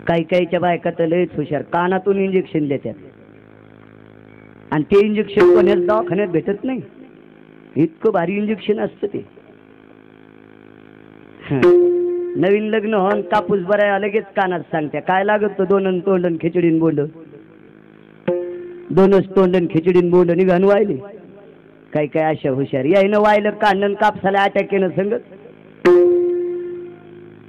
काही काहीच्या बायका तर लयच हुशार, कानातून इंजेक्शन देतात आणि ते इंजेक्शन कोणाच दवाखान्यात भेटत नाही, इतकं भारी इंजेक्शन असतं ते. नवीन लग्न होऊन कापूस बराय लगेच कानात सांगत्या काय लागत तो, दोन तोंडन खिचडीन बोंड, दोनच तोंडन खिचडीन बोंड निघान वायले. काही काय अशा हुशार यायनं वायलं कांडन कापसाला अटॅक केलं संगत.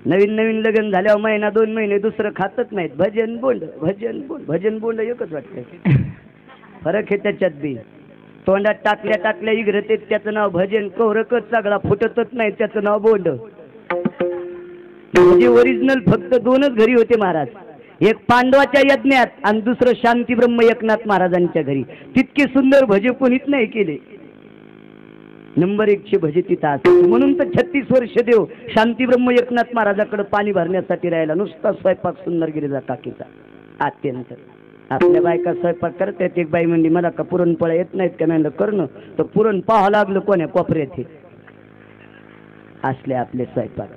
नवीन नवीन लग्न झाल्यावर महिना दोन महिने दुसरं खातच नाहीत, भजन बोंड भजन बोंड भजन बोंड एकच वाटतं. फरक आहे त्याच्यात बी. तोंडात टाकल्या टाकल्या इगरते त्याचं नाव भजन, कौरकच सगळा फुटतच नाही त्याचं नाव बोंड. म्हणजे ओरिजिनल फक्त दोनच घरी होते महाराज, एक पांडवाच्या यज्ञात आणि दुसरं शांती ब्रह्म एकनाथ महाराजांच्या घरी. तितके सुंदर भजे कोणीच नाही केले. नंबर 1चे भजे तिथं असत. म्हणून तर 36 वर्ष देव शांती ब्रह्म एकनाथ महाराजाकडे पाणी भरण्यासाठी राहिला. नुसता स्वयंपाक सुंदर गिरिजा काकीचा अत्यंत. आपल्या बायका स्वयंपाक करतात. एक बाई म्हणली मला का पुरणपोळ्या येत नाहीत का? म्हणलं करणं तर पुरण पाहावं लागलं कोण्या कोपऱ्यात हे असले आपले स्वयंपाक.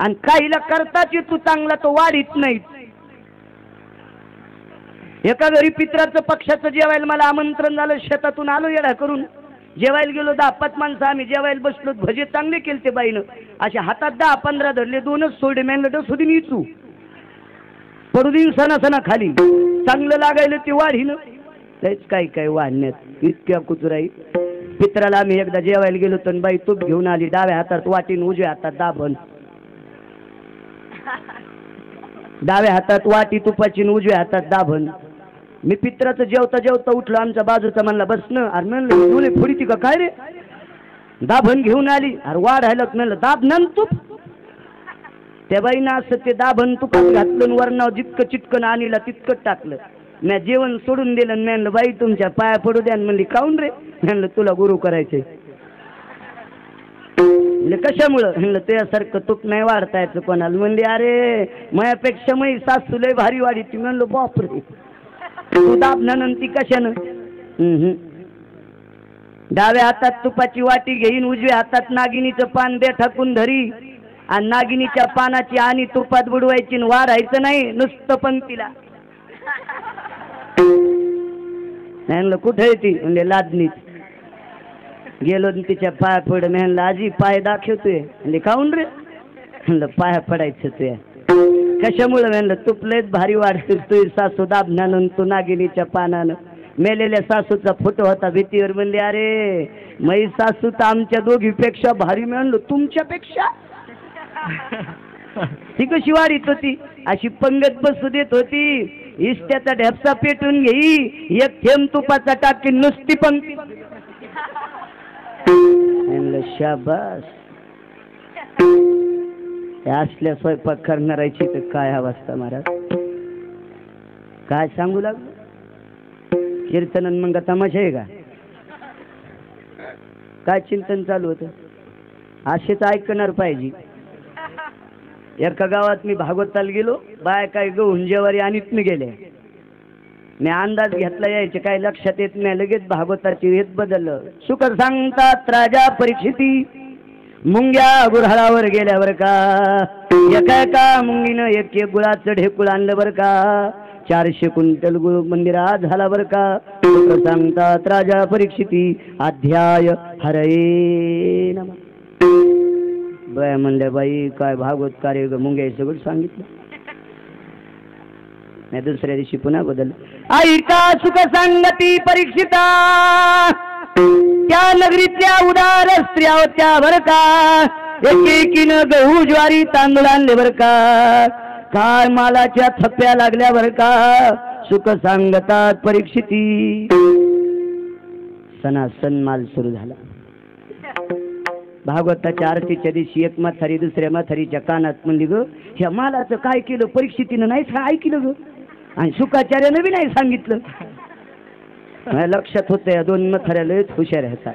आणि काहीला करताच तू चांगला तो वाढीत नाही. एका घरी पित्राचं पक्षाचं जेवायला मला आमंत्रण झालं, शेतातून आलो येडा करून, जेवायला गेलो. 10-5 माणसं आम्ही जेवायला बसलो. भजे चांगले केले ते बाईनं, अशा हातात 10-15 धरले, 2च सोडे. म्हणलं डसुदी नीचू पडू दिन सणा सणा खाली, चांगलं लागायला ते वाढीनं. तेच काय काय वाढण्यात इतक्या कुचराई. पित्राला आम्ही एकदा जेवायला गेलो तर बाई तूप घेऊन आली, डाव्या हातात वाटीन उजव्या हातात दाभण. डाव्या हातात वाटी तुपाची उजव्या हातात दाभण. मी पित्राचं जेवता जेवता उठलो, आमच्या बाजूचा म्हणला बसणं. अरे म्हणलं मुले फुडीती का काय रे? दाभण घेऊन आली. अरे वाढायला म्हणलं दाबण तूप. त्या बाईनं असं ते दाभण तुपात घातलं, वरणाव जितकं चिटकन आणीला तितकं टाकलं. मी जेवण सोडून दिलं. म्हणलं बाई तुमच्या पाया पडू द्या. म्हणली काऊन रे? म्हणलं तुला गुरु करायचंय. म्हणजे कशामुळं? म्हणलं तुझ्यासारखं तूप नाही वाढता यायचं कोणाला. म्हणली अरे माझ्यापेक्षा मी सासू लय भारी वाढी ती. म्हणलं बापरे तू दाबणार ती कशानं? डाव्या हातात तुपाची वाटी घेईन, उजव्या हातात नागिनीचं पान दे ठाकून धरी, आणि नागिनीच्या पानाची आणि तुपात बुडवायची, वाढायचं नाही नुसतं पंक्तीला. म्हणलं कुठे ती? म्हणजे लादणीत. गेलो तिच्या पाया पड. म्हणलं आजी पाय दाखवतोय. म्हणजे काऊन रे? म्हणलं पाया पडायचं तुया. कशामुळं? म्हणलं तूप लयच भारी वाढते, तू सासू दाबण्यानं तू नागिनीच्या पानानं. मेलेल्या सासूचा फोटो होता भीतीवर. म्हणले अरे मै सासू तर आमच्या दोघीपेक्षा भारी. म्हणलो तुमच्यापेक्षा? ती कशी वाढीत होती? अशी पंगत बसू देत होती. इष्ट्याचा ढेपसा पेटून घेई, एक थेंब तुपाचा टाकी नुसती पंक्ती. शाबास. असल्या स्वयंपाक करणारायची तर काय अवस्था महाराज, काय सांगू लागलो. कीर्तन मग तमाशा आहे का? काय चिंतन चालू होतं? असेच ऐकणार पाहिजे. एका गावात मी भागवताला गेलो, बाय काय गहून जेवारी आणीत मी गेले. मी अंदाज घेतला यायचे काय लक्षात येत नाही, लगेच भागवताची हेच बदललं. सुख सांगतात राजा परीक्षिती मुंग्या गुऱ्हाळावर गेल्यावर का, एका एका मुंगीनं एक एक गुळाचं ढेकुळ आणलं बर का. 400 क्विंटल गुळ मंदिरात झाला बर का. सुख सांगतात राजा परीक्षिती अध्याय हरये नम. बाय म्हणल्या बाई काय भागवत कार्य मुंग्या सगळं सांगितलं. दुसऱ्या दिवशी पुन्हा बदल. ऐका सुख सांगती परीक्षिता, त्या नगरीतल्या उदार स्त्रिया होत्या बर का. एकेकीनं गहू ज्वारी तांदूळ आणले बर का. काय मालाच्या थप्प्या लागल्या बर का. सुख सांगतात परीक्षिती. सणासण माल सुरू झाला. भागवताच्या आरतीच्या दिवशी एक म्हातारी दुसऱ्या म्हातारीच्या कानात म्हणली ग ह्या मालाचं काय केलं परीक्षितीनं नाही ऐकलं ग, आणि शुकाचार्यानं बी नाही सांगितलं. लक्षात होतं या दोन म्हाताऱ्याला हुशार ह्याचा.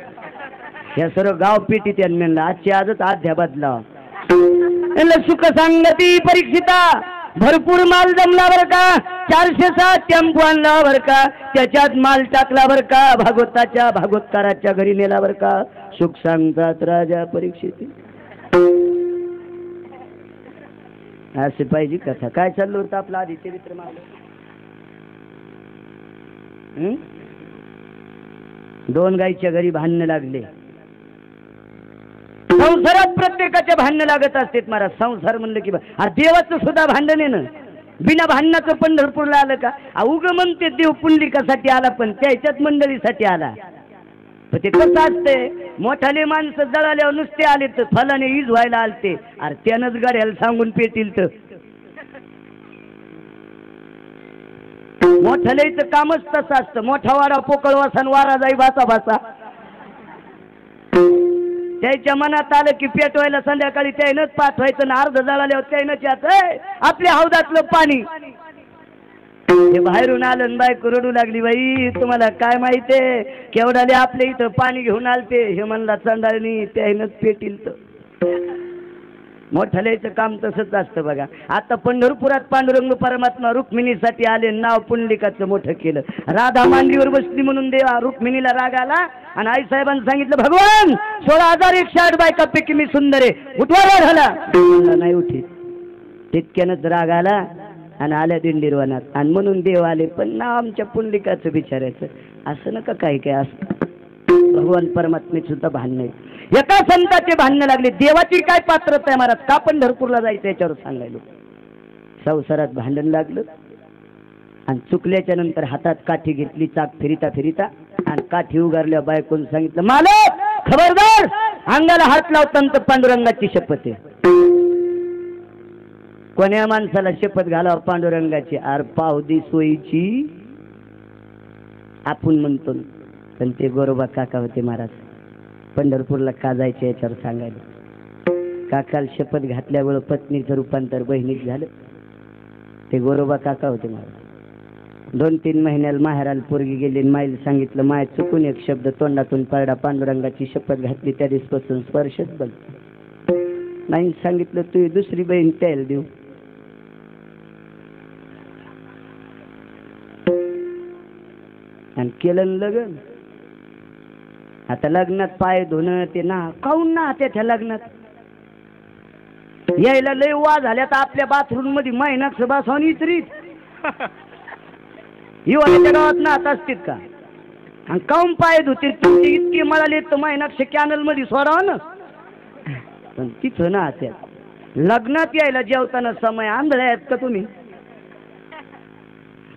या सर्व गाव पेटी त्यानं म्हणलं आजची आजच आध्या बदला. सुख सांगती परीक्षिता भरपूर माल जमला बर का. 407 टेम्पो आणला बर का. त्याच्यात माल टाकला बर का. भागवताच्या भागवतकाराच्या घरी नेला बर का. सुख सांगतात राजा परीक्षिती. असे पाहिजे कथा. काय चाललं होतं आपलं आधी चरित्र मागं? दोन गाईच्या घरी भांडणं लागले. संसारात प्रत्येकाच्या भांडणं लागत असतात महाराज. संसार म्हणलं की देवाचं सुद्धा भांडण आहे ना. बिना भांडणाचं पंढरपूरला आलं का? उग म्हणते देव पुंडलिकासाठी आला, पण त्याच्यात मंडळीसाठी आला. पण ते कसं असते, मोठाले माणसं जळाल्यावर नुसते आले तर फलाने ईज व्हायला आलते. अरे त्यानंच गाड्याला सांगून पेतील तर मोठालेचं कामच तसं असतं. मोठा वारा पोकळ वासा वारा जाई भासा भासा. त्याच्या मनात आलं की पेटवायला संध्याकाळी त्यानंच पाठवायचं ना. अर्ध जळाल्यावर त्यानंच याचं आपल्या हौदातलं पाणी. हे बाहेरून आलं बायको रडू लागली. बाई तुम्हाला काय माहितीये केवढाले आपल्या इथं पाणी घेऊन आलते. हे म्हणला चंडाळणी त्यानंच पेटील तर. मोठ्याचं काम तसंच असतं बघा. आता पंढरपुरात पांडुरंग परमात्मा रुक्मिणीसाठी आले, नाव पुंडलिकाचं मोठं केलं. राधा मांडीवर बसली म्हणून देवा रुक्मिणीला राग आला आणि आई साहेबांनी सांगितलं, भगवान 16,108 बायकापैकी मी सुंदर आहे, उठवायला झाला नाही उठी. तितक्यानंच राग आला आणि आल्या दिंडीरवनात. आणि म्हणून देव आले, पण नाव आमच्या पुंडलिकाचं विचारायचं. असं नका काय काय असतं. भगवान परमात्मे सुद्धा भांडण आहे. एका संताचे भांडणं लागले. देवाची काय पात्रता आहे महाराज, का पंढरपूरला जायचं याच्यावर सांगायलो. संसारात भांडण लागलं आणि चुकल्याच्या नंतर हातात काठी घेतली, चाक फिरिता फिरिता आणि काठी उगारल्या. बायकोन सांगितलं, मालक खबरदार, अंगाला हात लावताना तर पांडुरंगाची शपथ आहे. कोण्या माणसाला शपथ घालावं पांडुरंगाची? आर पावदी सोयीची आपण म्हणतो. पण ते गोरोबा काका होते महाराज. पंढरपूरला का जायचे याच्यावर सांगायला. काकाला शपथ घातल्यामुळं पत्नीचं रूपांतर बहिणीत झालं. ते गोरोबा काका होते महाराज. 2-3 महिन्याला माहेराला पोरगी गेली. माईल सांगितलं, माय चुकून एक शब्द तोंडातून पडला, पांडुरंगाची शपथ घातली, त्या दिवसपासून स्पर्शच बंद. नाही सांगितलं, तू दुसरी बहीण त्याला देऊ. आणि केलं लग्न. आता लग्नात पाय धुणं ते ना काऊन ना त्याच्या लग्नात यायला लय वा झाल्या. तर आपल्या बाथरूम मध्ये महिनाक्ष बसवून इतरीत हिवाळ्याच्या गावात नात असतील का? आणि काऊन पाय धुतील? तुमची इतकी मळाली तर महिनाक्ष कॅनल मध्ये सोडावं ना. पण तिथं ना त्या लग्नात यायला जेवताना समय आंधळे आहेत का तुम्ही?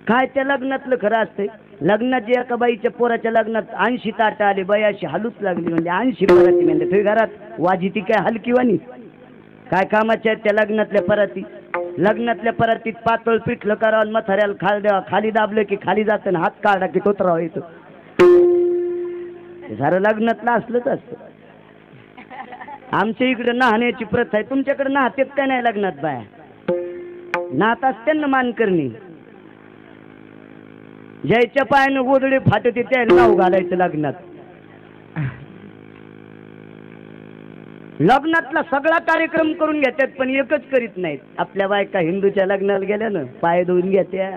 काय त्या लग्नातलं खरं असतंय. लग्नात जे एका बाईच्या पोराच्या लग्नात 80 ताट आले, बाई अशी हलूच लागली. म्हणजे 80 पराती म्हणजे तुम्ही घरात वाजी ती काय हलकी वाणी काय कामाच्या आहेत त्या लग्नातल्या पराती. लग्नातल्या परातीत पातळ पिठलं करावं, मथाऱ्याला खाल द्यावा, खाली दाबलं की खाली जातं, हात काढा की तोतराव येतो. सारं लग्नातलं असलंच असतं. आमच्या इकडे नाहण्याची प्रथा आहे. तुमच्याकडे नाहतेत काय नाही लग्नात बाया? नाहत असते ना मानकरणी. ज्याच्या पायानं गोदडे फाटते त्याला नाव घालायचं लग्नात. लग्नातला सगळा कार्यक्रम करून घेतात, पण एकच करीत नाहीत. आपल्या बायका हिंदूच्या लग्नाला गेल्या ना, पाय धुवून घेत्या,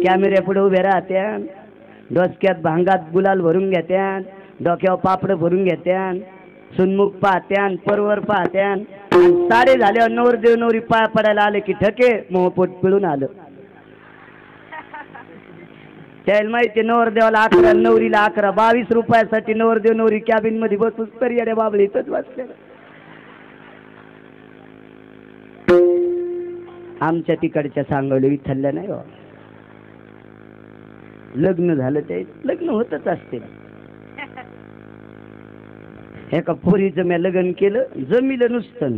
कॅमेऱ्या पुढे उभ्या राहत्या, डोसक्यात भांगात गुलाल भरून घेत्या, डोक्यावर पापड भरून घेत्या, सुनमुख पाहत्यान, परवर पाहत्यान. साडे झाल्यावर नवरदेव नवरी पाय पडायला आले की ठके मोहपोट पिळून आलं. त्याला माहिती नवरदेवाला 11, नवरीला 11. 22 रुपयासाठी नवरदेव नवरी कॅबिन मध्ये बसूच तर येड्या बाबळी इथंच बसले. आमच्या तिकडच्या सांगवलं विठ्ठलल्या नाही हो. लग्न झालं ते लग्न होतच असते. एका पोरीचं मी लग्न केलं, जमिलं नुसतं.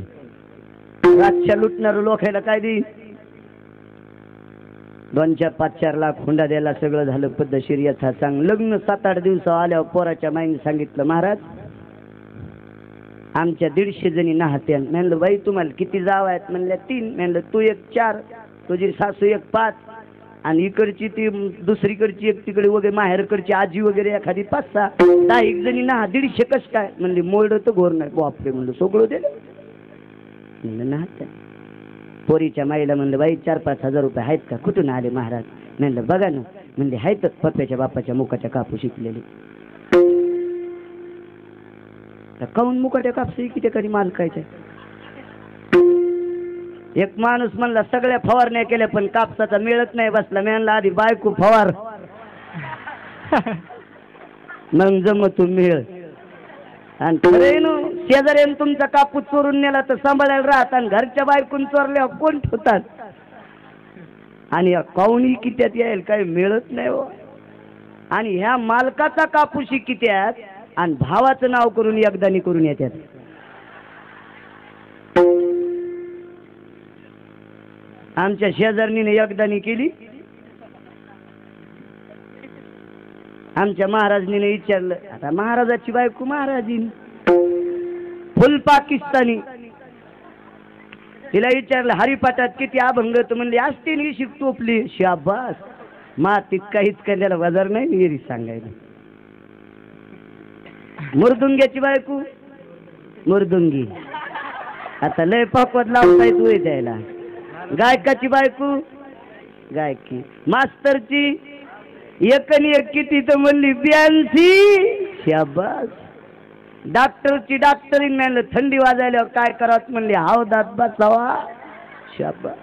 रातच्या लुटणार लोकायला काय देईन? 2-4-5-4 लाख हुंडा द्यायला सगळं झालं पद्धतशीर यथा सांग. लग्न 7-8 दिवस आल्यावर पोराच्या माईने सांगितलं, महाराज आमच्या 150 जणी नाहत्यान. म्हणलं बाई तुम्हाला किती जाव आहेत? म्हणल्या 3. म्हणलं तू 1 4, तुझी सासू 1 5 आणि इकडची ती दुसरीकडची एक तिकडे वगैरे माहेरकडची आजी वगैरे एखादी 5-6 10 जणी ना 150 कस काय? म्हणले मोड तर घोर नाही. बापरे म्हणलं सगळं दिलं. म्हणलं नाहत्या. पोरीच्या माईला म्हणलं बाई 4-5 हजार रुपये आहेत का? कुठून आले महाराज? म्हणलं बघा ना. म्हणले आहेत पप्प्याच्या बापाच्या मुखाच्या कापू शिकलेले. काऊन मुखाच्या कापस किती कधी माल कायच्या? एक माणूस म्हणला सगळ्या फवारण्या केल्या पण कापसाचा मिळत नाही बसला. मी म्हणला आधी बायको फवार मग जमतो मिळ. आणि शेजाऱ्यानं तुमचा कापूस चोरून नेला तर सांभाळायला राहत आणि घरच्या बायकून चोरल्यावर कोण ठेवतात. आणि काऊनी कित्यात यायला काही मिळत नाही हो. आणि ह्या मालकाचा कापूसी कित्यात आणि भावाचं नाव करून एकदानी करून येतात. आमच्या शेजारणीने एकदानी केली. आमच्या महाराजनीने विचारलं, आता महाराजाची बायको महाराजीन फुल पाकिस्तानी, तिला विचारलं हरिपाठात किती अभंग तर म्हणले असते नि शिक टोपली. शाबास मातीत काहीच त्याला बाजार नाही विहिरी सांगायला. मुरदुंग्याची बायको मुरदुंगी, आता लय पाकवत लावताय तू द्यायला. गायकाची बायको गायकी. मास्तरची एकनी एक किती तर म्हणली 82. शाबास. डॉक्टरची डॉक्टरीन म्हणलं थंडी वाजायल्यावर काय करावं म्हणली हौदात बसावा. शाबास.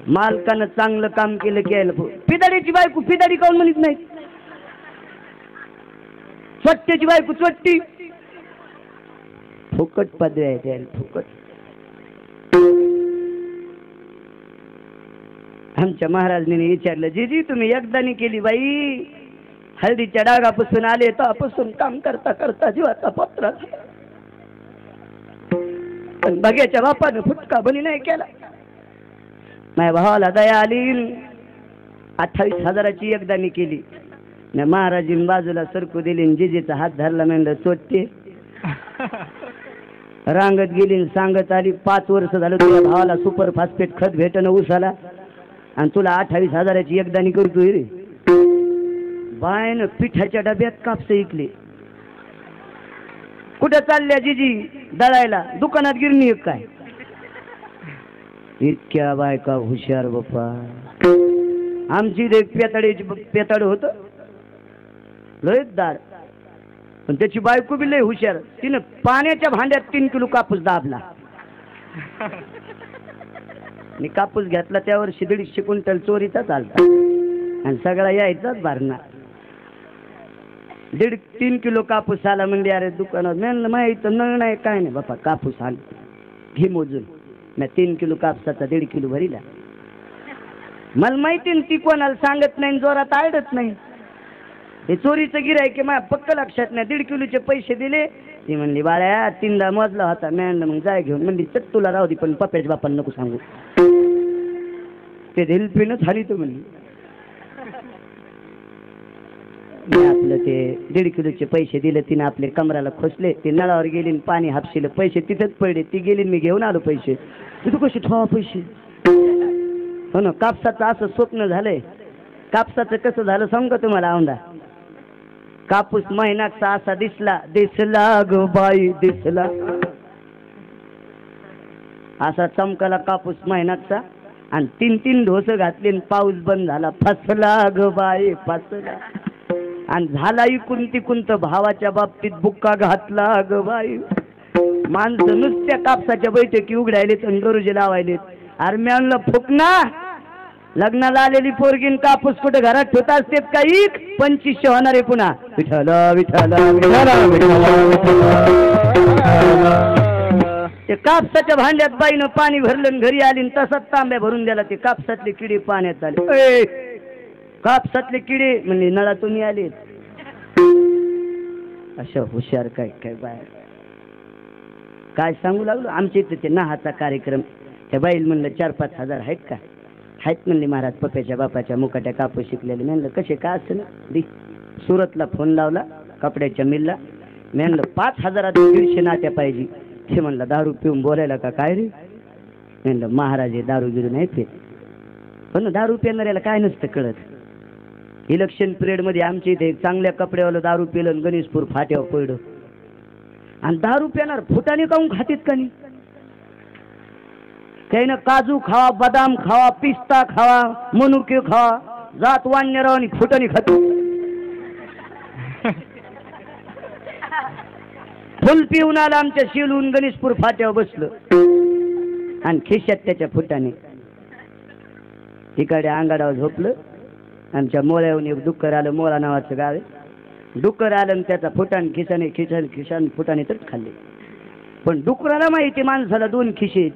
मालकानं चांगलं काम केलं की यायला. पिदाडीची बायको पिदाडी काऊन म्हणत नाही. चोट्ट्याची बायको चोट्टी. फुकट पदवी आहे त्याला फुकट. आमच्या महाराजांनी विचारलं जीजी तुम्ही एकदानी केली बाई. हळदीच्या डागापासून आले तेव्हापासून काम करता करता जीवाचा पत्रा. पण बघ्याच्या बापानं फुटका बनी नाही केला. माझ्या भावाला दया आली. 28,000ची एकदानी केली. महाराजीन बाजूला सरकू दिली. जिजीचा हात धरला म्हणलं चोट्टे. रांगत गेली सांगत आली 5 वर्ष झालं तुझ्या भावाला सुपर फॉस्फेट खत भेटणं उसाला आणि तुला 28,000ची एकदानी करतोय रे. बायन पिठाच्या डब्यात कापस ऐकले. कुठं चालल्या जिजी दळायला. दुकानात गिरणी एक काय. इतक्या बायका हुशार बाप्पा. आमची एक पेताड होत लयच दाड पण त्याची बायको बी लय हुशार. तिनं पाण्याच्या भांड्यात 3 किलो कापूस दाबला. मी कापूस घेतला त्या वर्षी 150 क्विंटल चोरीचा चालता आणि सगळा यायचाच भरणार. 3 किलो कापूस आला म्हणजे अरे दुकानात म्हणलं माहित नळ नाही काय नाही बापा कापूस आल घे मोजून. मी 3 किलो कापसाचा 1.5 किलो भरीला. मला माहिती ती कोणाला सांगत नाही जोरात आडत नाही. हे चोरीचं गिराय की माझ्या पक्क लक्षात नाही. 1.5 किलोचे पैसे दिले. ती म्हणली बाळ्या 3दा मोजला होता. मी म्हणलं मग जाय घेऊन. म्हणली चट तुला राहू दे पण पप्याच्या बापाला नको सांगू. ते दिलपीनं झाली तू म्हणली. मी आपलं ते 1.5 किलोचे पैसे दिले. तिने आपले कमराला खोसले. ते नळावर गेली पाणी हापशिलं. पैसे तिथेच पडले. ती गेली मी घेऊन आलो पैसे. तू कशी ठेवा पैसे. हो ना कापसाचं असं स्वप्न झालंय. कापसाचं कसं झालं सांग का तुम्हाला औंधा. कापूस महिनाचा असा दिसला ग बाई दिसला. असा चमकाला कापूस महिनाचा आणि 3 ढोस घातले. पाऊस बंद झाला. फसला ग बाई फसला. आणि झाला इकून तिकून तर भावाच्या बाबतीत बुक्का घातला ग बाई. माणसं नुसत्या कापसाच्या बैठकी उघडायलेत आणि गरुजे लावायलेत. अरे मी आणलं फुकना. लग्नाला आलेली पोरगीन कापूस कुठे घरात ठेवता असते काही 2500 होणारे पुन्हा. विठ्ठल विठ्ठल ते कापसाच्या भांड्यात बाईनं पाणी भरलं घरी आली तसाच तांब्या भरून द्याला. ते कापसातले किडे पाण्यात आले. कापसातले किडे म्हणजे नळातून आले. अशा हुशार काय काय बाहेर काय सांगू लागलो. आमच्या इथे ते नाहाचा कार्यक्रम. त्या बाईल म्हणलं 4-5 हजार आहेत का. आहेत म्हणले महाराज पप्याच्या बापाच्या मुकाट्या कापूस शिकलेले. म्हणलं कसे काय असं ना. सुरतला फोन लावला कपड्याच्या मिलला. म्हणलं 5,000 150 नात्या पाहिजे. ते म्हणलं दारू पिऊन बोलायला का काय रे. म्हणलं महाराज हे दारू गिरू नाही पेत. पण दारू पिणाऱ्याला काय नसतं कळत. इलेक्शन पिरियड मध्ये आमच्या इथे चांगल्या कपड्यावाला दारू पिलं गणेशपूर फाट्यावर पडलं. आणि दारू पिणार फुटाने काऊन खातीत का नाही. त्यानं काजू खावा बदाम खावा पिस्ता खावा मनुके खावा जात वाण्याराव आणि फुटाने खातो. फुल पिऊन आला आमच्या शिलून गणेशपूर फाट्यावर बसलं. आणि खिशात त्याच्या फुटाने. तिकडे अंगाडावर झोपलं. आमच्या मोळ्याहून एक डुक्कर आलं. मोळा नावाचं गाव आहे. डुक्कर आलं आणि त्याचा फुटाने खिशाने फुटाने तर खाल्ले. पण डुकराला माहिती माणसाला दोन खिशे.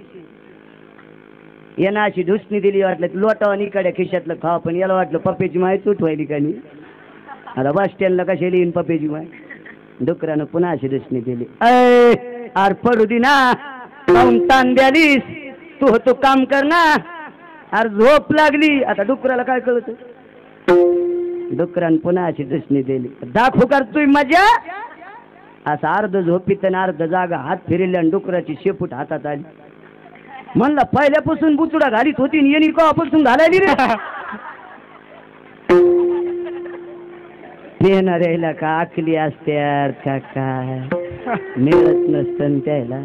यांना अशी ढुसणी दिली, वाटलं लोटावानी इकडे खिशातलं खावा, पण याला वाटलं पप्पेची माय तुटवायली का नाही. आता बस स्टँडला कशी येईन पप्पेची माय. डुकरानं पुन्हा अशी ढुसणी दिली. आर पडू दे ना, ताण द्यालीस तू, होतो काम कर ना. अरे झोप लागली. आता डुकराला काय कळत. डुकरानं पुन्हा अशी ढुसणी दिली. दाखवू करतोय मजा. असं अर्ध झोपीत आणि अर्ध जागा, हात फिरले आणि डुकराची शेपूट हातात आली. म्हणला पहिल्यापासून बुचुडा घालीत होती, येणी कवापासून घालायली रे. येणाऱ्याला का आकली असत्यार का काय मिळत नसतं त्याला.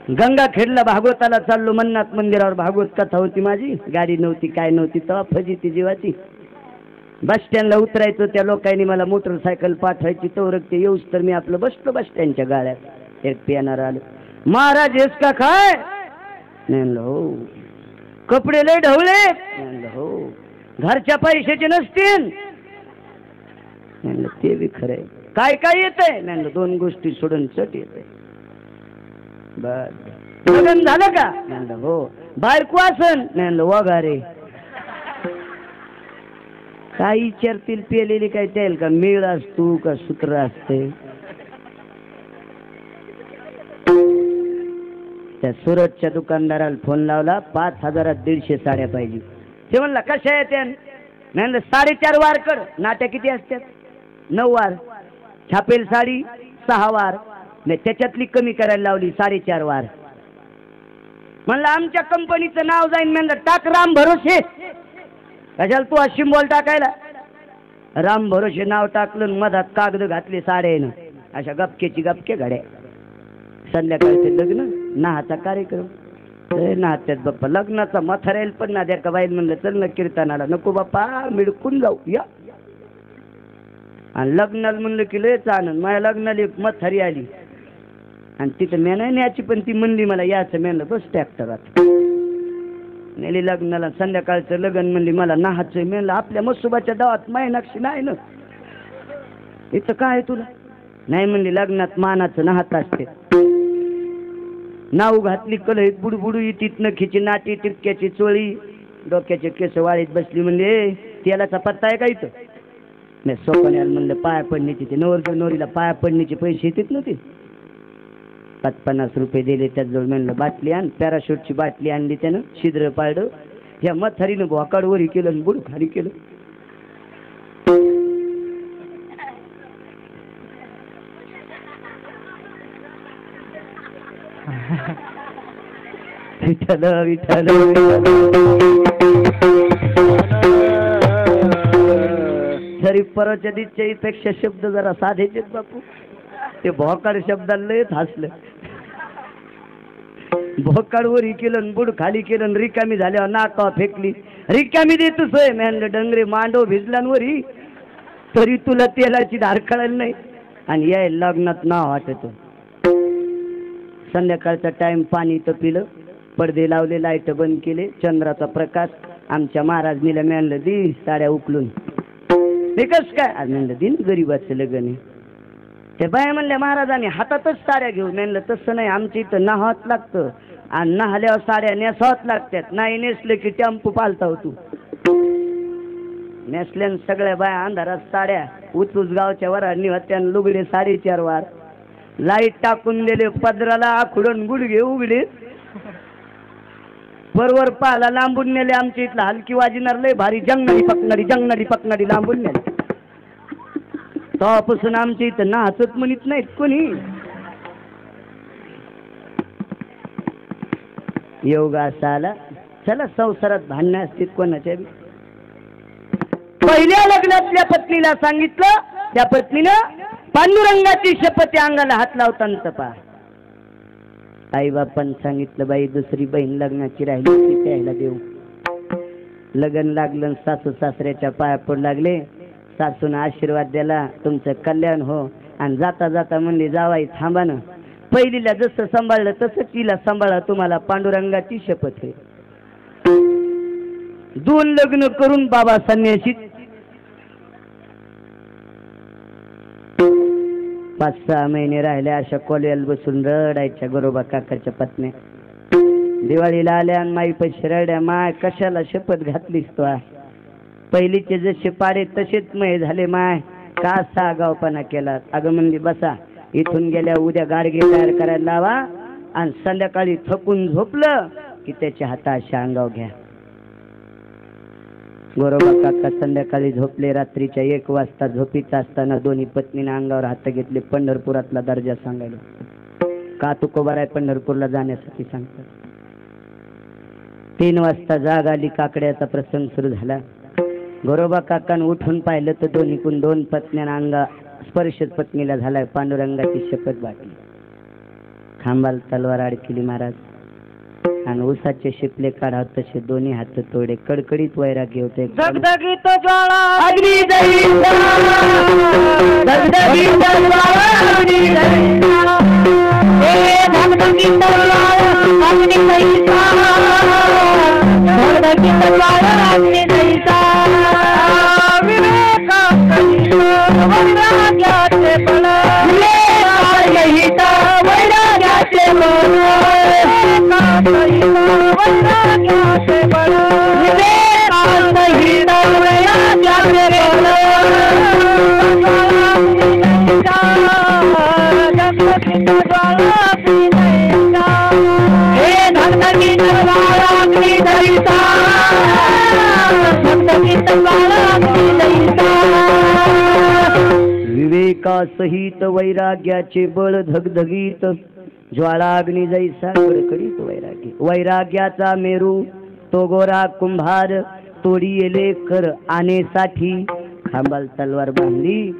गंगाखेडला भागवताला चाललो. मन्नाथ मंदिरावर भागवत कथा होती माझी. गाडी नव्हती, काय नव्हती, तेव्हा फजिती जीवाची. बस स्टँडला उतरायचं. त्या लोकांनी मला मोटरसायकल पाठवायची. तो रक्ते येऊस तर मी आपलं बसलो बस स्टँडच्या गाड्यात. एक पियानार आलं. महाराज येस का काय. म्हणलं हो. कपडे लय ढवळे. म्हणलं हो. घरच्या पैशाचे नसतील. म्हणलं ते बी खरंय. काय काय येतंय. म्हणलं दोन गोष्टी सोडून चट येतंय. बर लग्न झालं का. म्हणलं हो. बायको असन. म्हणलं वगारे. काय विचारतील पेलेली काय त्याल का मिळ असतो का सूत्र असते. त्या सुरतच्या दुकानदाराला फोन लावला. 5,000 150 साड्या पाहिजे. ते म्हणला कशा आहे त्या. म्हणलं 4.5 वार कर. नाट्या किती असतात. 9 वार. छापेल साडी 6 वार. नाही त्याच्यातली कमी करायला लावली 4.5 वार. म्हणलं आमच्या कंपनीचं नाव जाईन. म्हणलं टाक राम भरोसे. कशाला तू सिम्बॉल टाकायला. राम भरोसे नाव टाकलं. मधात कागद घातले साड्यानं. अशा गपकेची गपके घड्या. संध्याकाळचे लग्न. नाहाचा कार्यक्रम. नाहत्यात बाप्पा. लग्नाचा म्हाताऱ्याला पण ना द्या का बाई. म्हणलं चल ना कीर्तनाला. नको बाप्पा मिळकून जाऊ या. आणि लग्नाला म्हणलं की लयच आनंद. माझ्या लग्नाला एक म्हातारी आली आणि तिथं मी नाही न्यायची, पण ती म्हणली मला याचं. म्हणलं बस ट्रॅक्टरात नेली लग्नाला. संध्याकाळचं लग्न. म्हणली मला नाहाचं. म्हणलं आपल्या मसुबाच्या गावात मायनाक्षी नाही ना. इथं काय तुला. नाही म्हणली लग्नात मानाचं नाहात असते. नाव घातली. कलहीत बुडबुडू इतीत नखीची नाटी. टिपक्याची चोळी. डोक्याचे केस वाळीत बसली. म्हणले तेलाचा पत्ता आहे का इथं. नाही सोपण्याला म्हणलं पाया पडण्याची. ते नवरीला पाया पडण्याचे पैसे येतात ना. ते 50 रुपये दिले त्याजवळ. म्हणलं बाटली आण. पॅराशूटची बाटली आणली त्यानं. छिद्र पाडलं. ह्या मथारीनं भोकाड वरी केलं आणि बुड खाली केलं. विठ्ठल विठ्ठल. तरी परवाच्या दिवशी पेक्षा शब्द जरा साधेचे बापू. ते भोकाड शब्दाला लयच हसलं. भोकाड वरी केलं, बुड खाली केलं. रिकामी झाल्यावर नाकावा फेकली. रिकामी देतोस होय. म्हणलं डंगरे मांडव भिजलांवरी तरी तुला तेलाची धार कळाली नाही. आणि या लग्नात नाव वाटत. संध्याकाळचा टाइम. पाणी तर पिलं. पडदे लावले. लाईट बंद केले. चंद्राचा प्रकाश. आमच्या महाराजनीला म्हणलं दी साड्या उकलून. हे कस काय. म्हणलं दिन गरीबाचं लग्न. ते बाया म्हणल्या महाराजांनी हातातच साड्या घेऊ. म्हणलं तसं नाही. आमच्या इथं नाहावं लागतं. आणि नाहल्यावर साड्या नेसावत लागतात. नाही नेसले की टेम्पो पालता होतो. नेसल्यान सगळ्या बाया अंधारात साड्या. उचूच गावच्या वरांनी होत्या. लुगडे 4.5 वार. लाईट टाकून दिले. पदराला आखुडून गुडघे उघडे. बरोबर पाला लांबून नेले. आमच्या इथला हलकी वाजणार लय भारी. जंगणारी पकणारी लांबून नेले. तेव्हापासून आमच्या इथं नाचत म्हणत नाहीत कोणी. योग असा आला. चला संसारात भांडणं असतील कोणाच्या बी. पहिल्या लग्नातल्या पत्नीला सांगितलं. त्या पत्नीनं पांडुरंगाची शपथ अंगाला हात लावताना पहा. आई बापान सांगितलं बाई दुसरी बहीण लग्नाची राहिली ती त्याला देऊ. लग्न लागलं. सासू सासऱ्याच्या पाया पडू लागले. सासून आशीर्वाद दिला तुमचं कल्याण हो. आणि जाता जाता म्हणली जावाई थांबा ना. पहिलीला जसं सांभाळलं तसं तिला सांभाळा, तुम्हाला पांडुरंगाची शपथ आहे. 2 लग्न करून बाबा संन्यासी, 5-6 महिने राहिले अशा कॉलेजला बसून रडायच्या गोरोबा काकाच्या पत्नी. दिवाळीला आल्या आणि माई पैसे रड्या, माय कशाला शपथ घातलीस तू? पहिलीचे जसे पाडे तसेच मय झाले, माय का असा आगावपणा केला? अगं म्हणजे बसा, इथून गेल्या उद्या गाडगे तयार करायला लावा आणि संध्याकाळी थकून झोपलं की त्याच्या हाताशी अंगाव घ्या. गोरोबा काका संध्याकाळी झोपले. रात्रीच्या 1 वाजता झोपीचा असताना दोन्ही पत्नीने अंगावर हात घेतले. पंढरपुरातला दर्जा सांगायला. का तुकोबार आहे पंढरपूरला जाण्यासाठी सांगतात. 3 वाजता जाग आली. काकड्याचा प्रसंग सुरू झाला. गोरोबा काकान उठून पाहिलं तर दोन्हीकून 2 पत्न्यांना अंगा स्पर्शच पत्नीला झालाय. पांडुरंगाची शपथ बाटली. खांबाला तलवार अडकिली महाराज आणि उसाचे शिपले काढाव तसे दोन्ही हात तोडे. कडकडीत वैराग्य होते. धगधगीत ज्वाळा अग्नी दहिता, धगधगीत ज्वाळा अग्नी दहिता, धगधगीत ज्वाळा अग्नी दहिता, धगधगीत ज्वाळा अग्नी दहिता. विवेकासहित वैराग्याचे बळ, विवेकासहित वैराग्याचे बळ, वैराग्याचे बळ, विवेकासहित वैराग्याचे बळ. धगधगीत ज्वाळा अग्नी दहिता, हे धगधगीत ज्वाळा अग्नी दहिता, धगधगीत ज्वाळा अग्नी दहिता. विवेकासहित वैराग्याचे बळ, धगधगीत ज्वाळा अग्नी जैसा, कडकडीत वैराग्य. वैराग्याचा मेरू तो गोरा कुंभार, तोडी येले कर आणेसाठी. खांबाल तलवार बांधली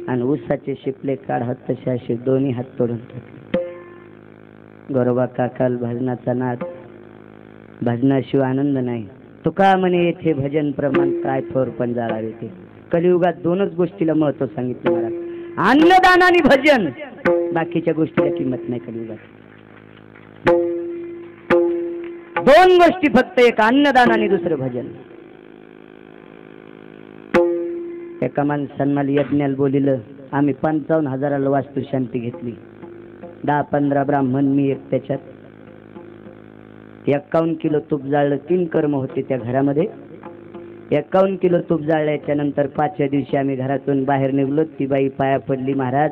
आणि उसाचे शिपले काढत तसे असे दोन्ही हात तोडून टाकले. गोरोबा काकाल भजनाचा नाद, भजनाशिवाय आनंद नाही. तुका म्हणे येथे भजन प्रमाण काय थोर पण जाळावे ते. कलियुगात 2च गोष्टीला महत्व सांगितलं मला, अन्नदान आणि भजन. बाकीच्या गोष्टीला किंमत नाही कलियुगात. 2 गोष्टी फक्त, एक अन्नदान आणि दुसरं भजन. एका माणसानं मला यज्ञाला बोलिलं. आम्ही 55,000 वास्तू शांती घेतली. 10-15 ब्राह्मण, मी एक. त्याच्यात 51 किलो तूप जाळलं. 3 कर्म होते त्या घरामध्ये. 51 किलो तूप जाळल्याच्या नंतर 5व्या दिवशी आम्ही घरातून बाहेर निघलो. ती बाई पाया पडली, महाराज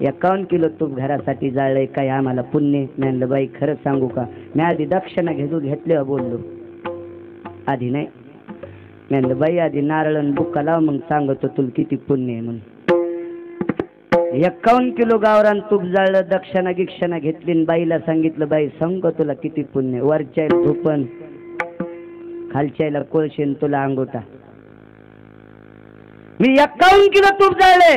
51 किलो तूप घरासाठी जाळलंय, काय आम्हाला पुण्य? म्हणलं बाई खरं सांगू का? मी आधी दक्षिणा घेतले बोललो. आधी नाही म्हणलं बाई, आधी नारळ बुक्का लाव, मग सांगतो तुला किती पुण्य आहे म्हणून. 51 किलो गावरान तूप जाळलं. दक्षिणा गिक्षणा घेतली. बाईला सांगितलं, बाई सांग तुला किती पुण्य. वरच्या धुपण, खालच्याला कोळशेन, तुला अंगोटा. मी 51 किलो तूप जाळले.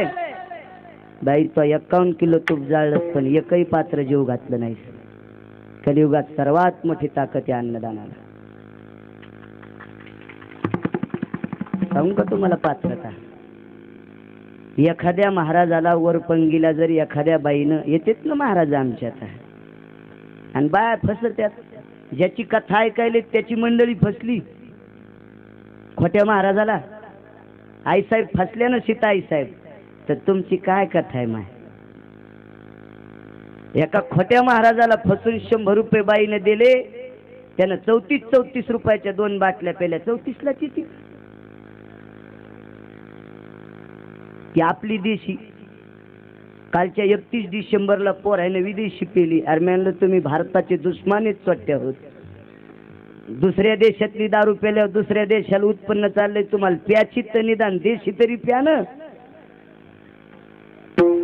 बाई तो 51 किलो तूप जाळलं पण एकही पात्र जीव घातलं नाही. कलियुगात सर्वात मोठी ताकद आहे अन्नदानाला. सांगू का तुम्हाला पात्रता? एखाद्या महाराजाला वरपंगीला जर एखाद्या बाईनं, येतेच ना महाराज आमच्यात, आणि बाया फसत्यात. ज्याची कथा ऐकायली त्याची मंडळी फसली. खोट्या महाराजाला आईसाहेब फसल्या ना, सीता आईसाहेब. तर तुमची काय कथा आहे माय? एका खोट्या महाराजाला फसून 100 रुपये बाईने दिले. त्यानं 34 रुपयाच्या 2 बाटल्या पेल्या. 34ला किती? ती आपली देशी. कालच्या 31 डिसेंबरला पोराने विदेशी पेली. अरे म्हणलं तुम्ही भारताचे दुश्मनीच चोट्टे आहोत. दुसऱ्या देशातली दारू पेल्यावर दुसऱ्या देशाला उत्पन्न चाललंय. तुम्हाला प्याची तर निदान देशी तरी प्या ना,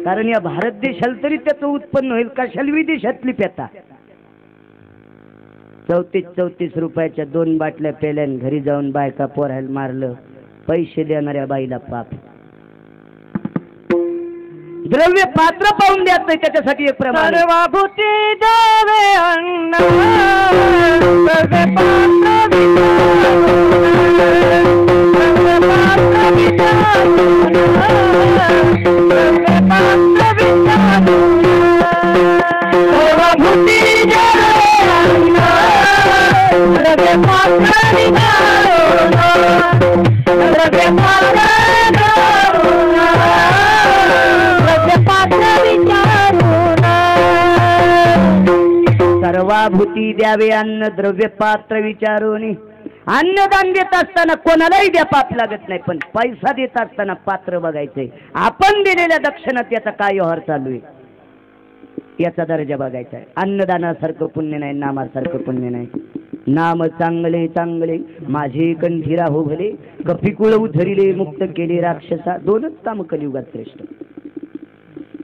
कारण या भारत देशाला तरी त्याचं उत्पन्न होईल. कशाला विदेशातली प्याता? 34 रुपयाच्या 2 बाटल्या पेल्यान घरी जाऊन बायका पोरायला मारलं. पैसे देणाऱ्या बाईला पाप. द्रव्य पात्र पाहून द्यायचं नाही, त्याच्यासाठी एक प्रमाण. सर्वभूती देवे अन्न, द्रव्य पात्र विचारून, द्रव्य पात्र विचारून, पात्र विचारून द्रव्य पात्र धरून द्रव्य पात्र विचारून सर्वाभूती द्यावे अन्न द्रव्य पात्र विचारून अन्नदान देत असताना कोणालाही द्या पाप लागत नाही, पण पैसा देत असताना पात्र बघायचंय. आपण दिलेल्या दक्षिणात याचा काय व्यवहार चालू आहे याचा दर्जा बघायचा आहे. अन्नदानासारखं पुण्य नाही, नामासारखं पुण्य नाही. नाम चांगले चांगले माझे कंठी राहो भले, कपिकुळ उधरिले मुक्त केले राक्षसा. दोनच काम कलियुगात श्रेष्ठ.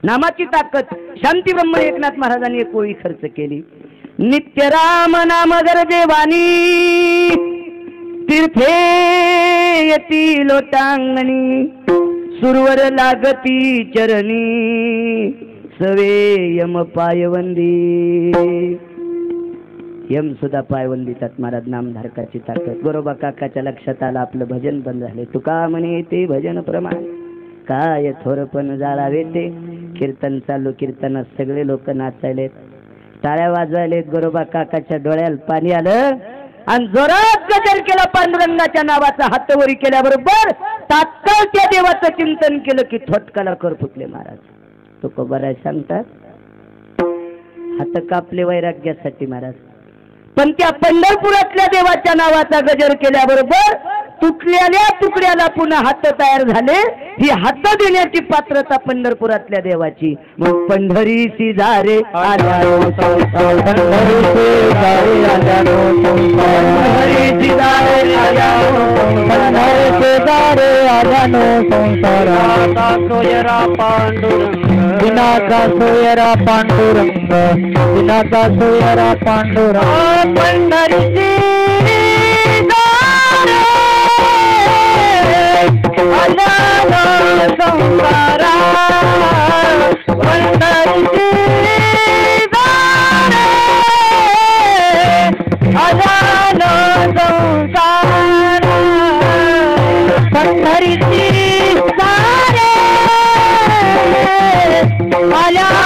नामाची ताकद. शांती ब्रह्म एकनाथ महाराजांनी एक ओळी खर्च केली. नित्य राम नाम गरजे वाणी, तीर्थे येती लोटांगणी, सुरवर लागती चरणी, सवे यम पायवंदी. यम सुद्धा पायवंदीतात महाराज. नामधारकाची ताकद. बरोबर काकाच्या लक्षात आलं आपलं भजन बंद झाले. तुका म्हणे ते भजन प्रमाण काय थोरपण जाळावे ते. कीर्तन चालू. कीर्तनात सगळे लोक नाचायलेत, टाळ्या वाजवायलेत. बरोबर काकाच्या डोळ्याला पाणी आलं आणि जोरात गजर केला. पांडुरंगाच्या नावाचा हातवरी केल्याबरोबर तात्काळ त्या देवाचं चिंतन केलं की थोटकाला कर फुटले महाराज. तो बराय सांगतात हात कापले वैराग्यासाठी महाराज. पण त्या पंढरपुरातल्या देवाच्या नावाचा गजर केल्याबरोबर तुटलेल्या तुकड्याला पुन्हा हात तयार झाले. ही हात देण्याची पात्रता पंढरपुरातल्या देवाची. मग पंढरीसी झारे आल्यानो संसार, पंढरीसी झारे आल्यानो संसार, पंढरीसी झारे आल्यानो संसार, पंढरीसी झारे आल्यानो संसार. आता सोयरा पांडुरंग, दिनाचा सोयरा पांडुरंग, दिनाचा सोयरा पांडुरंग. पंढरीसी आल्यानो संसारा, पंढरीसी झारे आल्यानो संसारा, पंढरीसी झारे आल्यानो संसारा, पंढरीसी झारे आल्यानो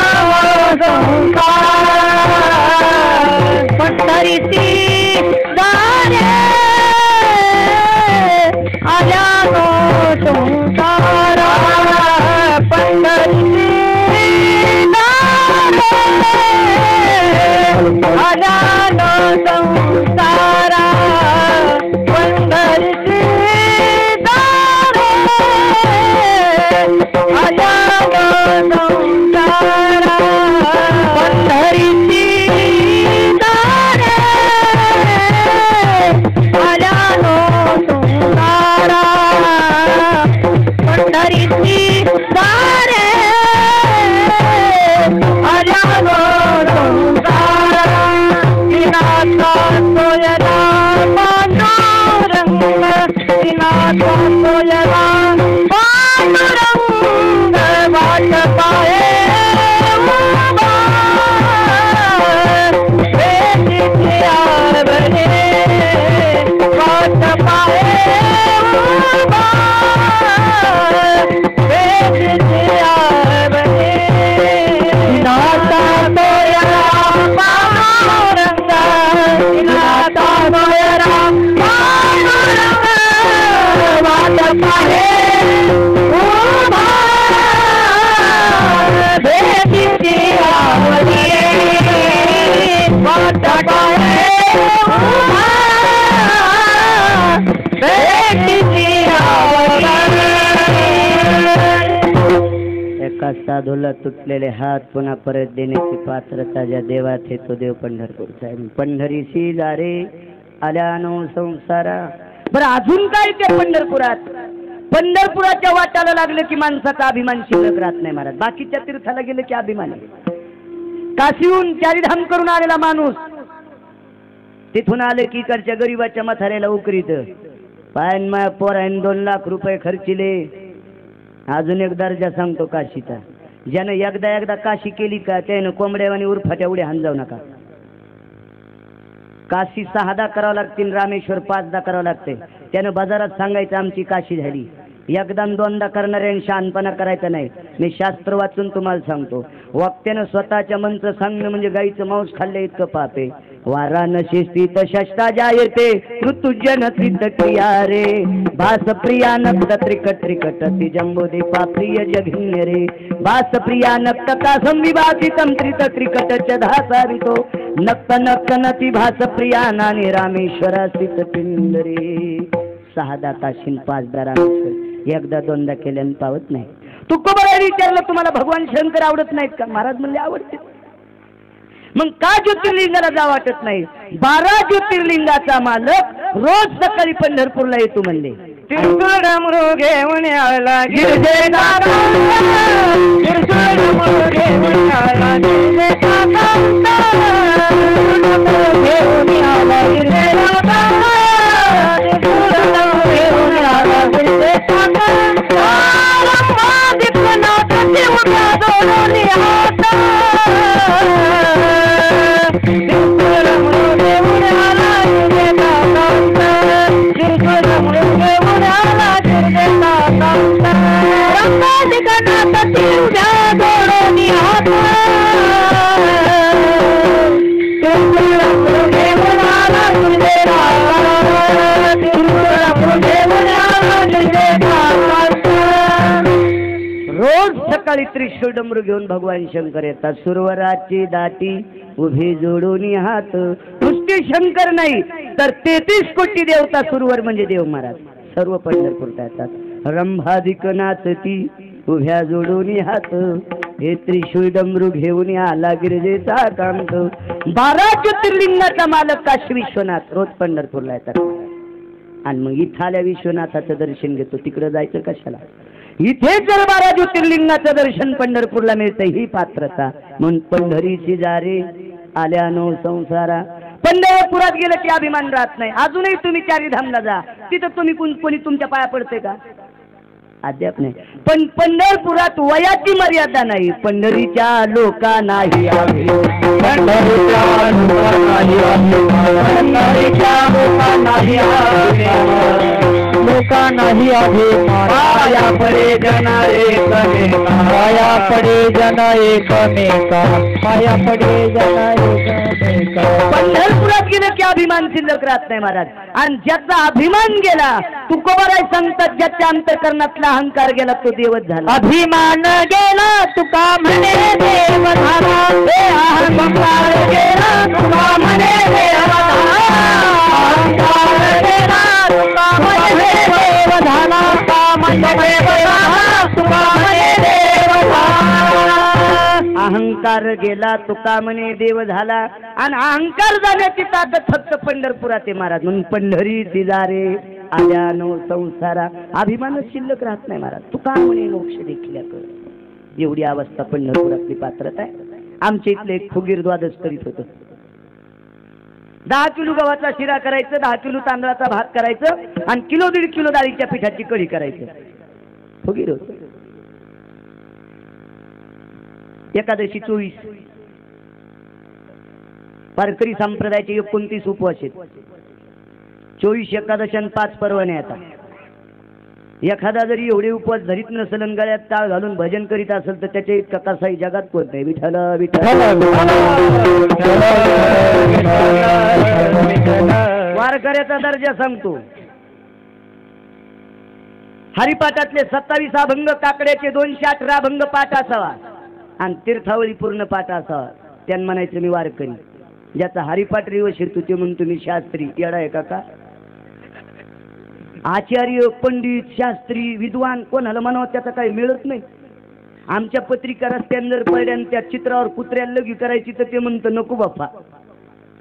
संसारा, पंढरीसी झारे आल्यानो संसारा, पंढरीसी झारे आल्यानो संसारा, पंढरीसी झारे आल्यानो संसारा, पंढरीसी झारे आल्यानो संसारा. दिनाचा सोयरा पांडुरंग, दिनाचा सोयरा पांडुरंग, वाट पाये उभा, भेटीची आवडे वाट पाये उभा, भेटीची आवडे. दिनाचा सोयरा पांडुरंग, दिनाचा सोयरा पांडुरंग, वाट पाये उभा, भेटीची आवडे वाट पाये उभा, भेटीची आवडे. एका साधूला तुटलेले हात पुन्हा परत देण्याची पात्रता ज्या देवात आहे तो देव पंढरपूरचा आहे. पंढरीसी झारे आल्यानो संसारा. बरं अजून काय ते पंढरपुरात? पंढरपुराच्या वाटाला लागलं की माणसाचा अभिमान शिल्लक राहत नाही महाराज. बाकीच्या तीर्थाला गेलं की अभिमान आहे. काशीहून चारीधाम करून आलेला माणूस तिथून आले की इकडच्या गरीबाच्या म्हाताऱ्याला उकरीत पायन माया पोरायन 2 लाख रुपये खर्चिले. अजून एक दर्जा सांगतो काशीचा. ज्यानं एकदा काशी केली का त्यानं कोंबड्यावानी उरफाट्या उड्या हाण जाऊ नका. काशी 6दा करावं लागतील, रामेश्वर 5दा करावं लागते. त्यानं बाजारात सांगायचं आमची काशी झाली. एकदा दोनदा करणाऱ्या शहाणपणा करायचा नाही. मी शास्त्र वाचून तुम्हाला सांगतो, वक्त्यानं स्वतःच्या मनचं सांगणं म्हणजे गाईचं मांस खाल्ले इतकं पाप आहे. वाराणसी स्थित शस्ता जायते ऋतुजन त्रितक्रिया रे भास प्रिया नक्त त्रिकट त्रिकट ती जंबोदीपा प्रिय जघन्य रे भास प्रिया नक्तता संविभाषितम त्रित त्रिकट च धासारितो नक्त नक्त नती भास प्रिया नानी रामेश्वरा स्थित पिंडरे. 6 दाताशीन 5 रामेश्वर एकदा दोनदा केल्यानं पावत नाही. तुकोबाला विचारलं तुम्हाला भगवान शंकर आवडत नाहीत का? महाराज म्हणले आवडते. मग का ज्योतिर्लिंगाला जा वाटत नाही? 12 ज्योतिर्लिंगाचा मालक रोज सकाळी पंढरपूरला येतो म्हणले. तिरुडमरू घेऊन आला गिरजे दादा तिरुडमरू घेऊन आला गिरजे दादा घेऊन आला गिरजे दादा तिरुडमरू घेऊन आला गिरजे दादा दीपना देवता दोडोनी हाता तिरुडमरू घेऊन आला गिरजे दादा तिरुडमरू घेऊन आला गिरजे दादा रंगादिगनात तिरुजा दोडोनी हाता तिरुडमरू घेऊन आला गिरजे दादा तिरुडमरू घेऊन आला गिरजे दादा. रोज सकाळी त्रिशूळ डमरू घेऊन भगवान शंकर येतात. सुरवराची दाटी उभी जोडून हात. नुसते शंकर नाही तर 33 कोटी देवता सुरवर म्हणजे देव महाराज सर्व पंढरपूरला येतात. रंभाधिक नाचती उभ्या जोडून हात हे त्रिशूळ डमरू घेऊन आला गिरजेचा कांत. 12 ज्योतिर्लिंगाचा मालक काशी विश्वनाथ रोज पंढरपूरला येतात. आणि मग इथं आल्या विश्वनाथाचं दर्शन घेतो. तिकडं जायचं कशाला? इथे जर 12 ज्योतिर्लिंगाचं दर्शन पंढरपूरला मिळतं ही पात्रता. म्हणून पंढरीची जारे आल्यानो संसारा. पंढरपुरात गेलं की अभिमान राहत नाही. अजूनही तुम्ही 4 धामला जा, तिथं तुम्ही कोणी तुमच्या पाया पडते का? अद्याप नाही. पण पंढरपुरात वयाची मर्यादा नाही. पंढरीच्या लोका नाही पंढरीच्या लोका नाही लोका नाही आहे पाया पडे जना एकमेका पाया पडे जन एकमेका पाया पडे जन एकमेका. पंढरपुरात गेलं की अभिमान शिल्लक राहत नाही महाराज. आणि ज्याचा अभिमान गेला तुकोबाराय सांगतात ज्याच्या अंतःकरणातला अहंकार गेला तो देवच झाला. अभिमान गेला तुका म्हणे देव झाला अहंकार गेला तुका म्हणे देव झाला अहंकार गेला तुका म्हणे देव झाला का म्हणजे तुका म्हणे देव झाला. अहंकार गेला तुका म्हणे देव झाला. आणि अहंकार जाण्याची ताकद फक्त पंढरपुरात आहे महाराज. म्हणून पंढरी तिजारे आल्यानो संसारा. अभिमानच शिल्लक राहत नाही महाराज. तुका म्हणे मोक्ष देखील एवढी अवस्था पंढरपुरातली पात्रता आहे. आमच्या इथले एक फुगीर द्वादश करीत होतं. 10 किलो गव्हाचा शिरा करायचं, 10 किलो तांदळाचा भात करायचं आणि किलो 1.5 किलो डाळीच्या पिठाची कढी करायचं. फुगीर होत. एकादशी 24 वारकरी संप्रदायाचे 29 उपवास आहेत. 24 एकादशी आणि 5 पर्वण्या येतात. एखादा जरी एवढे उपवास धरीत नसेल आणि गळ्यात टाळ घालून भजन करीत असेल तर त्याच्या इतका कसाही जगात कोण नाही. विठ्ठल विठ्ठल वारकऱ्याचा दर्जा सांगतो. हरिपाठातले 27 अभंग, काकड्याचे 218 अभंग पाठ असावा आणि तीर्थावळी पूर्ण पाठ असावा. त्यांना म्हणायचं मी वारकरी. ज्याचा हरिपाठ रेव शिरतो ते म्हणून तुम्ही शास्त्री. येडा आहे का? आचार्य, पंडित, शास्त्री, विद्वान कोणाला म्हणावं त्याचा काही मिळत नाही. आमच्या पत्रिका रस्त्यांवर पडल्या त्या चित्रावर कुत्र्याला लगी करायची तर ते म्हणतं नको बाप्पा,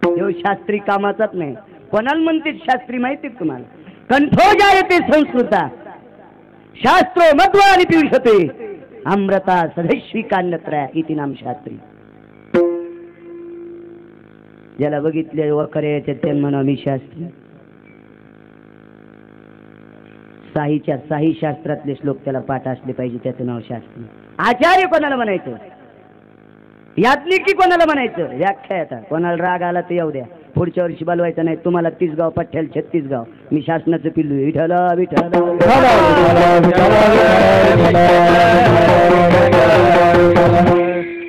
हे शास्त्री कामाचाच नाही. कोणाला म्हणते शास्त्री माहिती तुम्हाला? कंठो जायते संस्कृता शास्त्रो मध्वानी पियुषते अमृता सदैश्वी कान्यत्रा इति नाम शास्त्री. ज्याला बघितले वखरे ते म्हणा मी शास्त्री. साही शास्त्रातले श्लोक त्याला पाठ असले पाहिजे, त्याचं नाव शास्त्री. आचार्य कोणाला म्हणायचं? याज्ञिकी कोणाला म्हणायचं? व्याख्या येतात. कोणाला राग आला ते येऊ द्या. पुढच्या वर्षी बोलवायचं नाही तुम्हाला 30 गाव पठ्ठ्याला 36 गाव. मी शासनाचं पिल्लू आहे. विठ्ठला विठ्ठला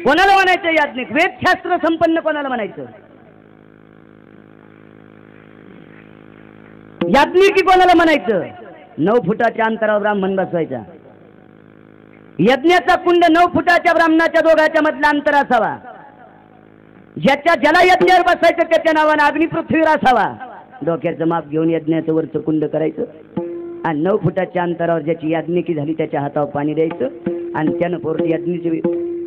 कोणाला म्हणायचं याज्ञिक? वेदशास्त्र संपन्न कोणाला म्हणायचं? याज्ञिकी कोणाला म्हणायचं? 9 फुटाच्या अंतरावर ब्राह्मण बसवायचा. यज्ञाचा कुंड 9 फुटाच्या ब्राह्मणाच्या दोघांच्या मधला अंतर असावा. ज्याला यज्ञावर बसायचं त्याच्या नावानं अग्निपृथ्वीवर असावा. डोक्याचं माप घेऊन यज्ञाचं वरचं कुंड करायचं आणि 9 फुटाच्या अंतरावर ज्याची याज्ञिकी झाली त्याच्या हातावर पाणी द्यायचं आणि त्यानं पोर यज्ञीचे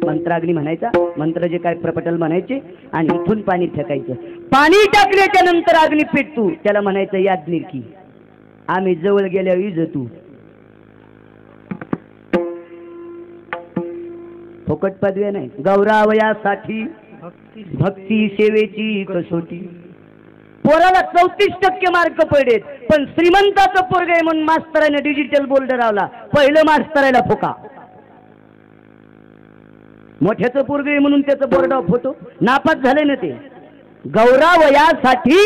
मंत्राग्नी म्हणायचा. मंत्र जे काय प्रपटल म्हणायचे आणि इथून पाणी फेकायचं. पाणी टाकल्याच्या नंतर अग्नी पेटतो त्याला म्हणायचं याज्ञिकी. आम्ही जवळ गेल्यावर इजतू. फुकट पदवी नाही. गौरावयासाठी भक्ती सेवेची कसोटी. पोराला 34% मार्क पडलेत पण श्रीमंताचं पोरग आहे म्हणून मास्तराने डिजिटल बोर्ड लावला. पहिलं मास्तराला फुका. मोठ्याचं पोरग आहे म्हणून त्याचं बोर्ड ऑफ होतो. नापास झाले ना ते. गौरावयासाठी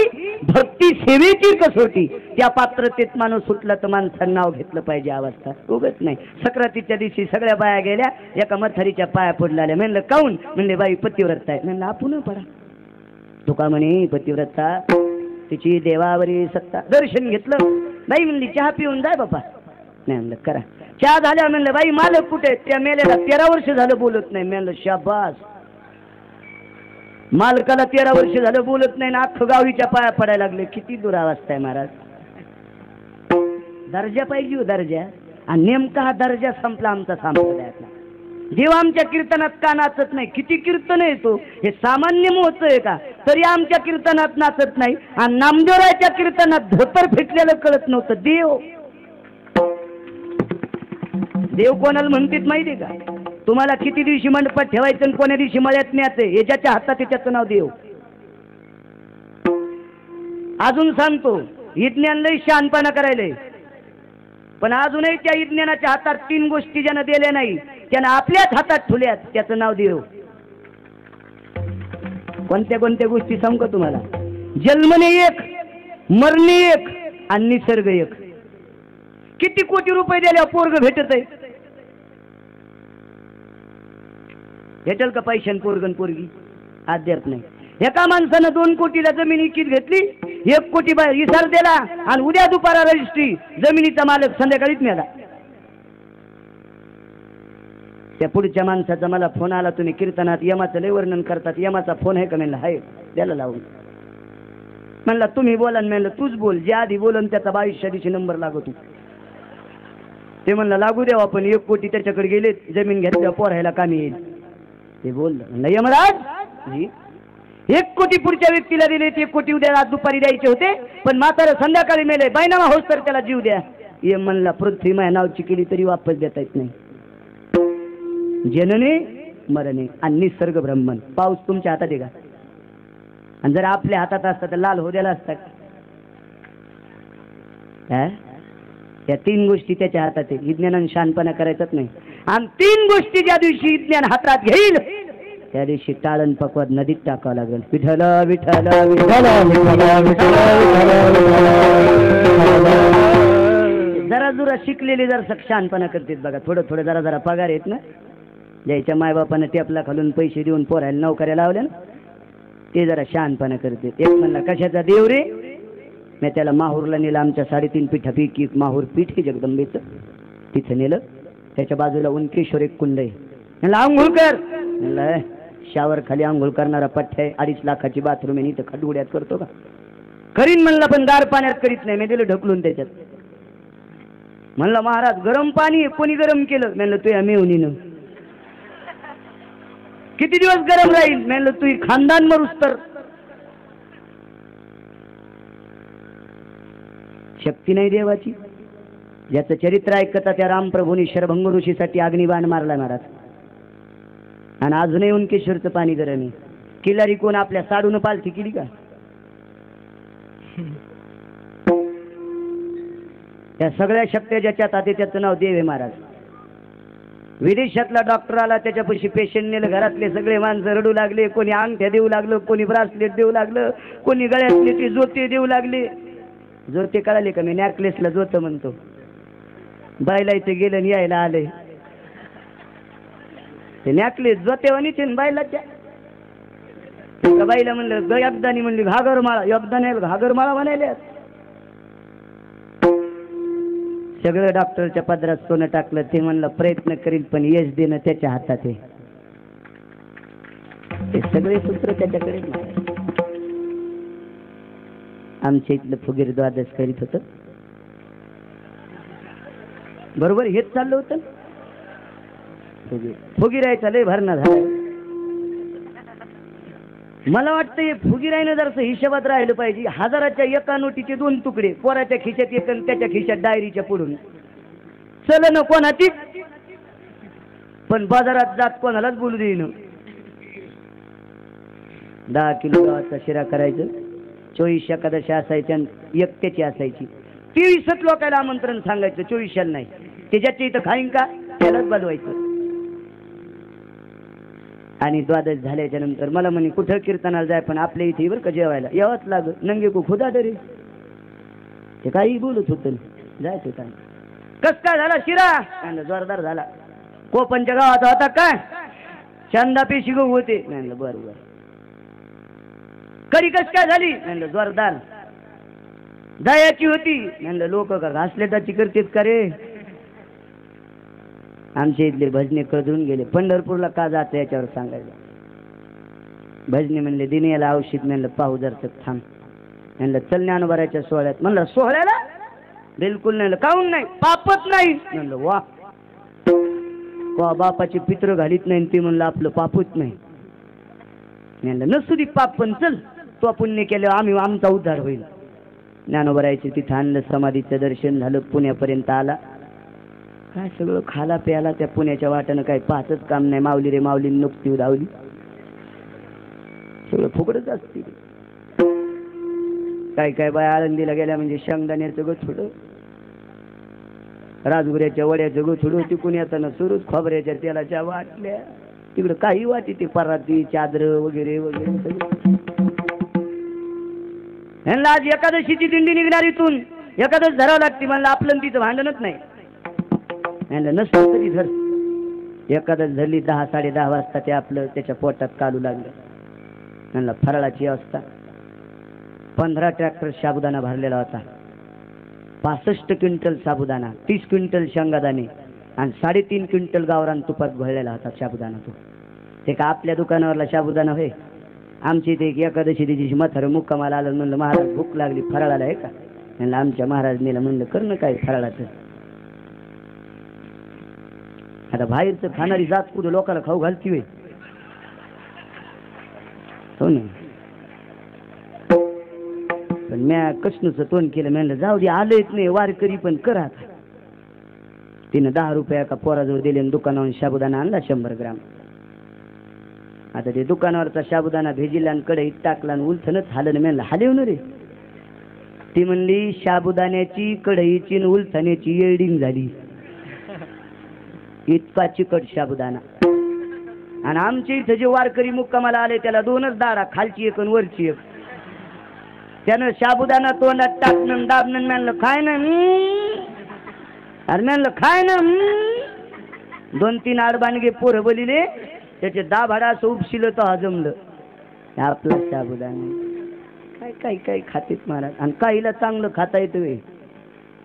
भक्ती सेवेची कसोटी. त्या पात्रतेत माणूस सुटला तर माणसानं नाव घेतलं पाहिजे. अवस्था उगत नाही. सक्रातीच्या दिवशी सगळ्या बाया गेल्या एका मथारीच्या पाया पडल्या. म्हणलं काऊन? म्हणले बाई पतिव्रता आहे. म्हणलं आपण पडा. तुका म्हणे पतिव्रता तिची देवावरी सत्ता. दर्शन घेतलं. बाई म्हणली चहा पिऊन जाय बाबा. नाही म्हणलं करा. चहा झाल्या. म्हणलं बाई मालक कुठे? त्या मेलेला 13 वर्ष झालं बोलत नाही. म्हणलं शाबास. मालकाला 13 वर्ष झालं बोलत नाही ना अख्खं गावीच्या पाया पडायला लागले. किती दुरावस्था आहे महाराज. दर्जा पाहिजे हो दर्जा. आणि नेमका हा दर्जा संपला आमचा संप्रदायातला. देव आमच्या कीर्तनात का नाचत नाही? किती कीर्तन येतो हे सामान्य मोहच आहे का? तरी आमच्या कीर्तनात नाचत नाही. आणि नामदेवरायच्या कीर्तनात धोतर फिटलेलं कळत नव्हतं. देव कोणाला म्हणतात माहिती का? तुम्हाला किती दिवशी मंडपात ठेवायचं आणि कोण्या दिवशी मळ्यात न्यायचं हे ज्याच्या हातात त्याचं नाव देव. अजून सांगतो विज्ञान लय शहाणपणा करायलंय पण अजूनही त्या विज्ञानाच्या हातात 3 गोष्टी ज्यानं दिल्या नाही त्यानं आपल्याच हातात ठेवल्यात. त्याचं नाव देव. कोणत्या कोणत्या गोष्टी सांगू तुम्हाला? जन्मने एक, मरणे एक आणि निसर्ग एक. किती कोटी रुपये दिल्यावर पोरग भेटत आहे? भेटेल का पैशान पोरगन पोरगी? अद्याप नाही. एका माणसानं 2 कोटीला जमीन विकत घेतली. 1 कोटी इसार दिला आणि उद्या दुपारा रजिस्ट्री. जमिनीचा मालक संध्याकाळीच मिळाला. त्या पुढच्या माणसाचा मला फोन आला. तुम्ही कीर्तनात यमाचं लय वर्णन करतात. यमाचा फोन आहे का? म्हणलं आहे. त्याला लावून म्हणला तुम्ही बोला. म्हणलं तूच बोल. जे आधी बोलन त्याचा 22 दिवशी नंबर लागतो. ते म्हणलं लागू द्यावा पण 1 कोटी त्याच्याकडे गेले. जमीन घेतल्यावर पोरायला कामी येईल. ते बोललं. म्हणलं यमराज जी 1 कोटी पुढच्या व्यक्तीला दिले. 1 कोटी उद्या आज दुपारी द्यायचे होते पण म्हातारा संध्याकाळी मेले. बायनामा होस तर त्याला जीव द्या. यम म्हणला पृथ्वी माझ्या नावची केली तरी वापस देता येत नाही. जनने मरणे आणि निसर्ग ब्रह्मन. पाऊस तुमच्या हातात आहे का? आणि जर आपल्या हातात असता तर लाल हो द्याला असतात. या 3 गोष्टी त्याच्या हातात आहे. विज्ञानाने शहाणपणा करायचाच नाही. आणि 3 गोष्टी ज्या दिवशी विज्ञान हातात घेईल त्या दिवशी टाळण पकवत नदीत टाकावं लागेल. विठ्ठल विठ्ठल जरा जुरा शिकलेले जरा शहाणपणा करतात बघा. थोडं थोडं जरा जरा पगार येत ना. ज्याच्या मायबापानं टेपला खालून पैसे देऊन पोरायला नोकऱ्या लावल्या ना ते जरा शहाणपणा करते. एक म्हणला कशाचा देव रे? मी त्याला माहूरला नेलं. आमच्या 3.5 पीठापैकी एक माहूर पीठ आहे जगदंबेचं. तिथं नेलं. त्याच्या बाजूला उनकेश्वर एक कुंड आहे. म्हणलं आंघोळ कर. म्हणलं शावर खाली आंघोळ करणारा पठ्ठ्या आहे. 2.5 लाखाची बाथरूम आहे. इथं खडुड्यात करतो का? करीन म्हणला पण गार पाण्यात करीत नाही. मी दिलं ढकलून त्याच्यात. म्हणलं महाराज गरम पाणी कोणी गरम केलं? म्हणलं तुझ्या मेवणीनं. किती दिवस गरम राहील? म्हणलं तुझी खानदान मरूस तर. शक्ती नाही देवाची. ज्याचं चरित्र ऐकता त्या रामप्रभूंनी शरभंग ऋषीसाठी अग्निबाण मारला महाराज. आणि अजूनही उनकेश्वरचं पाणी गरम आहे. किल्लारी कोण आपल्या साडून पालथी केली का? त्या सगळ्या शक्त्या ज्याच्यात आहे त्याचं नाव देव आहे महाराज. विदेशातला डॉक्टर आला, त्याच्यापाशी पेशंट नेलं, घरातले सगळे माणसं रडू लागले, कोणी अंगठ्या देऊ लागलं, कोणी ब्रासलेट देऊ लागलं, कोणी गळ्यातले ते जोते देऊ लागले. जोते कळाले का? मी नॅकलेसला जोत म्हणतो. बायला इथे गेलं आणि यायला आले, ते नॅकलेस जोतेवानीचे बायलाच्या. बाईला म्हणलं योगदानी, म्हणली घागरमाळा. योगदान घागरमाळा म्हणायला. सगळं डॉक्टरच्या पदरात सोनं टाकलं. ते म्हणलं प्रयत्न करील पण यश देणं त्याच्या हातात आहे. ते सगळे सूत्र त्याच्याकडे. आमच्या इथलं फुगीर द्वादश करीत होतं, बरोबर हेच चाललं होतं. फुगीरायचा लय भरणा झाला. मला वाटतं हे फुगीरायनं जरासं हिशोबात राहिलं पाहिजे. 1000च्या एका नोटीचे 2 तुकडे, पोराच्या खिशात एक आणि त्याच्या खिशात डायरीच्या पुढून. चल न कोणाची, पण बाजारात जात कोणालाच बोलू देईन. 10 किलो गव्हाचा शिरा करायचं. 24 एकादशी असायच्या, एकट्याची असायची. 23 लोकांना आमंत्रण सांगायचं, 24 नाही. त्याच्याच्या इथं खाईन का त्यालाच बोलवायचं. आणि द्वादश झाल्याच्या नंतर मला म्हणे कुठं कीर्तनाला जाय, पण आपल्या इथे बरं का जेवायला यावंच लागत. नंगे को खुदा डरे. ते काही बोलत होतं, जायचं काय. कस काय झाला शिरा? जोरदार झाला. कोपनच्या गावात होता काय? चंदा पेशी गहू होते. म्हणलं बरं बरं. करी कस काय झाली? म्हणलं जोरदार. दयाची होती. म्हणलं लोक का घासलेटाची करतेत का रे? आमच्या इथले भजने कळून गेले. पंढरपूरला का जात याच्यावर सांगायला. भजने म्हणले दिनेला औषध. म्हणलं पाहू जर थांब. म्हणलं चल ज्ञानोबाराच्या सोहळ्यात. म्हणलं सोहळ्याला? बिलकुल नाही. काहून नाही? पापच नाही. म्हणलं वा, बापाची पित्र घालीत नाही ते म्हणलं आपलं पापच नाही. म्हणलं नसू दे पाप, पण चल तो पुण्य केलं आम्ही आमचा उद्धार होईल. ज्ञानोबारायचे तिथं आणलं, समाधीचं दर्शन झालं, पुण्यापर्यंत आला. काय सगळं खाला प्याला त्या पुण्याच्या वाट्यानं, काही पाहतच काम नाही. माऊली रे माऊली नुकती धावली, सगळं फुकटच असते. काय काय बाय आळंदीला गेल्या म्हणजे शेंगदाण्याचं गोछोड, राजगुऱ्याच्या वड्याचं गोछोड, तिकून येताना सुरूच खोबऱ्याच्या तेलाच्या वाटल्या. तिकडं काही वाटी ते पराती चादर वगैरे वगैरे. ह्यांना आज एकादशीची दिंडी निघणार इथून. एकादश धरावं लागते. म्हणलं आपलं तिचं भांडणच नाही. नसतं तरी धर. एकादश धरली 10 साडे 10 वाजता ते आपलं त्याच्या पोटात कालू लागलं. म्हणलं फराळाची अवस्था. 15 ट्रॅक्टर साबुदाणा भरलेला होता. 65 क्विंटल साबुदाणा, 30 क्विंटल शेंगादाणे आणि 3.5 क्विंटल गावरान तुपात घोळलेला होता साबुदाणा. तो ते का आपल्या दुकानावरला साबुदाणा होय? आमची ते एकादशी दिवशी म्हातारं मुक्कामाला आलं. म्हणलं महाराज भूक लागली, फराळाला आहे का? म्हणलं आमच्या महाराज नेला. म्हणलं करणं काय फराळाचं. आता बाहेरचं खाणारी जात कुठं लोकांना खाऊ घालती होय? हो ना. पण म्या कृष्णचं तोंड केलं. म्हणलं जाऊ दे, आलंच नाही वारकरी पण करा. तिनं 10 रुपया का पोराजवळ दिले आणि दुकानावरून साबुदाणा आणला 100 ग्राम. आता ते दुकानावरचा साबुदाणा भेजिला आणि कढईत टाकला आणि उलथनच हालं. म्हणलं हालेव ना रे. ती म्हणली साबुदाण्याची कढईची आणि उलथण्याची येल्डिंग झाली. इतका चिकट साबुदाणा. आणि आमच्या इथं जे वारकरी मुक्कामाला आले त्याला 2च दारा, खालची एक आणि वरची एक. त्यानं साबुदाणा तोंडात टाकणं दाबणं. म्हणलं खाय ना. अरे म्हणलं खाय ना. 2-3 आडबानगे पोरं बोलिले, त्याचे दाभाडा असं उपशिलं तर हजमलं. आपला साबुदाणा काय काय काय खातेत महाराज. आणि काहीला चांगलं खाता येतं.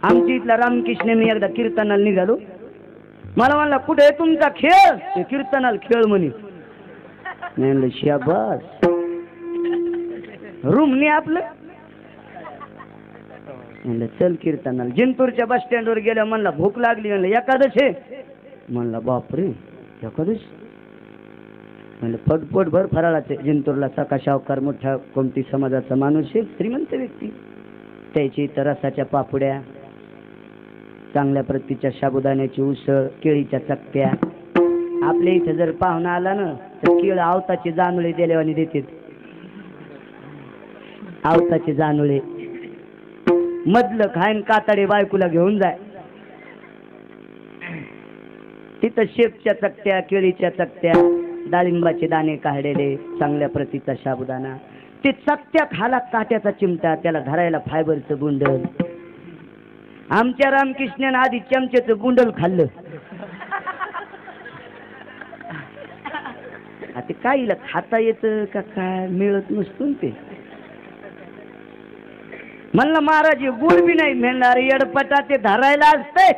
आमच्या इथला रामकृष्ण मी एकदा कीर्तनाला निघालो. मला म्हणला कुठे आहे तुमचा खेळ? ते कीर्तनाला खेळ म्हणे. म्हणलं शाबास, रूम नाही आपलं. म्हणलं चल कीर्तनाला. जिंतूरच्या बस स्टँडवर गेल्या. म्हणला भूक लागली. म्हणलं एकादश आहे. म्हणला बापरे एकादश. म्हणलं फटफट भर फराळाचे. जिंतूरला सका शावकार मोठा कोणती समाजाचा माणूस आहे, श्रीमंत व्यक्ती. त्याची इथं रसाच्या पापड्या, चांगल्या प्रतीच्या साबुदाण्याची उसळ, केळीच्या चक्क्या. आपल्या इथं जर पाहुणा आला ना तर केळ आवताचे जानुळे दिल्यावानी देतात. आवताचे जानुळे. मधलं खायन कातडे बायकोला घेऊन जाय. तिथं शेपच्या चकत्या, केळीच्या चकत्या, डाळिंबाचे दाणे काढलेले, चांगल्या प्रतीचा साबुदाणा, ते चकत्या खाला काट्याचा चिमटा, त्याला धरायला फायबरचं बुंडल. आमच्या रामकृष्णानं आधी चमच्याचं बुंडल खाल्लं. ते काहीला खाता येतं का काय मिळत नसतो ते. म्हणलं महाराज गुड बी नाही मिळणार, येडपटा ते धरायला असते.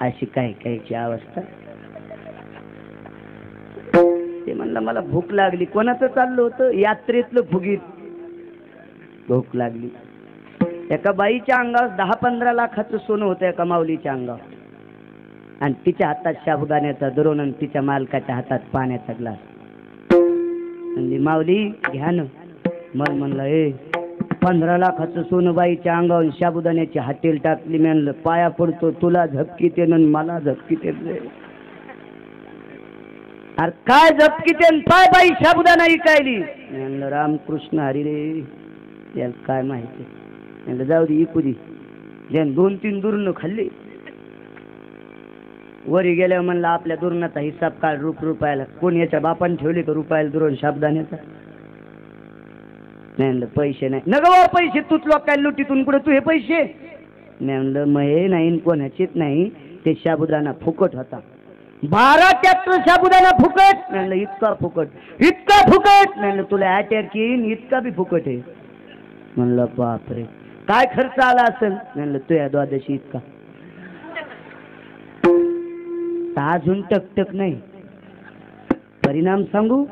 अशी काही काहीची अवस्था. ते म्हणलं मला भूक लागली. कोणाचं चाललं होतं? यात्रेतलं फुगीत. भूक लागली. एका बाईच्या अंगावर 10-15 लाखाचं सोनं होतं एका माऊलीच्या अंगावर, आणि तिच्या हातात साबुदाण्याचा द्रोण आणि तिच्या मालकाच्या हातात पाण्याचा ग्लास. म्हणली माऊली घ्या ना. मला म्हणलं 15 लाखाचं सोनं बाईच्या अंगावर साबुदाण्याची हाटेल टाकली. म्हणलं पाया पडतो तुला झपकीते न मला झपकीते. अरे काय झपकीते पाय बाई साबुदाणा इकायली. म्हणलं रामकृष्ण हरी रे, याला काय माहिती. म्हणलं जाऊ दे इकू दे. ज्यानं 2-3 दुरण खाल्ली. वरी गेल्यावर म्हणलं आपल्या दुरणाचा हिसाब काढ रुपयाला. कोण याच्या बापाने ठेवले का रुपयाला दुरण साबुदाण्याचा? नाही म्हणलं पैसे नाही. नगवा पैसे तूच लोकांना लुटीतून कुठे तू हे पैसे? नाही म्हणलं मग हे नाही कोणाचीच नाही, ते साबुदाणा फुकट होता. 12 ट्रॅक्टर साबुदाणा फुकट. म्हणलं इतका फुकट, इतका फुकट. म्हणलं तुला अटॅक येईन इतका बी फुकट आहे. म्हणलं बापरे काय खर्च आला असेल? म्हणलं तुझ्या द्वादशी इतका. अजून टकटक नाही. परिणाम सांगू,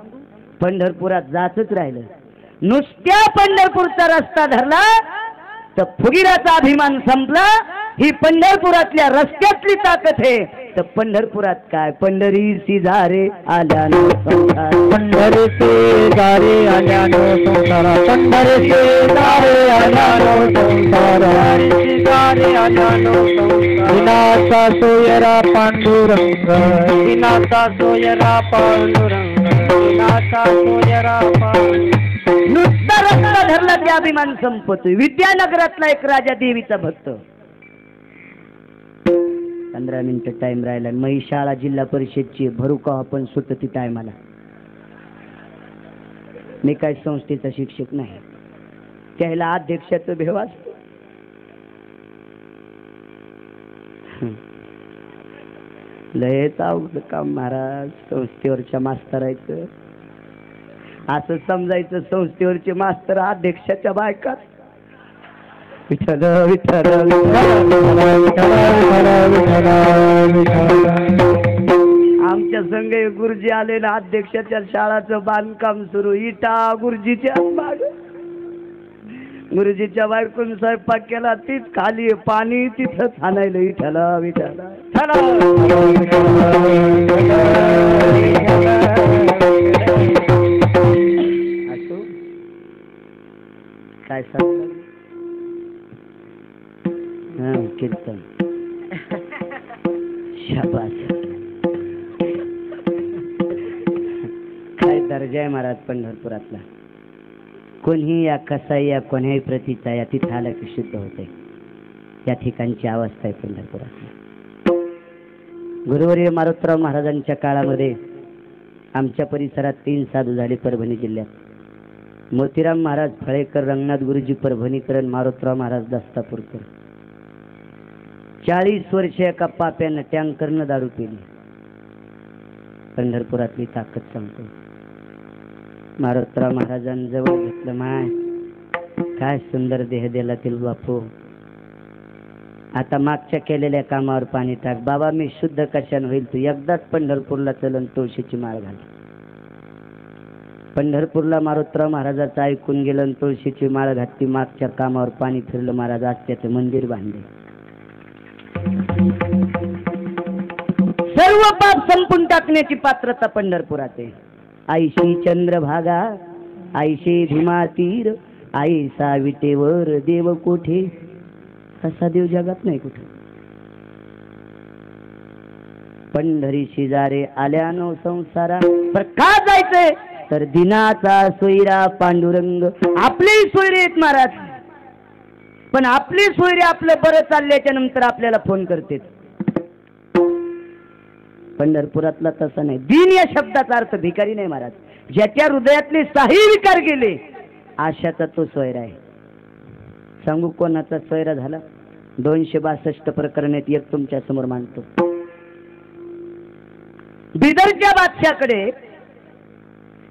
पंढरपुरात जातच राहिलं. नुसत्या पंढरपूरचा रस्ता धरला तर फुगिराचा अभिमान संपला. ही पंढरपुरातल्या रस्त्यातली ताकद आहे. तर पंढरपुरात काय पंढरी सिधारे आल्यानो संसार, पंढरी शेजारी आल्यानो संसार, पंढरी शेजारी आल्यानो संसार, शेजारी आल्यानो संसार. विनाचा सोयरा पांडुरंग, विनाचा सोयरा पांडुरंग, विनाचा सोयरा पांडुरंग. नुसता रस्ता धरला ते अभिमान संपतोय. विद्यानगरातला एक राजा देवीचा भक्त. 15 मिनिटं टाइम राहिला. महिशाळा जिल्हा परिषदची भरू का आपण सुटती टायमाला. मी काय संस्थेचा शिक्षक नाही. त्याला अध्यक्षाचं भेव असतं. लयच अवघड काम महाराज संस्थेवरच्या मास्तरायचं. असं समजायचं संस्थेवरचे मास्तर अध्यक्षाच्या बायकात. विठ्ठल विठ्ठल आमच्या संघ गुरुजी आले ना, अध्यक्षाच्या शाळाचं बांधकाम सुरू. इटा गुरुजीच्या माग. गुरुजीच्या बायकून स्वयंपाक केला, तीच खाली पाणी तिथंच आणायला. विठ्ठल विठ्ठल काय सांग कीर्तन. शाबास. काय दर्जा आहे महाराज पंढरपुरातला. कोणीही या कसाही या कोण्याही प्रतीचा या तिथं आला की शुद्ध होते. या ठिकाणची अवस्था आहे पंढरपुरातली. गुरुवर्य मारुतराव महाराजांच्या काळामध्ये आमच्या परिसरात 3 साधू झाले परभणी जिल्ह्यात. मोतीराम महाराज फळेकर, रंगनाथ गुरुजी परभणीकर, मारुतराव महाराज दस्तापूरकर. 40 वर्ष एका पाप्यानं टँकरनं दारू पिली. पंढरपुरातली ताकद सांगतो. मारुतराव महाराजांजवळ घेतलं. माय काय सुंदर देह दिला तिल बापू. आता मागच्या केलेल्या कामावर पाणी टाक. बाबा मी शुद्ध कशाने होईल? तू एकदाच पंढरपूरला चलन तुळशीची माळ घाल. पंढरपूरला मारुतराव महाराजाचं ऐकून गेलं आणि तुळशीची माळ घातली. मागच्या कामावर पाणी फिरलं. महाराज आज त्याचं मंदिर बांधले. सर्व पाप संपून टाकण्याची पात्रता पंढरपुरात आहे. आईशी चंद्रभागा, आईशी भीमा तीर, आई साविटेवर देव कोठे. असा देव जगात नाही कुठे. पंढरी शेजारे आल्यानो संसारा. पर का जायचंय तर दिनाचा सोयरा पांडुरंग. आपले सोयरे आहेत महाराज, पण आपली सोयरे आपलं बरं चालल्याच्या नंतर आपल्याला फोन करते. पंढरपुरातला तसा नाही. दीन या शब्दाचा अर्थ भिकारी नाही महाराज, ज्याच्या हृदयातले साही विकार गेले आशाचा तो सोयरा आहे. सांगू कोणाचा सोयरा झाला? 262 प्रकरणात एक तुमच्या समोर मांडतो. बिदरच्या बादशाकडे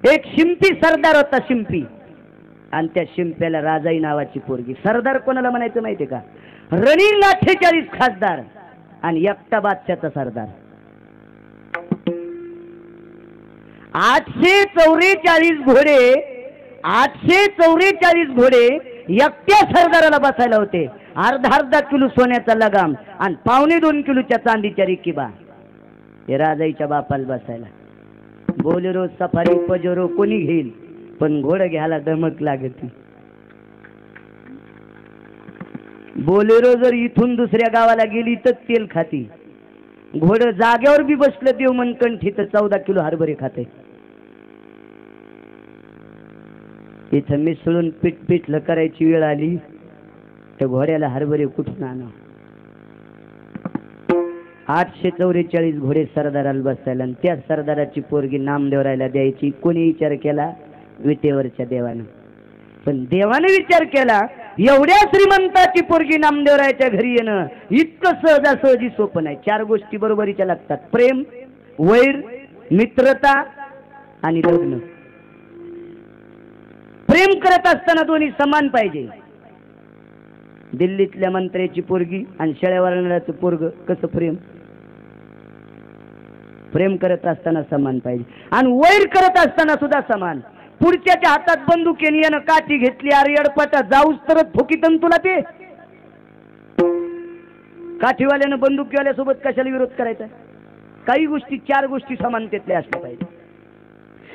एक शिंपी सरदार होता, शिंपी. आणि त्या शिंप्याला राजाई नावाची पोरगी. सरदार कोणाला म्हणायचं माहितीये का? रणिंग 48 खासदार आणि एकटा बादशाचा सरदार. 844 घोडे, 844 घोडे एकट्या सरदाराला बसायला होते. अर्धा किलो सोन्याचा लगाम आणि 1.25 किलोच्या चांदीच्या रिकिबा. हे राजाईच्या बापाला बसायला. बोलेरो, सफारी, पजोरो कोणी घेईल, पण घोडं घ्यायला दमक लागत. बोलेरो जर इथून दुसऱ्या गावाला गेली तर तेल खाती. घोडं जाग्यावर बी बसलं देव मनकंठी तर 14 किलो हरभरे खाते. इथं मिसळून पीठ पिठलं करायची वेळ आली तर घोड्याला हरभरे कुठून आणा? 844 घोडे सरदाराला बसायला आणि त्या सरदाराची पोरगी नामदेवरायला द्यायची. कोणी विचार केला? विटेवरच्या देवानं. पण देवाने विचार केला एवढ्या श्रीमंताची पोरगी नामदेवरायच्या घरी येणं इतकं सहजासहजी सोपं नाही. 4 गोष्टी बरोबरीच्या लागतात: प्रेम, वैर, मित्रता आणि लग्न. प्रेम करत असताना दोन्ही समान पाहिजे. दिल्लीतल्या मंत्र्याची पोरगी आणि शेळ्यावरणाचं पोरग कसं प्रेम? प्रेम करत असताना समान पाहिजे आणि वैर करत असताना सुद्धा समान. पुढच्याच्या हातात बंदूक यानं काठी घेतली, अरे अडपटा जाऊस तरच फुकीतन तुला ते. काठीवाल्यानं बंदुकीवाल्यासोबत कशाला विरोध करायचा? काही गोष्टी 4 गोष्टी समानतेतल्या असल्या पाहिजे.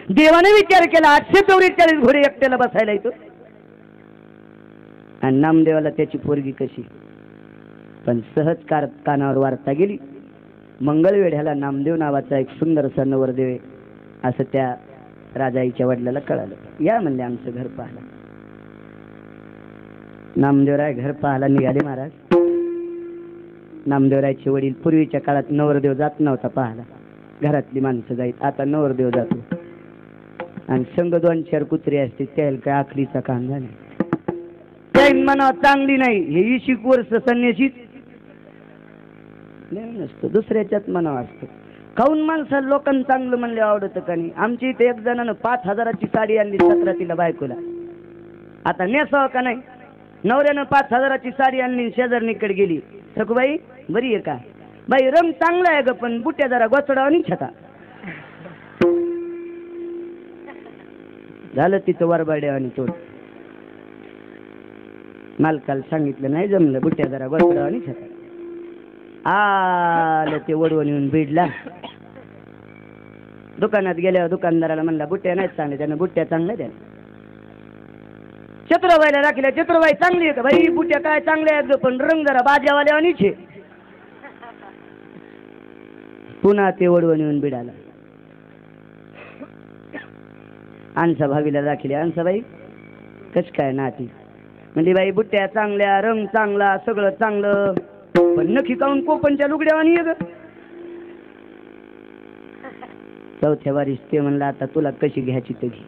देवाने विचार केला 844 घोडे एकट्याला बसायला येतो आणि नामदेवाला त्याची पोरगी कशी? पण सहज कानावर वार्ता गेली. मंगळवेढ्याला नामदेव नावाचा एक सुंदरसा नवरदेव आहे असं त्या राजाईच्या वडिलाला कळालं. या म्हणले आमचं घर पाहला. नामदेवराय घर पाहायला निघाले महाराज. नामदेवरायचे वडील पूर्वीच्या काळात नवरदेव जात नव्हता पाहायला, घरातली माणसं जाईत. आता नवरदेव जातो आणि संघ 2-4 कुत्रे असते. त्याला काय आखरीचा काम झाला त्याईन म्हणा चांगली नाही. हे 20 वर्ष संन्याशीच नसतं, दुसऱ्याच्याच मनावर असतं. काऊन माणसाला लोकांना चांगलं म्हणले आवडतं का नाही? आमच्या इथे एक जणानं 5000ची साडी आणली सक्रातीला बायकोला. आता नेसावं का नाही? नवऱ्यानं 5000ची साडी आणली, शेजारणीकडे गेली. सखूबाई बरी आहे का? बाई रंग चांगला आहे ग, पण बुट्या जरा गोचडावा नाही छता. झालं तिचं वरबाड्यावानी तोड. मालकाला सांगितलं नाही जमलं, बुट्या जरा गोचडावा नाही छता. आलं ते वडवून येऊन बीडला. दुकानात गेल्यावर दुकानदाराला म्हणला बुट्ट्या नाहीत चांगल्या. त्यानं बुट्ट्या चांगल्या द्या. चतुराबाईला राखल्या. चतुराबाई चांगली आहे का? बाई बुट्ट्या काय चांगल्या आहेत पण रंग जरा बाजावाल्या नीचे. पुन्हा ते वडवून येऊन बीडाला. आणसा भावीला राखल्या. आणसाबाई कस काय नाती? म्हणजे बाई बुट्ट्या चांगल्या, रंग चांगला, सगळं चांगलं, पण नखी काऊन कोपनच्या लुगड्यावानी आहे ग. चौथ्या वारीस ते म्हणलं आता तुला कशी घ्यायची तर घे.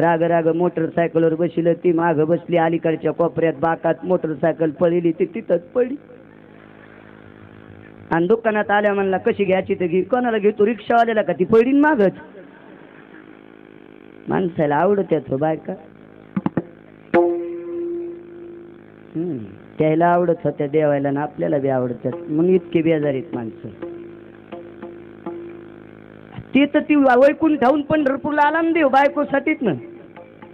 राग राग मोटरसायकलवर बसली. ती माग बसली अलीकडच्या कोपऱ्यात बाकात. मोटरसायकल पळली ती तिथंच पडली. आणि दुकानात आल्या म्हणला कशी घ्यायची तर घे. कोणाला घेतो? रिक्षावाल्याला का? ती पडीन मागच. माणसाला आवडत याच बायका. त्याला आवडत होत्या देवायला ना आपल्याला बी आवडतात म्हणून इतके बेजारीत माणसं. ते तर ती वैकून ठाऊन पंढरपूरला आला ना देव बायकोसाठीच ना.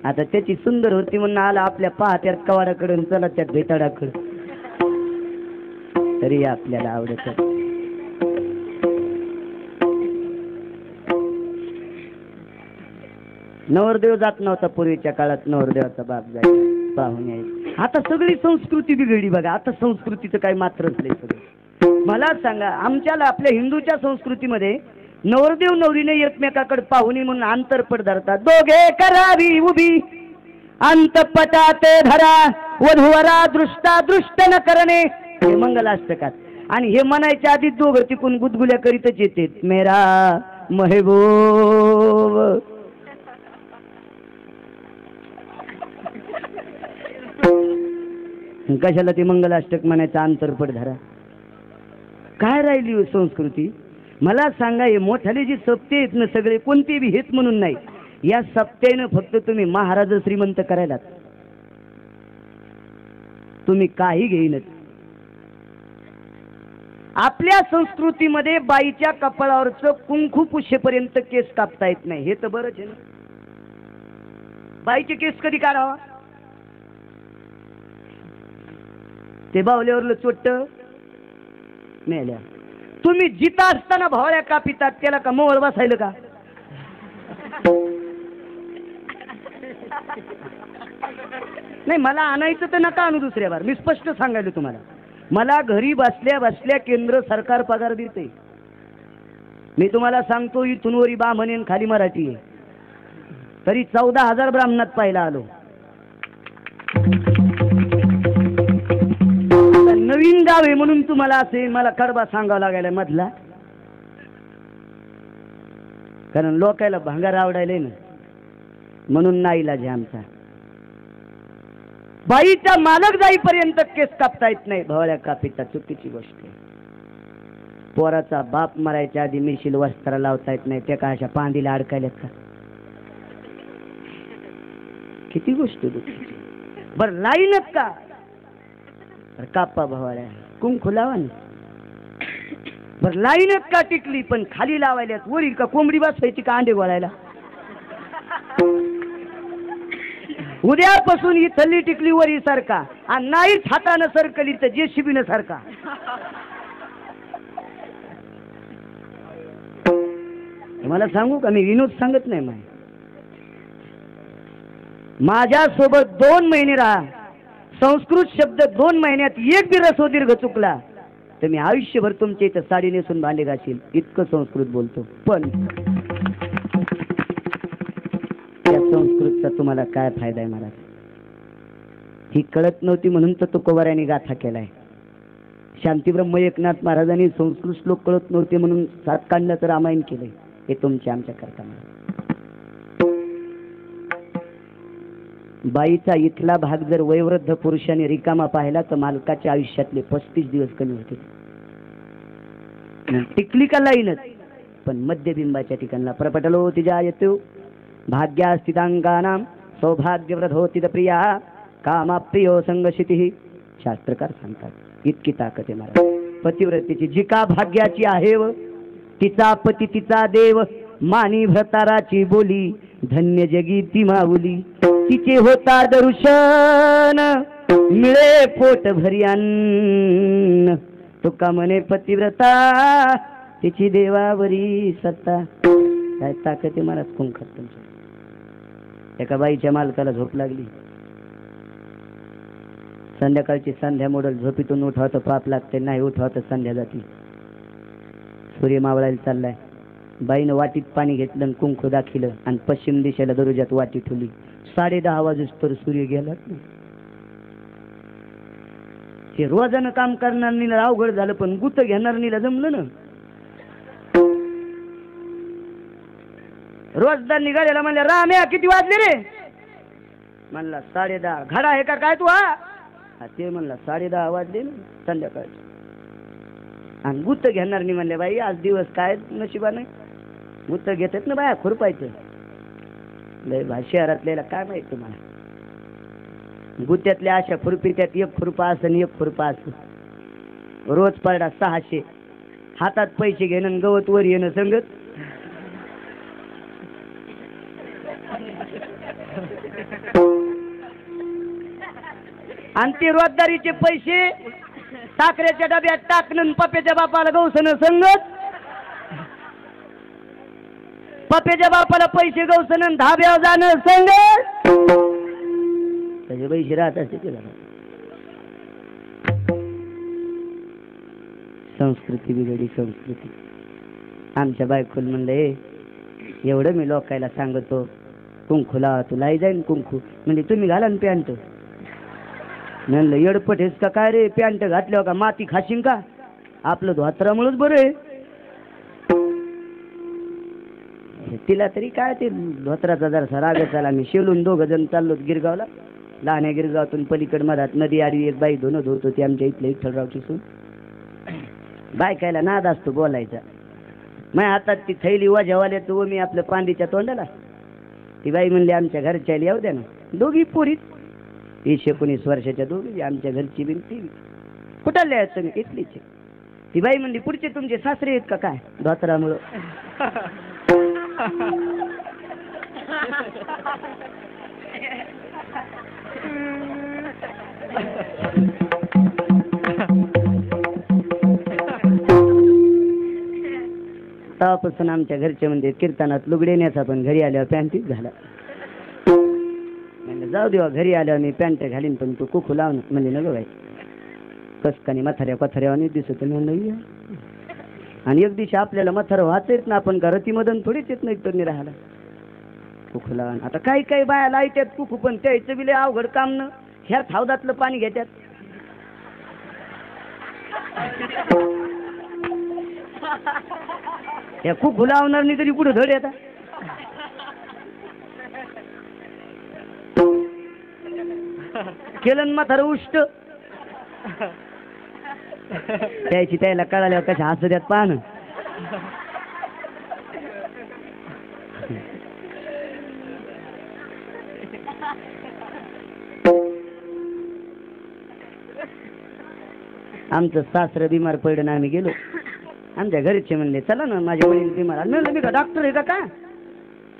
आता त्याची सुंदर होती म्हणून आला आपल्या पाहत्यात कवाडाकडे चला त्यात भेताडाकडे. तरी आपल्याला आवडत. नवरदेव जात नव्हता पूर्वीच्या काळात. नवरदेवाचा बाप जायचा पाहून यायचा. आता सगळी संस्कृती बिघडली बघा. आता संस्कृतीचं काही मात्रच नाही सगळं. मला सांगा आमच्याला आपल्या हिंदूच्या संस्कृतीमध्ये नवरदेव नवरीने एकमेकाकडे पाहुणी म्हणून अंतरपट धरतात. दोघे करावी उभी अंतपटात धरा वधूवरा दृष्टा दृष्ट न करणे. हे मंगलाष्टकात. आणि हे म्हणायच्या आधी दोघं तिकून गुदगुल्या करीतच येते, मेरा महबूब. कशाला ते मंगलाष्टक म्हणायचं आंतरपट धरा. काय राहिली हो संस्कृती? मला सांगा, हे मोठाले जी सप्ते आहेत ना सगळे, कोणते बी हेच म्हणून नाही, या सप्त्यानं फक्त तुम्ही महाराज श्रीमंत करायला, तुम्ही काही घेईनच. आपल्या संस्कृतीमध्ये बाईच्या कपाळावरचं कुंकू पुष्येपर्यंत केस कापता येत नाही, हे तर बरंच आहे ना. बाईचे केस कधी काढावा? ते बावल्यावरलं चोट्ट मेल्या. तुम्ही जिता असताना भावळ्या का पितात, त्याला का मोहळ बसायला का? नाही, मला आणायचं तर नका आणू दुसऱ्या बार. मी स्पष्ट सांगायला तुम्हाला, मला घरी बसल्या बसल्या केंद्र सरकार पगार देते. मी तुम्हाला सांगतो, इथून वरी बामणेन खाली मराठी आहे, तरी 14,000 ब्राह्मणात पाहिला आलो. नवीन गाव आहे म्हणून तुम्हाला असे मला कडबा सांगावा लागायला मधला, कारण लोकायला भांगार आवडायला ना, म्हणून नाही इलाज आमचा. बाईचा मालक जाईपर्यंत केस कापता येत नाही, भवळ्या कापिता चुकीची गोष्ट आहे. पोराचा बाप मरायच्या आधी मिशील वस्त्र लावता येत नाही, त्या का अशा पांदीला अडकायल्यात का? किती गोष्ट दुखीची. बरं लाईनच का? कापा भवाळ्या, कुंकू लावा ना. बरं लाईनच का टिकली, पण खाली लावायल्यात, वरील का कोंबडी बसवायची का अंडे गोळायला? उद्यापासून ही थल्ली टिकली वरी सारखा, आणि नाहीच हातानं सरकली तर जेसीबीनं सारखा. मला सांगू का, मी विनोद सांगत नाही. माझ्यासोबत 2 महिने राहा, संस्कृत शब्द 2 महिन्यात एक बी रसो दीर्घ चुकला तर मी आयुष्यभर तुमच्या इथं साडी नेसून भांडे घासील, इतकं संस्कृत बोलतो. पण त्या संस्कृतचा तुम्हाला काय फायदा आहे महाराज? ही कळत नव्हती म्हणून तर तुकोबारायांनी गाथा केलाय. शांतीब्रह्म एकनाथ महाराजांनी संस्कृत श्लोक कळत नव्हते म्हणून 7 कांडाचं रामायण केलंय. हे तुमच्या आमच्या करता. बाईचा इथला भाग जर वयोवृद्ध पुरुषाने रिकामा पाहिला तर मालकाच्या आयुष्यातले 35 दिवस कमी होते. टिकली का लाईनच, पण मध्यबिंबाच्या ठिकाणला प्रपटलो तिजा येतो भाग्यास्थितांगानाम सौभाग्यवृद्धोतिद प्रिया कामाप्रियो संगशिती. शास्त्रकार सांगतात, इतकी ताकद आहे महाराज पतिव्रतेची. जिका भाग्याची आहे व तिचा पती तिचा देव, मानी भ्रताराची बोली धन्य जगी ती माऊली. तिचे होता दर्शन मिळे पोट भरी अन्न, तुका म्हणे पतिव्रता तिची देवावरी सत्ता. काय ताकद आहे महाराज कुंखात तुमच्या. एका बाईच्या मालकाला झोप लागली, संध्याकाळची संध्या मोडल, झोपीतून उठावतं पाप लागते, नाही उठावतं संध्या जाती. सूर्य मावळायला चाललाय, बाईनं वाटीत पाणी घेतलं, कुंकू दाखिलं आणि पश्चिम दिशेला दरवाजात वाटी ठेवली. 10:30 वाजूस तर सूर्य गेला. हे रोजानं काम करणाऱ्याला अवघड झालं, पण गुत घेणाऱ्याला जमलं ना. रोजदार निघालेला म्हणल्या, राम्या किती वाजले रे? म्हणला 10:30. घडा आहे का काय तू? हा ते म्हणला 10:30 वाजले ना संध्याकाळ. आणि गुत घेणाऱ्याने म्हणले, बाई आज दिवस काय नशिबा नाही. गुत घेतात ना बाया खुरपायचं. लय शहरातल्याला काय माहित तुम्हाला. गुत्यातल्या अशा खुरपीत्यात एक खुरपा असं एक खुरपा असं. रोज पडा 600. हातात पैसे घेणं गवत वर येणं संगत. आणि ते रोजदारीचे पैसे साखरेच्या डब्यात टाकणं, पप्याच्या बापाला गवसण संगत. पप्याच्या बापाला पैसे गवसण धाब्यावर जाणं संगत. त्याचे पैसे राहत असते ते. संस्कृती बिघडी संस्कृती. आमच्या बायकोला म्हणलं, एवढं मी लोकायला सांगतो कुंकू लावा, तुलाही जाईन कुंकू. म्हणजे तुम्ही घाला ना पॅन्ट. म्हणलं येडपट हेच का काय रे, पॅन्ट घातल्यावर का माती खाशीन का? आपलं धोत्रामुळेच बरं आहे. तिला तरी काय ते धोत्राचा जरासा रागच आला. मी शेलून 2 जण चाललो गिरगावला. लहान्या गिरगावातून पलीकड मधात नदी आडवी एक बाई धुणं धुत होती आमच्या इथल्या विठ्ठलरावची सून. बायकायला नाद असतो बोलायचा. मग हातात ती थैली वाजवाल्याचं व मी आपल्या पांडीच्या तोंडाला. ती बाई म्हणली आमच्या घरच्याला येऊ द्या ना. दोघी पोरीत 20-19 वर्षाच्या दोघी आमच्या घरची बिनती. कुठल्या आहेत तुम्ही? इथलीच. ती बाई म्हणली पुढचे तुमचे सासरे आहेत का काय धोत्रामुळं? तेव्हापासून आमच्या घरचे म्हणजे कीर्तनात लुगडे न्यायचा पण घरी आल्यावर पॅन्टीच झाला. म्हणजे जाऊ देवा घरी आल्यावर मी पॅन्ट घालीन पण तू कुकू लावून म्हणजे नको बाई कसकानी म्हाताऱ्या पथाऱ्यावानी दिसत नाही. आणि एक दिवशी आपल्याला म्हातारं वाचत ना आपण घरातीमधून थोडीच येत नाही तर राहायला कुकू लावून. आता काही काही बाया लायत्यात कुकू पण त्याचं बिले अवघड काम न ह्या थावदातलं पाणी घेत्यात. या कुकू लावणार नाही तरी कुठं धड येतात. केलं म्हातारं उष्ट त्याची त्याला कळाल्यावर कशा हसू द्यात पाहणं. आमचं सासरं बिमार पडलं आम्ही गेलो. आमच्या घरचे म्हणले चला ना माझे वडील बिमार. म्हणलं मी का डॉक्टर आहे का काय?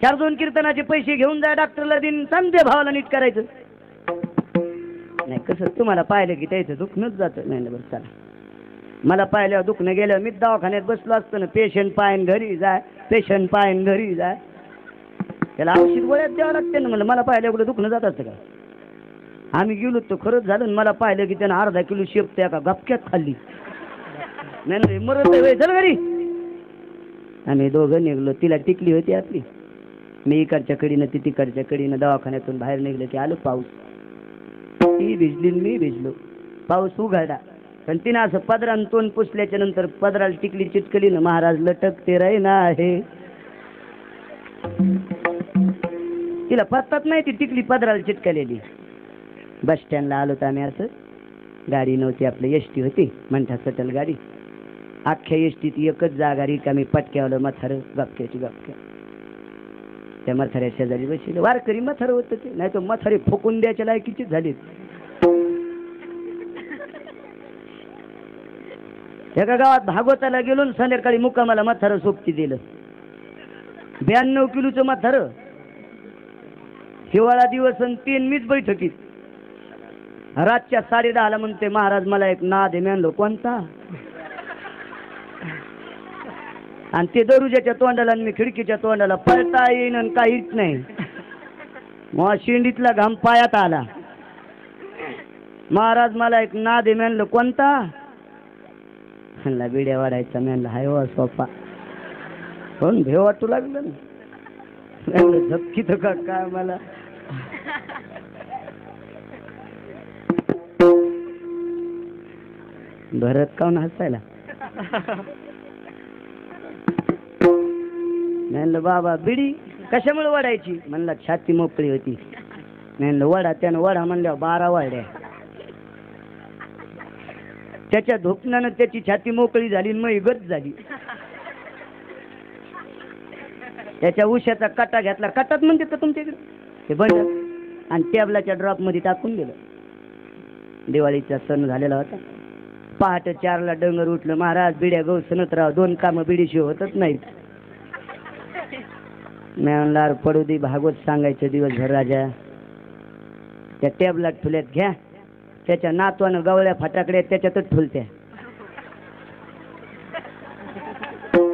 4-2 कीर्तनाचे पैसे घेऊन जा डॉक्टरला दिन सांगते भावाला नीट करायचं. नाही कसं तुम्हाला पाहिलं की त्याचं दुखणंच जातं. नाही बरं चला. मला पाहिल्यावर दुखणं गेल्यावर मी दवाखान्यात बसलो असतो ना. पेशंट पायन घरी जाय पेशंट पायन घरी जाय त्याला औषध गोळ्यात द्यावं लागते ना. म्हणलं मला पाहिल्यावर कुठं दुखणं जात असतं का? आम्ही गेलो तर खरंच झालं. मला पाहिलं की त्यानं अर्धा किलो शेप त्या का गपक्यात खाल्ली. नाही मरत आहे चल घरी. आम्ही दोघं निघलो. तिला टिकली होती आपली. मी इकडच्या कडीनं ती तिकडच्या कडीनं दवाखान्यातून बाहेर निघलं की आलो पाऊस. ती भिजली मी भिजलो. पाऊस उघडला पण तिनं असं पदरानं तोंड पुसल्याच्या नंतर पदराला टिकली चिटकली ना. महाराज लटकते रे ना आहे. तिला पत्तात नाही ती टिकली पदराला चिटकलेली. बस स्टँडला आलो तर आम्ही. असं गाडी नव्हती आपलं एसटी होती म्हणता सटल गाडी. अख्ख्या एसटीत एकच जागा रिकामी पटक्यावलं म्हातारं गपक्याची गपक्या. त्या म्हाताऱ्या शेजारी बसले. वारकरी म्हातारं होतं ते. नाही तो म्हातारे फुकून द्यायच्या लायकीचीच झालीत. एका गावात भागवताला गेलो संध्याकाळी मुक्कामाला म्हातारं सोबती दिलं. 92 किलोचं म्हातारं. हिवाळा दिवस आणि 3 मीच बैठकीत. रातच्या 10:30 म्हणते महाराज मला एक नाद आहे. म्हणलो कोणता? आणि ते दरुजाच्या तोंडाला आणि मी खिडकीच्या तोंडाला पळता येईन आणि काहीच नाही. मग शेंडीतला घाम पायात आला. महाराज मला एक नाद आहे. म्हणलं कोणता? म्हणला बिड्या वाढायचा. म्हणला हाय हो सोपा. पण भेव वाटू लागलं ना. झपकीत का काय मला. भरत काऊन हसायला? म्हणलं बाबा बिडी कशामुळे वडायची? म्हणला छाती मोकळी होती. म्हणलं वडा. त्यानं वडा म्हणल्यावर 12 वाड्या. त्याच्या धोपणानं त्याची छाती मोकळी झाली मग गच झाली. त्याच्या उशाचा कटा घेतला. कटात म्हणते तर तुमच्याकडे ते बंड आणि टेबलाच्या ड्रॉप मध्ये टाकून दिलं. दिवाळीचा सण झालेला होता. पहाटे 4ला डंगर उठलं. महाराज बिड्या गहू सणत राव 2 कामं बिडीशिवाय होतच नाहीत. म्हणला पडू दे भागवत सांगायचं दिवसभर राजा. त्या टेबलात ठुल्यात घ्या. त्याच्या नातवानं गवळ्या फटाकड्या त्याच्यातच ठुलत्या.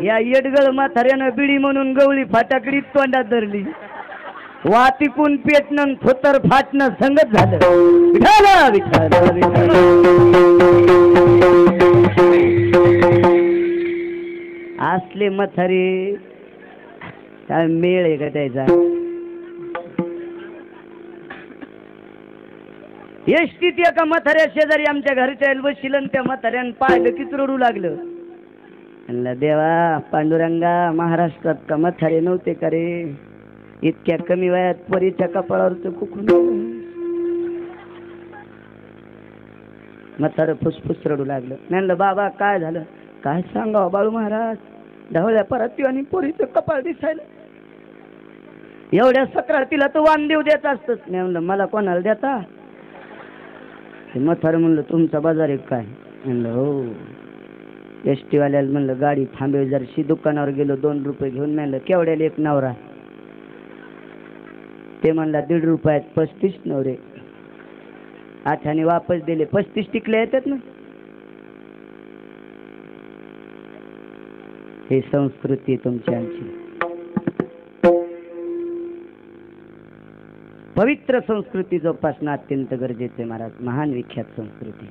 या येडगळ म्हाताऱ्यानं बिडी म्हणून गवळी फाटाकडी तोंडात धरली. वातिकून पेटणं थोतर फाटणं संगत झालं. विठाला विठाला विठाला. असले म्हातारे काय मेळ आहे का त्याचा? एसटीत एका म्हाताऱ्या शेजारी आमच्या घरच्या बसशील आणि त्या म्हाताऱ्यानं पाहिलं की रडू लागलं. म्हणलं देवा पांडुरंगा, महाराष्ट्रात का म्हातारे नव्हते का रे? इतक्या कमी वयात परीच्या कपाळावरचं कुकून. म्हातारं फुसफुस रडू लागलं. म्हणलं बाबा काय झालं? काय सांगावं बाळू महाराज, ढवळ्या पराती आणि पोरीचं कपाळ दिसायला. एवढ्या सक्रातीला तो वानदेव देत असतच. मी म्हणलं मला कोणाला देता? ते म्हातारं म्हणलं तुमचा बाजार आहे काय? म्हणलं हो. एसटी वाल्याला म्हणलं गाडी थांबेल जरशी. दुकानावर गेलो 2 रुपये घेऊन. म्हणलं केवढ्याला एक नवरा? ते म्हणला 1.5 रुपयात 35 नवरे. आठाने वापस दिले. 35 टिकले येतात ना. हे संस्कृती तुमची आमची पवित्र संस्कृती जोपासणं अत्यंत गरजेचं आहे महाराज. महान विख्यात संस्कृती.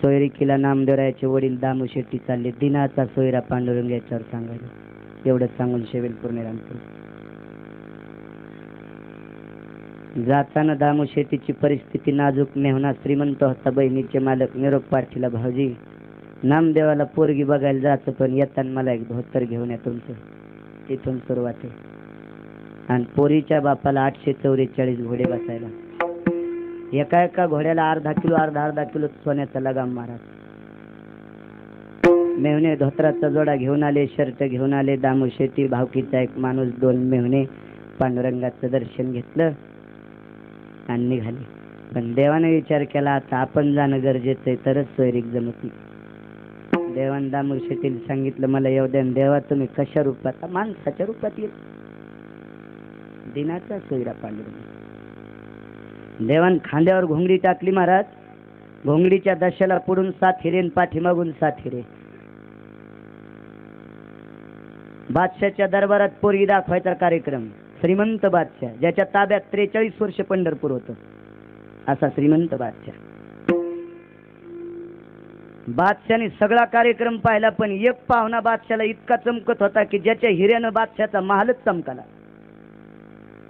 सोयरिकीला नामदेवरायाचे वडील दामू शेट्टी चालले. दिनाचा सोयरा पांडुरंग याच्यावर सांगायला. एवढं सांगून शेवेल पूर्ण रामपूर. जाताना दामू शेट्टीची परिस्थिती नाजूक. मेहुणा श्रीमंत होता. बहिणीचे मालक. निरोप पाठीला भाऊजी नामदेवाला पोरगी बघायला जायचं पण येताना मला एक धोतर घेऊन या तुमचं. इथून सुरुवात आहे. आणि पोरीच्या बापाला 844 घोडे बसायला. एका एका घोड्याला अर्धा किलो सोन्याचा लगाम महाराज. मेहुणे धोतराचा जोडा घेऊन आले. शर्ट घेऊन आले. दामू शेट्टी भावकीचा एक माणूस. 2 मेहुणे. पांडुरंगाचं दर्शन घेतलं आणि निघाले. पण देवाने विचार केला आता आपण जाणं गरजेचं आहे तरच सोयरीक जमती. देवान दामू शेट्टीला सांगितलं मला येऊ द्या. देवा तुम्ही कशा रूपात? माणसाच्या रूपात येत. दिनाचा सोयरा पांडुरंग. देवान खांद्यावर घोंगडी टाकली महाराज. घोंगडीच्या दशाला पुढून 7 हिरे आणि पाठीमागून 7 हिरे. बादशाच्या दरबारात पोरगी दाखवायचा कार्यक्रम. श्रीमंत बादशाह ज्याच्या ताब्यात 43 वर्ष पंढरपूर होतं असा श्रीमंत बादशाह. बादशाने सगळा कार्यक्रम पाहिला पण एक पाहुणा बादशाला इतका चमकत होता की ज्याच्या हिऱ्यानं बादशाचा महालच चमकाला.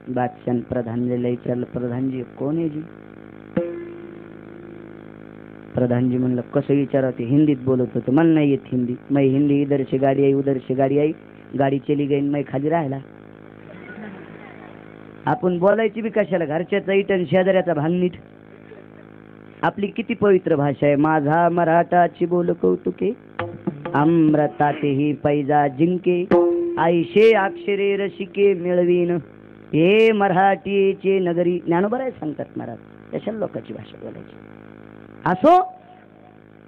बादशाह प्रधानजीला विचारलं प्रधानजी कोण आहे जी? प्रधानजी म्हणलं कसं विचारावं? हिंदीत बोलत होतो. मला नाही येत हिंदी. मैं हिंदी इधर से गाड़ी आई उधर से गाड़ी आई गाडी चली गई मैं खाली राहिला. आपण बोलायची बी कशाला? घरच्याचा इटन शेजाऱ्याचा भांगनीट. आपली किती पवित्र भाषा आहे. माझा मराठाची बोल कौतुके अमृतातेही पैजा जिंके आईशे अक्षरे रसिके मिळवीन हे मराठीचे नगरी. ज्ञानोबराय सांगतात महाराज कशाला लोकांची भाषा बोलायची. असो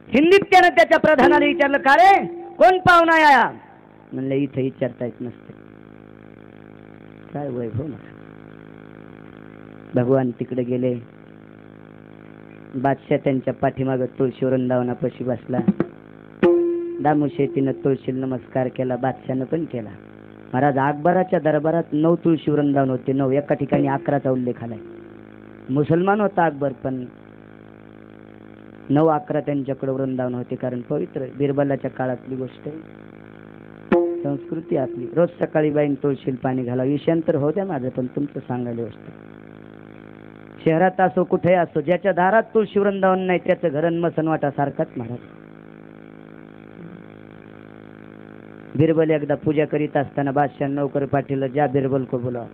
हिंदीत त्यानं त्याच्या प्रधानाला विचारलं का रे कोण पाहुणा आया? म्हणलं इथं विचारता येत नसते. काय वैभव ना. भगवान तिकडे गेले. बादशाह त्यांच्या पाठीमागं तुळशी वृंदावनापाशी बसला. दामू शेट्टीनं तुळशीला नमस्कार केला. बादशाहनं पण केला. महाराज अकबराच्या दरबारात 9 तुळशी वृंदावन होते. 9 एका ठिकाणी 11चा उल्लेख आलाय. मुसलमान होता अकबर पण 9-11 त्यांच्याकडे वृंदावन होते. कारण पवित्र बिरबलाच्या काळातली गोष्ट आहे. संस्कृती आपली. रोज सकाळी बाईन तुळशीला पाणी घाला. विषयांतर हो द्या माझं पण तुमचं सांगायला गोष्ट. शहरात असो कुठे असो ज्याच्या दारात तुळशी वृंदावन नाही त्याचं घर मसनवाटा सारखाच महाराज. बिरबल एकदा पूजा करीत असताना बादशाह नौकर पाठीला जा बिरबल को बोला.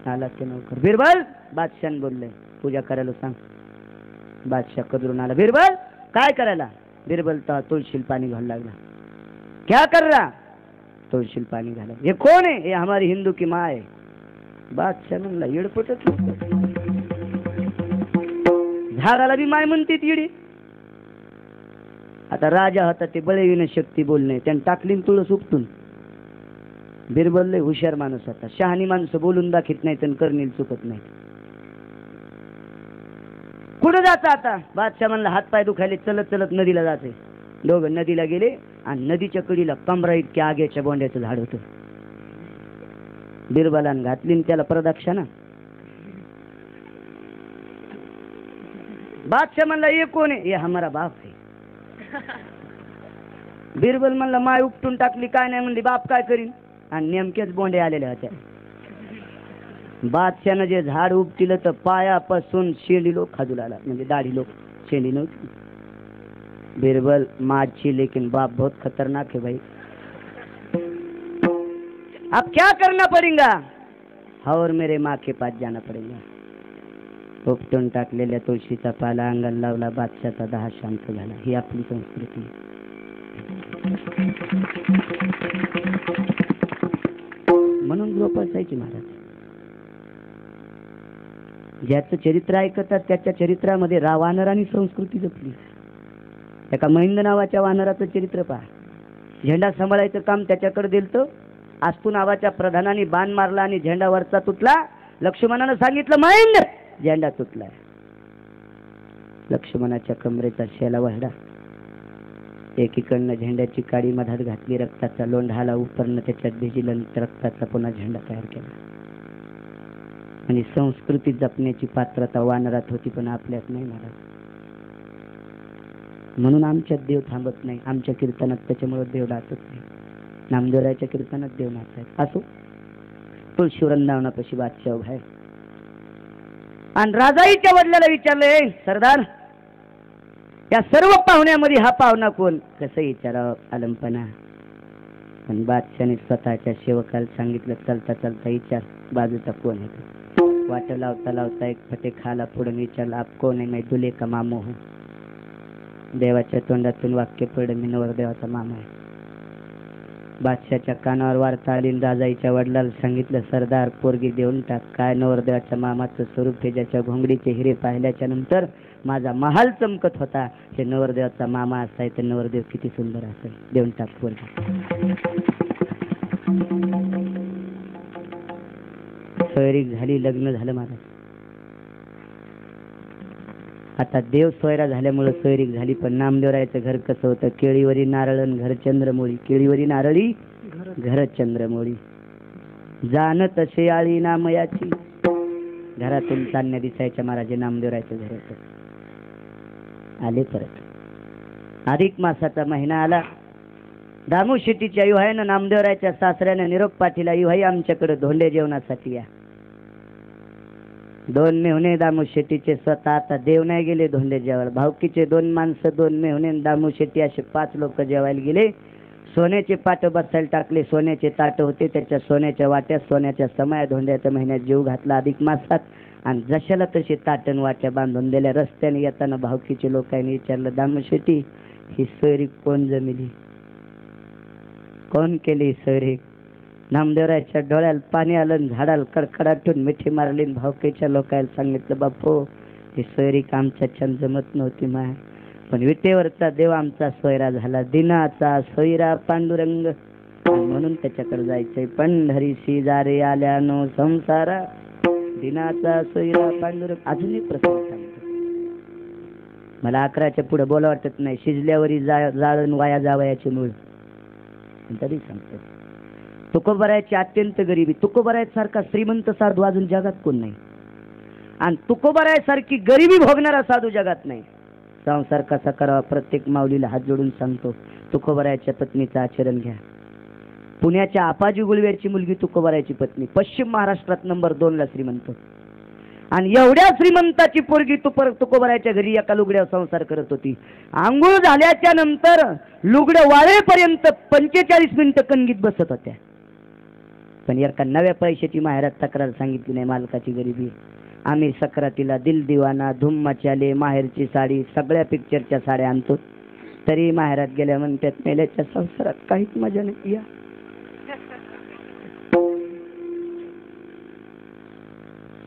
आला ते नौकर. बिरबल बादशाह बोलले पूजा करायला सांग. बादशाह कदरून आला. बिरबल काय करायला? बिरबल तुळशीला पाणी घालू लागला. क्या कर रहा? तुळशीला पाणी घाला. हे कोण आहे? हे हमारी हिंदू की माँ आहे. बादशाह म्हणला येडपटच झाडाला बी माय म्हणते तिडी. आता राजा होता ते बळेविन शक्ती बोलणे त्याने टाकली तुळस उपटून. बिरबल लय हुशार माणूस होता. शहाणी माणसं बोलून दाखीत नाहीत आणि करनील चुकत नाहीत. कुठं जायचं आता? बादशाह म्हणला हात पाय दुखायले चलत चलत नदीला जाते. दोघं नदीला गेले आणि नदीच्या कडीला कमरा इतक्या आग्याच्या बोंड्याचं झाड होतं. बिरबलान घातली त्याला प्रदक्षिणा. बादशाह म्हणला ये कोण आहे? ये हमारा बाप आहे. बिरबल म्हणला माय उपटून टाकली काय नाही म्हणली बाप काय करीन. आणि नेमकेच बोंडे आलेले होत्या. बादशानं जे झाड उपटिलं तर पायापासून शेंडी लोक खाजू लागला, म्हणजे दाढी लोक, शेंडी नव्हती. बिरबल माची लेकिन बाप बहुत खतरनाक है भाई, अब क्या करना पड़ेगा, और मेरे माँ के पास जाना पड़ेगा. उपटून टाकलेल्या तुळशीचा पाला अंगाला लावला, बादशाचा दाह शांत झाला. ही आपली संस्कृती. म्हणून लोक असायची महाराज. ज्याचं चरित्र ऐकतात त्याच्या चरित्रामध्ये वानरांनी संस्कृती जपली. एका महेंद्र नावाच्या वानराचं चरित्र पहा. झेंडा सांभाळायचं काम त्याच्याकडे दिलतं. आस्तू नावाच्या प्रधानाने बाण मारला आणि झेंडा वरचा तुटला. लक्ष्मणानं सांगितलं महेंद्र, झेंडा तुटलाय. लक्ष्मणाच्या कमरेचा शेला वाढला. एकीकडनं झेंड्याची काडी मधात घातली, रक्ताचा लोंढा आला. उपरनं त्याच्यात भिजलं, रक्ताचा पुन्हा झेंडा तयार केला. आणि संस्कृती जपण्याची पात्रता वानरात होती, पण आपल्यात नाही महाराज. म्हणून आमच्यात देव थांबत नाही. आमच्या कीर्तनात त्याच्यामुळे देव नाचत नाही. नामदेवराच्या कीर्तनात देव नाचायचा. असो, तुळशी वृंदावनापाशी बादशाह उभा आहे आणि राजाईच्या वडिलाला विचारले, सरदार या सर्व पाहुण्यामध्ये हा पाहुणा कोण? कसं विचारावं, आलमपणा. पण बादशाने स्वतःच्या सेवकाला सांगितलं, चालता चालता विचार बाजूचा कोण आहे. वाट लावता लावता एक फटे खाला पुढे विचारला, आप कोण आहे? मैं दुले का मामो हूं. देवाच्या तोंडातून वाक्य पडलं, मी नवरदेवाचा मामा आहे. बादशाच्या कानावर वार्ता आली. राजाईच्या वडिलाला सांगितलं, सरदार पोरगी देऊन टाक. काय नवरदेवाच्या मामाचं स्वरूप हे, ज्याच्या घोंगडीचे हिरे पाहिल्याच्या नंतर माझा महाल चमकत होता, हे नवरदेवाचा मामा असाय तर नवरदेव किती सुंदर असेल. देऊन टाक पोरगी. सोयरीक झाली, लग्न झालं महाराज. आता देव सोयरा झाल्यामुळे सोयरीक झाली. पण नामदेवरायचं घर कसं होतं, केळीवरी नारळन घर चंद्रमोळी. केळीवरी नारळी घर चंद्रमोळी. जाण तसे आळी नामयाची. घरातून चालण्या दिसायच्या महाराज नामदेवरायचं घर होतं. आले परत. अधिक मासाचा महिना आला. दामू शेट्टीच्या युहायनं नामदेवरायच्या सासऱ्याने निरोप पाठीला, युहाई आमच्याकडे धोंडे जेवणासाठी या. 2 मेहुणे दामू शेट्टीचे स्वतः. आता देव नाही गेले धोंडे जेवायला. भावकीचे 2 माणसं, 2 मेहुणे, दामू शेट्टी असे 5 लोक जेवायला गेले. सोन्याचे पाट बसायला टाकले. सोन्याचे ताट होते, त्याच्या सोन्याच्या वाट्यात सोन्याच्या समया धोंड्याच्या महिन्यात जीव घातला अधिक मासात. आणि जशाला तशी ताटण वाट्या बांधून दिल्या. रस्त्याने येताना भावकीचे लोकांनी विचारलं, दामू शेट्टी ही सोयरीक कोण जमिली, कोण केली सोयरीक? नामदेवरायच्या डोळ्याला पाणी आलं, झाडाला कडकडाटून मिठी मारली. भावकीच्या लोकांना सांगितलं, बापू ही सोयरीक आमच्या छंद जमत नव्हती माय, पण विटेवरचा देव आमचा सोयरा झाला. दिनाचा सोयरा पांडुरंग, म्हणून त्याच्याकडे जायचंय. पंढरीशी जारे आल्यानो संसारा, दिनाचा सोयरा पांडुरंग. अजूनही प्रसंग सांगतो. मला 11च्या पुढे बोला वाटत नाही. शिजल्यावरी जाळण वाया जावयाचे मूळ, तरी सांगतो. तुकोबरायची अत्यंत गरिबी. तुकोबरायसारखा श्रीमंत साधू अजून जगात कोण नाही, आणि तुकोबरायसारखी गरिबी भोगणारा साधू जगात नाही. संसार कसा करावा प्रत्येक माऊलीला हात जोडून सांगतो. तुकोबरायच्या पत्नीचं आचरण घ्या. पुण्याच्या आपाजी गुळवेरची मुलगी तुकोबरायची पत्नी, पश्चिम महाराष्ट्रात नंबर 2 ला श्रीमंत. आणि एवढ्या श्रीमंताची पोरगी तुकोबरायच्या घरी एका लुगड्यावर संसार करत होती. आंघोळ झाल्याच्या नंतर लुगडं वाळेपर्यंत 45 मिनिटं कणगीत बसत होत्या. पण एका नव्या पैशाची माहेरात तक्रार सांगितली नाही. मालकाची गरिबी. आम्ही सक्रातीला दिल दिवाना, धूम मचाले, माहेरची साडी, सगळ्या पिक्चरच्या साड्या आणतो, तरी माहेरात गेल्या म्हणतात मेल्याच्या संसारात काहीच मजा नाही. या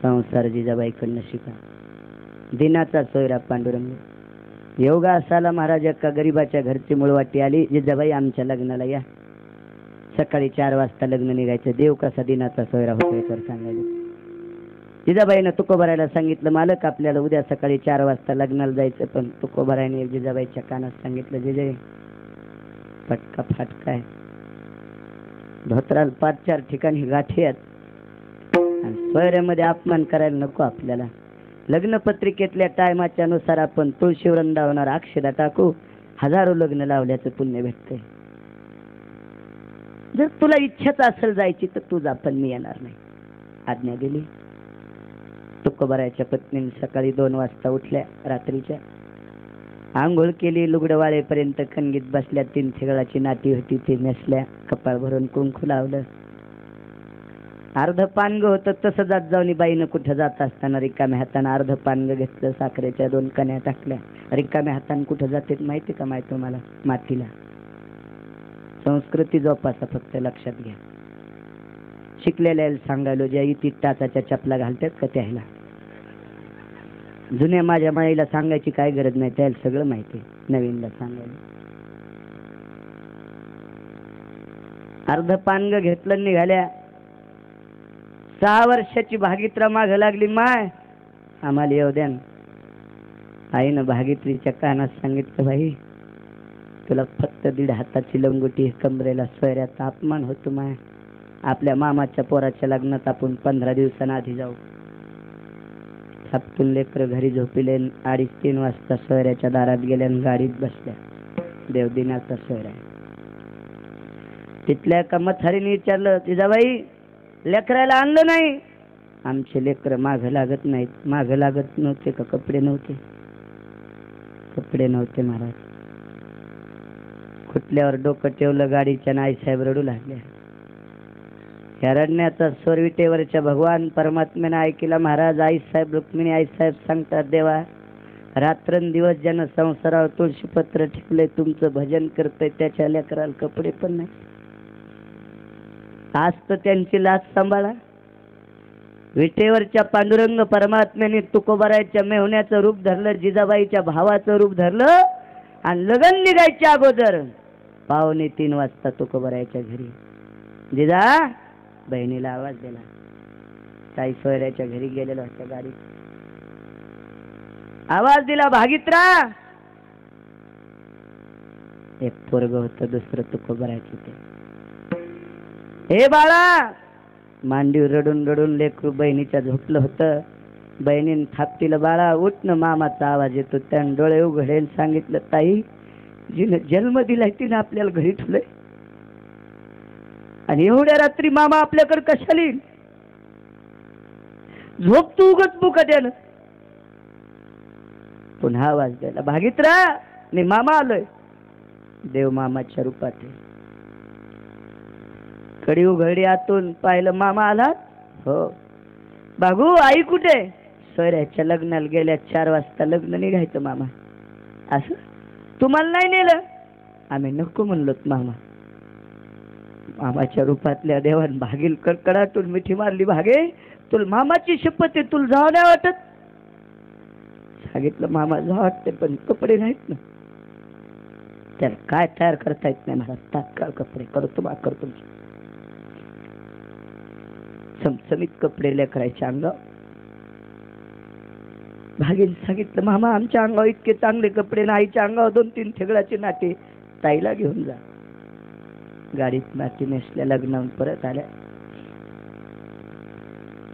संसार जिजाबाईकडनं शिका. दिनाचा सोयरा पांडुरंग. योगा असाला महाराज एका गरीबाच्या घरची मुळवाटी आली, जिजाबाई आमच्या लग्नाला या. सकाळी 4 वाजता लग्न निघायचं. देव कसा दिनाचा सोयरा होतोय तर सांगायला. जिजाबाईनं तुकोबरायला सांगितलं, मालक आपल्याला उद्या सकाळी 4 वाजता लग्नाला जायचं. पण तुकोबरायने जिजाबाईच्या कानात सांगितलं, जिजाई पटका फाटका आहे, धोत्राला 5-4 ठिकाणी गाठी आहेत, आणि सोयऱ्यामध्ये अपमान करायला नको आपल्याला. लग्नपत्रिकेतल्या टायमाच्या नुसार आपण तुळशी वृंदावनावर अक्षदा टाकू, 1000 लग्न लावल्याचं पुण्य भेटतंय. जर तुला इच्छाच असेल जायची तर तू जा, पण मी येणार नाही. आज्ञा दिली. तुकोबारायच्या पत्नीने सकाळी 2 वाजता उठल्या रात्रीच्या, आंघोळ केली, लुगडं वाळेपर्यंत कणगीत बसल्या. 3 ठिगळाची नाती होती ती नेसल्या, कपाळ भरून कुंकू लावलं. अर्ध पानग होतं तसं जात जाऊन बाईनं कुठं जात असताना रिकाम्या हातानं अर्ध पानग घेतलं, साखरेच्या 2 कण्या टाकल्या. रिकाम्या हातानं कुठं जाते माहिती का माहिती तुम्हाला? मातीला. संस्कृती जोपासा, फक्त लक्षात घ्या. शिकलेल्या सांगायलो ज्या इथे टाचाच्या चपला घालतात का त्याला, जुन्या माझ्या माईला सांगायची काय गरज नाही, त्याला सगळं माहिती. नवीनला सांगायला अर्ध पानग घेतलं, निघाल्या. 6 वर्षाची भागीत्रा माग लागली. माय आम्हाला येऊ द्या. आईनं भागीत्रीच्या कानात सांगितलं, बाई तुला फक्त 1.5 हाताची लंगोटी, कमरेला सोयऱ्याचा अपमान होतो. माय आपल्या मामाच्या पोराच्या लग्नात आपण 15 दिवसांआधी जाऊ. थापटून लेकर घरी झोपिले. 2:30-3 वाजता सोयऱ्याच्या दारात गेल्या आणि गाडीत बसल्या. देवदिनाचा सोयरा. तिथल्या एका म्हातारीने विचारलं, जिजाबाई लेकराला आणलं नाही? आमचे लेकर माग लागत नाहीत. माग लागत नव्हते का? कपडे नव्हते. कपडे नव्हते महाराज. खुटल्यावर डोकं ठेवलं गाडीच्या. आई साहेब रडू लागल्या. ह्या रडण्याचा स्वर विटेवरच्या भगवान परमात्म्याने ऐकला. महाराज आई साहेब, रुक्मिणी आई साहेब सांगतात, देवा रात्रंदिवस ज्यानं संसारावर तुळशीपत्र ठेवले, तुमचं भजन करतंय, त्याच्या लेकराला कपडे पण नाही. आज तर त्यांची लाज सांभाळा. विटेवरच्या पांडुरंग परमात्म्याने तुकोबारायच्या मेहुण्याचं रूप धरलं, जिजाबाईच्या भावाचं रूप धरलं आणि लगन निघायच्या अगोदर 2:45 वाजता तुकोबारायच्या घरी. जिजा बहिणीला आवाज दिला. ताई सोयऱ्याच्या घरी गेलेलो होत्या गाडीत. आवाज दिला, भागीत्रा. एक पोरग होतं, दुसरं तुकोबारायचं ते. हे बाळा. मांडीवर रडून रडून लेकरू बहिणीच्या झोपलं होतं. बहिणीने थापटीला, बाळा उठ न, मामाचा आवाज येतो. त्यानं डोळे उघडेल, सांगितलं, ताई जिने जन्म दिलाय तिने आपल्याला घरी ठेवलंय आणि एवढ्या रात्री मामा आपल्याकडे कशाला येईल? झोप तू उगत मुकाट्यानं. पुन्हा आवाज द्यायला, भागीत्रा मी मामा आलोय. देव मामाच्या रूपात आहे. कडी उघडी, आतून पाहिलं, मामा आलात? हो. बागू आई कुठे? सोयऱ्याच्या लग्नाला गेल्या. 4 वाजता लग्न निघायचं मामा. असं तुम्हाला नाही नेलं? आम्ही नको म्हणलोत मामा. मामाच्या रूपातल्या देवान भागील कडकडाटून मिठी मारली. भागे तुला मामाची शपथ आहे, तुला जावं नाही वाटत? सांगितलं, मामा जावं वाटते पण कपडे नाहीत ना. त्याला काय तयार करता येत नाही मला. तात्काळ कपडे करतो करतो. चमचमीत कपडे लेकरायच्या अंगावर. भागील सांगितलं, मामा आमच्या अंगावर इतके चांगले कपडे ना. आईच्या अंगावर 2-3 ठेगळाचे नाते. ताईला घेऊन जा. गाडीत नाती नेसल्या, लग्नावून परत आल्या.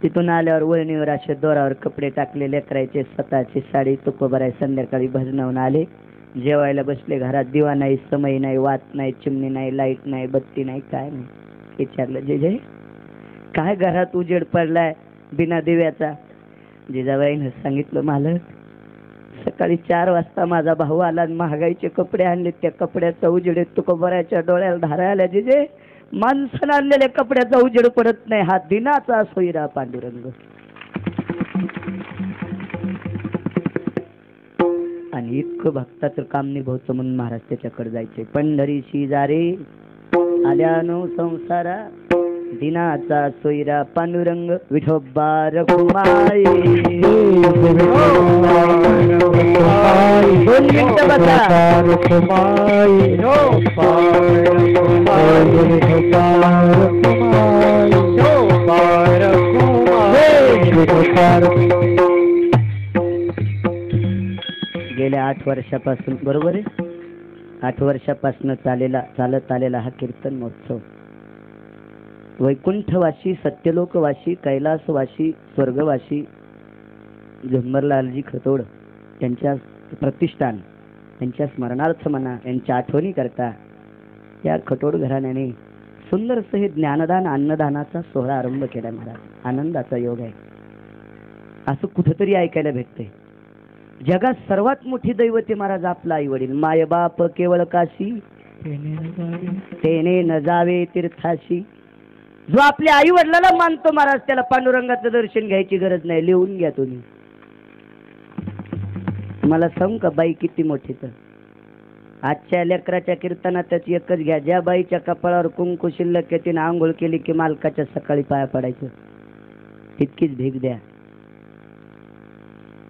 तिथून आल्यावर वळणीवर असे दोरावर कपडे टाकले लेकरायचे. स्वतःची साडी तुकोबाराय. संध्याकाळी भजनावून आले. जेवायला बसले. घरात दिवा नाही, समय नाही, वात नाही, चिमणी नाही, लाईट नाही, बत्ती नाही, काय नाही. विचारलं, जे काय घरात उजेड पडलाय बिना दिव्याचा? जिजाबाईनं सांगितलं, मालक सकाळी 4 वाजता माझा भाऊ आला आणि महागाईचे कपडे आणले. त्या कपड्याचा उजेड तुकोबारायच्या डोळ्याला धारा आल्या. जे माणसानं आणलेल्या कपड्याचा उजेड पडत नाही. हा दिनाचा सोयरा पांडुरंग. आणि इतकं भक्ताचं काम निभवतं म्हणून महाराज त्याच्याकडे जायचे. पंढरीशी जारे आल्यानो संसारा, दिनाचा सोयरा पांडुरंग. विठोबा रखुमाई. 2 मिनिटं बसा. गेल्या 8 वर्षापासून, बरोबर आहे, 8 वर्षापासून चालत आलेला हा कीर्तन महोत्सव वैकुंठवासी, सत्यलोकवासी, कैलासवासी, स्वर्गवासी झुंबरलालजी खतोड यांच्या प्रतिष्ठान, यांच्या स्मरणार्थ म्हणा, यांच्या आठवणी करता या खतोड घराण्याने सुंदरसं हे ज्ञानदान अन्नदानाचा सोहळा आरंभ केला. महाराज आनंदाचा योग आहे. असं कुठंतरी ऐकायला भेटतंय. जगात सर्वात मोठी दैवते महाराज आपला आई वडील. माय बाप केवळ काशी तेने न जावे तीर्थाशी. जो आपल्या आई वडिलाला मानतो महाराज त्याला पांडुरंगाचं दर्शन घ्यायची गरज नाही. लिहून घ्या तुम्ही. मला सांगू का बाई किती मोठी. तर आजच्या लेकराच्या कीर्तनात त्याची एकच घ्या. ज्या बाईच्या कपाळावर कुंकू शिल्लक तिने आंघोळ केली की मालकाच्या सकाळी पाया पडायचं. इतकीच भीक द्या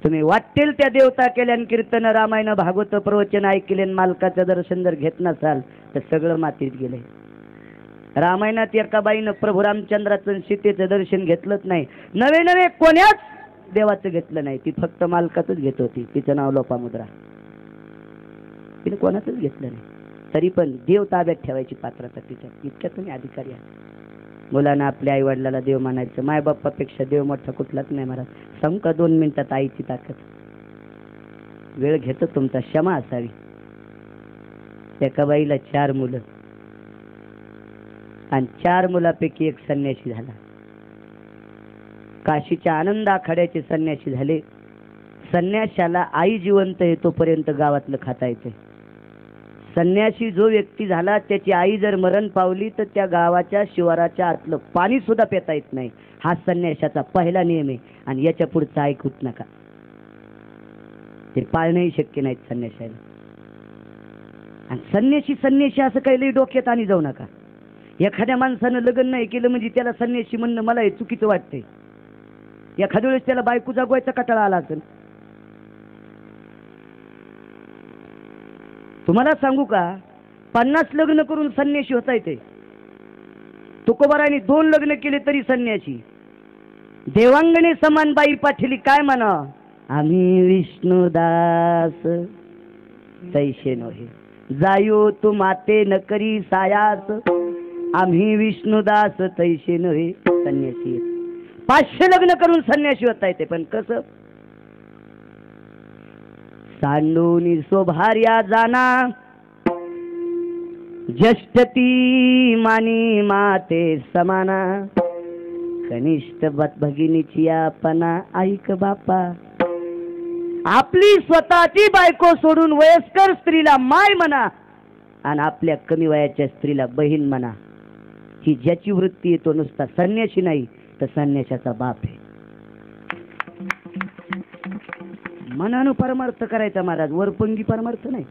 तुम्ही. वाटेल त्या देवता केल्या कीर्तन रामायण भागवत प्रवचन ऐकले मालकाचं दर्शन जर घेत नसाल तर सगळं मातीत गेले. रामायणात एका बाईनं प्रभू रामचंद्राचं सीतेचं दर्शन घेतलंच नाही. नवे नवे कोण्याच देवाचं घेतलं नाही. ती फक्त मालकाचंच घेत होती. तिचं नाव लोपामुद्रा. तिने कोणाचंच घेतलं नाही. तरी पण देव ताब्यात ठेवायची पात्रता तिच्या. इतक्या तुम्ही अधिकारी आहात. मुलांना आपल्या आई वडिलाला देव मानायचं. मायबापापेक्षा देव मोठा कुठलाच नाही महाराज. सांगू का 2 मिनिटात आईची ताकद. वेळ घेतो तुमचा. क्षमा असावी. एका बाईला 4 मुलं आणि 4 मुलापैकी एक संन्यासी झाला. काशीच्या आनंद आखाड्याचे संन्यासी झाले. संन्याशाला आई जिवंत आहे तोपर्यंत गावातलं खाता येते. संन्यासी जो व्यक्ती झाला त्याची आई जर मरण पावली तर त्या गावाच्या शिवाराच्या आतलं पाणी सुद्धा पिता येत नाही. हा संन्याशाचा पहिला नियम आहे. आणि याच्या पुढचा ऐकूच नका. ते पाळणंही शक्य नाहीत संन्याशाला. आणि संन्याशी असं काही लई डोक्यात आणि जाऊ नका. एखाद्या माणसानं लग्न नाही केलं म्हणजे त्याला संन्याशी म्हणणं मला हे चुकीचं वाटतंय. एखाद्या वेळेस त्याला बायको जागवायचा कटाळा आला असेल. तुम्हाला सांगू का 50 लग्न करून संन्याशी होता येते. तुकोबाराने 2 लग्न केले तरी संन्यासी. देवांगणे समान बाई पाठिली काय म्हणा. आम्ही विष्णुदास तैसे नोहे जायो तू माते न करी सायास. आम्ही विष्णुदास तैसे नोहे. संन्यासी 500 लग्न करून संन्यासी होता येते. पण कसं सांडूनी स्वभार्या जाना ज्येष्ठती मानी माते समाना. कनिष्ठ भगिनीची आपणा ऐक बापा. आपली स्वतःची बायको सोडून वयस्कर स्त्रीला माय म्हणा आणि आपल्या कमी वयाच्या स्त्रीला बहीण म्हणा. ही ज्याची वृत्ती आहे तो नुसता संन्यासी नाही तर संन्याशाचा बाप आहे. मनानं परमार्थ करायचा महाराज. वरपंगी परमार्थ नाही.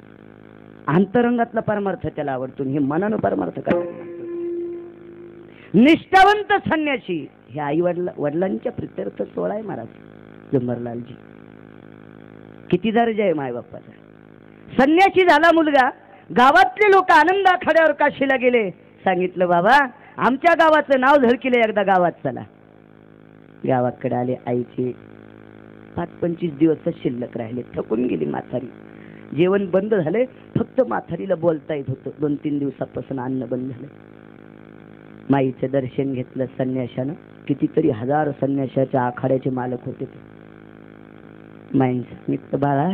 अंतरंगातला परमार्थ त्याला आवडतो. हे मनानं परमार्थ करायचा. निष्ठावंत संन्यासी हे आई वडिलांच्या प्रित्यर्थ सोहळा आहे महाराज. जमरलालजी किती दर्जा आहे माय बाप्पाचा. संन्यासी झाला मुलगा. गावातले लोक आनंद आखाड्यावर काशीला गेले. सांगितलं बाबा आमच्या गावाचं नाव झळकिले एकदा गावात चला. गावाकडे आले. आईचे 5-25 दिवसच शिल्लक राहिले. थकून गेली म्हातारी. जेवण बंद झाले. फक्त म्हातारीला बोलता येत होतं. 2-3 दिवसापासून अन्न बंद झालं. माईचं दर्शन घेतलं संन्याशानं. कितीतरी 1000 संन्याशाच्या आखाड्याचे मालक होते ते. माईंचं सांगितलं बाळा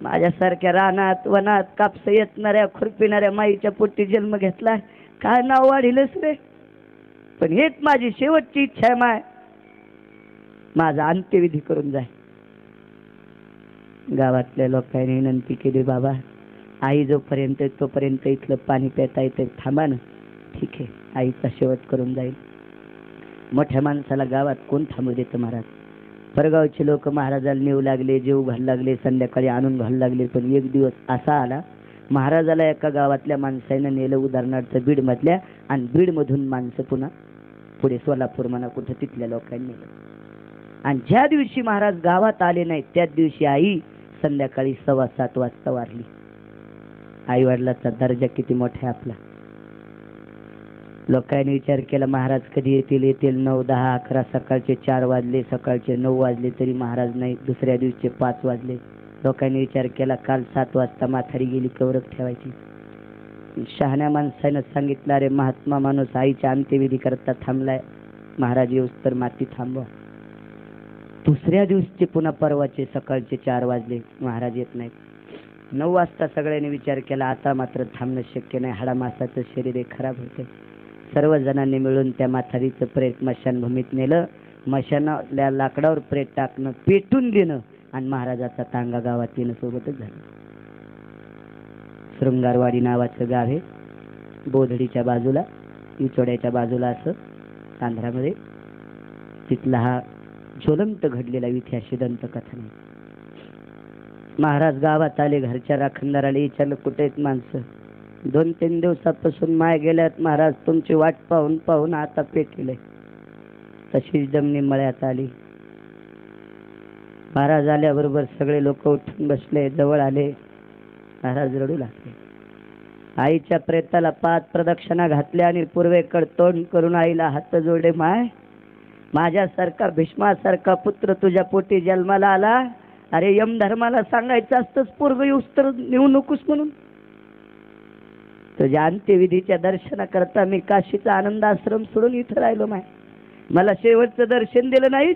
माझ्यासारख्या रानात वनात कापस येतणाऱ्या खुरपिणाऱ्या माईच्या पोटी जन्म घेतला. काय नाव वाढीलच रे. पण हेच माझी शेवटची इच्छा आहे माय. माझा अंत्यविधी करून जाय. गावातल्या लोकांनी विनंती केली बाबा आई जोपर्यंत तोपर्यंत इथलं पाणी पिता येतं थांबा ना. ठीक आहे आईचा शेवट करून जाईल. मोठ्या माणसाला गावात कोण थांबू देतं महाराज. परगावचे लोक महाराजाला नेऊ लागले. जेव घालू लागले. संध्याकाळी आणून घालू लागले. पण एक दिवस असा आला महाराजाला एका गावातल्या माणसानं नेलं उदाहरणार्थ बीड मधल्या. आणि बीड मधून माणसं पुन्हा पुढे सोलापूर म्हणा कुठं तिथल्या लोकांनी नेलं. आणि ज्या दिवशी महाराज गावात आले नाही त्याच दिवशी आई संध्याकाळी 7:15 वाजता वारली. आई वडिलाचा दर्जा किती मोठा आहे आपला. लोकांनी विचार केला महाराज कधी येतील. 9, 10, 11 सकाळचे 4 वाजले. सकाळचे 9 वाजले तरी महाराज नाही. दुसऱ्या दिवशी 5 वाजले. लोकांनी विचार केला काल 7 वाजता म्हातारी गेली कवरक ठेवायची. शहाण्या माणसानं सांगितलं अरे महात्मा माणूस आईच्या अंत्यविधी करता थांबलाय. महाराज येऊस तर माती थांबवा. दुसऱ्या दिवशी पुन्हा परवाचे सकाळचे 4 वाजले. महाराज येत नाहीत. 9 वाजता सगळ्यांनी विचार केला आता मात्र थांबणं शक्य नाही. हाडामासाचं शरीर खराब होते. सर्व जणांनी मिळून त्या म्हातारीचं प्रेत स्मशानभूमीत नेलं. मशानातल्या लाकडावर प्रेत टाकणं, पेटून देणं आणि महाराजाचा तांगा गावात येणं सोबतच झालं. शृंगारवाडी नावाचं गाव आहे, बोधडीच्या बाजूला, इचोड्याच्या बाजूला असं आंध्रामध्ये. तिथला हा ज्वलंत घडलेला इतिहास दंतकथन आहे. महाराज गावात आले, घरच्या राखणदाराला विचारलं कुठे आहेत माणसं. 2-3 दिवसापासून माय गेल्यात महाराज, तुमची वाट पाहून पाहून आता पेटले. तशीच दमनी मळ्यात आली. महाराज आल्याबरोबर सगळे लोक उठून बसले, जवळ आले. महाराज रडू लागले. आईच्या प्रेताला 5 प्रदक्षिणा घातल्या आणि पूर्वेकडे तोंड करून आईला हात जोडले. माय, माझ्यासारखा भीष्मासारखा पुत्र तुझ्या पोटी जन्माला आला. अरे यमधर्माला सांगायचं असतंच पोरग येऊस तर नेऊ नकोस म्हणून. तुझ्या अंत्यविधीच्या दर्शनाकरता मी काशीचा आनंद आश्रम सोडून इथं राहिलो. माय, मला शेवटचं दर्शन दिलं नाहीस.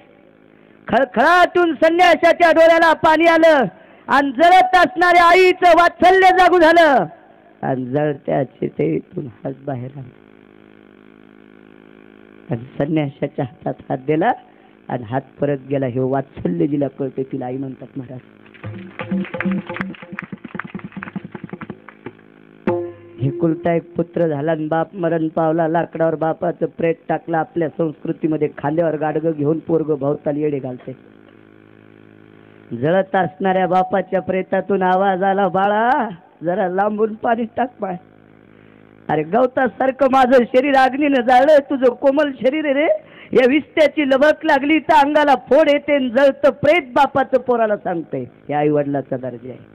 खळखळाटून संन्यासाच्या डोळ्याला पाणी आलं आणि जळत असणाऱ्या आईचं वात्सल्य जागू झालं आणि जळत्या चितेतून हात बाहेर आला आणि संन्यासाच्या हातात हात दिला आणि हात परत गेला. हे वात्सल्य जिला कळते तिला आई म्हणतात महाराज. एकुलता एक पुत्र झाला आणि बाप मरण पावला. लाकडावर बापाचं प्रेत टाकलं. आपल्या संस्कृतीमध्ये खांद्यावर गाडगं घेऊन पोरग भवताल येडे घालते. जळत असणाऱ्या बापाच्या प्रेतातून आवाज आला, बाळा जरा लांबून पाणी टाक. बाळ, अरे गवतासारखं माझं शरीर अग्नीनं जाळलं, तुझं कोमल शरीर आहे रे. या विस्त्याची लबक लागली तर अंगाला फोड येते, जळतं प्रेत बापाचं पोराला सांगते. हे आई वडिलाचा दर्जा आहे.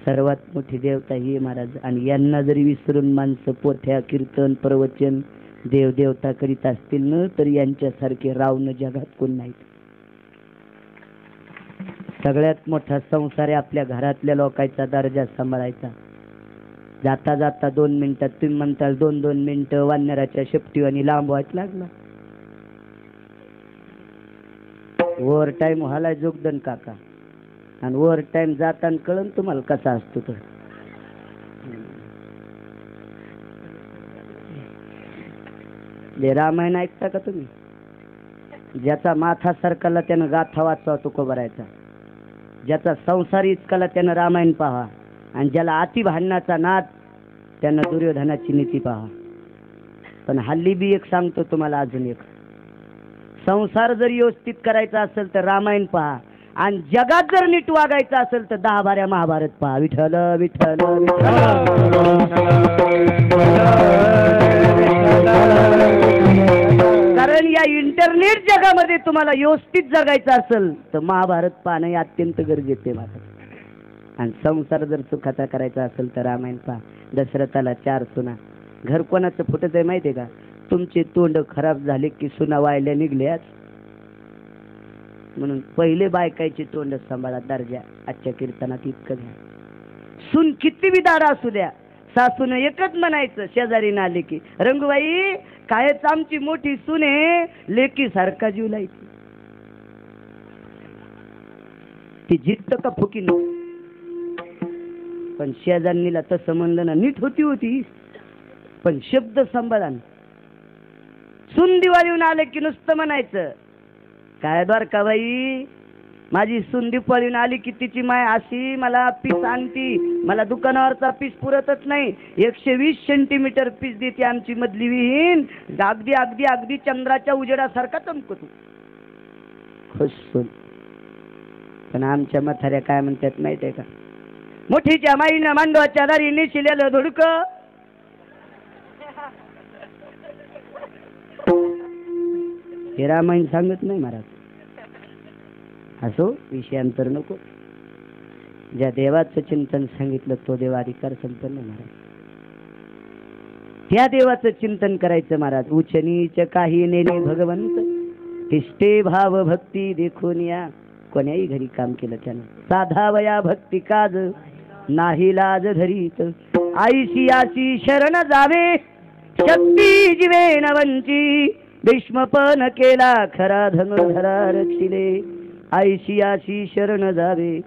सर्वात मोठी देवता ही महाराज. आणि यांना जरी विसरून माणसं पोथ्या, कीर्तन, प्रवचन, देवदेवता करीत असतील ना, तर यांच्यासारखे रावण जगात कोण नाहीत. सगळ्यात मोठा संसार आहे आपल्या घरातल्या लोकांचा दर्जा सांभाळायचा. जाता जाता 2 मिनिटात तुम्ही म्हणताल 2-2 मिनिटं वानराच्या शेपटीवानी लांब व्हायच लागला. ओव्हर टाइम व्हायला जोगदन काका. आणि ओव्हर टाइम जाताना कळण तुम्हाला कसा असतो. तर रामायण ऐकता का तुम्ही? ज्याचा माथा सरकारला त्यानं गाथा वाचवा तुकोबरायचा. ज्याचा संसार इतकाला त्यानं रामायण पहा. आणि ज्याला अति भांडणाचा नाद त्यानं दुर्योधनाची नीती पहा. पण हल्ली बी एक सांगतो तुम्हाला, अजून एक, संसार जर व्यवस्थित करायचा असेल तर रामायण पहा. आणि जगात जर नीट वागायचं असेल तर 10 बाऱ्या महाभारत पहा. विठ्ठल विठ्ठल कारण या इंटरनेट जगामध्ये तुम्हाला व्यवस्थित जगायचं असेल तर महाभारत पाहणं हे अत्यंत गरजेचे आहे. आणि संसार जर सुखाचा करायचा असेल तर रामायण पहा. दशरथाला 4 सुना. घर कोणाचं फुटत आहे माहिती आहे का? तुमचे तोंड खराब झाले की सुना वायल्या निघल्याच. म्हणून पहिले बायकायचे तोंड सांभाळा. दर्जा आजच्या कीर्तनात इतकं घ्या. सून किती विदार असू द्या, सासून एकच म्हणायचं शेजारी आले की, रंगूबाई कायच आमची मोठी सून आहे, लेकी सारखा जीव लायची. ती जिद्द का फुकी न. पण शेजारणीला तसं म्हणलं ना, नीट होती पण शब्द सांभाळा. सून दिवाळीहून आले की नुसतं म्हणायचं, काय द्वारकाबाई माझी सून दिवाळीहून आली की तिची माय अशी मला पीस आणती. मला दुकानावरचा पीस पुरतच नाही, 120 सेंटीमीटर पीस देते आमची मधली विहीन. अगदी अगदी अगदी चंद्राच्या उजेडासारखा चमकतो. खुश सून. पण आमच्या म्हाताऱ्या काय म्हणतात माहिती आहे का? मोठीच्या माईनं मांडवाच्या दारी नेशिलेलं धुडक. हे रामायण सांगत नाही महाराज. असो, विषयांतर नको. ज्या देवाचं चिंतन सांगितलं तो देव अधिकार संपन्न महाराज. त्या देवाचं चिंतन करायचं महाराज. उच्च नीच काही नेणे भगवंत, तिष्ठे भाव भक्ती देखून या. कोण्याही घरी काम केलं त्यानं, साधावया भक्ती काज नाही लाज धरीत. आईशी आशी शरण जावे, शक्ती जीवे नवंची. भीष्मपण केला खरा धनुर्धरा रक्षिले. आईशी आशी शरण जावे,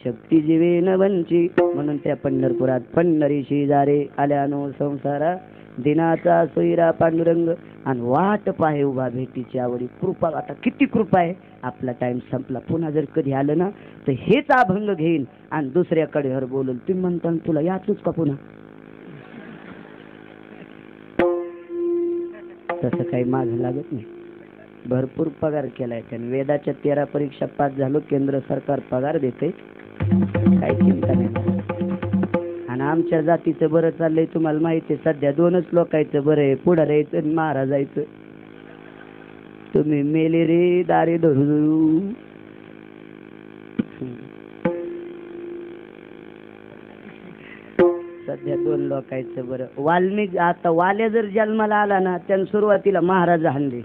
शक्ती जीवे नवंची. म्हणून त्या पंढरपुरात पंढरीशी जारे आल्यानो संसारा. दिनाचा सोयरा पांडुरंग आणि वाट पाहे उभा भेटीची आवडी. कृपा, आता किती कृपा आहे. आपला टाइम संपला. पुन्हा जर कधी आलं ना तर हेच अभंग घेईन आणि दुसऱ्याकडे बोलल. तुम्ही म्हणता तुला याचच का पुन्हा? तसं काही माग लागत नाही. भरपूर पगार केलाय त्याने. वेदाच्या 13 परीक्षा पास झालो. केंद्र सरकार पगार देते, काही चिंता नाही. आणि आमच्या जातीचं बरं चाललंय तुम्हाला माहिती आहे. सध्या 2च लोकांचं बरं आहे, पुढाऱ्याचं आणि महाराजायचं. तुम्ही मेले रे दारे धरू धरू. सध्या 2 लोकांचं बरं. वाल्मिक आता वाल्या जर जन्माला आला ना त्यानं सुरुवातीला महाराज हाणले,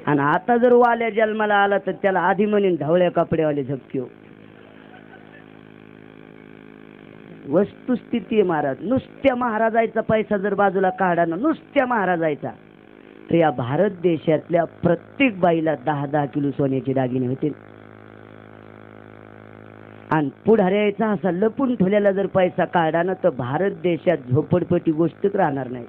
आणि आता जर वाल्या जन्माला आला तर त्याला आधी म्हणेन ढवळ्या कपड्यावाले झपक्यो. वस्तुस्थिती आहे महाराज. नुसत्या महाराजाचा पैसा जर बाजूला काढा ना, नुसत्या महाराजाचा, तर या भारत देशातल्या प्रत्येक बाईला 10-10 किलो सोन्याचे दागिने होते. आणि पुढाऱ्याचा असा लपून ठेवलेला जर पैसा काढा ना तर भारत देशात झोपडपट्टी गोष्टच राहणार नाही.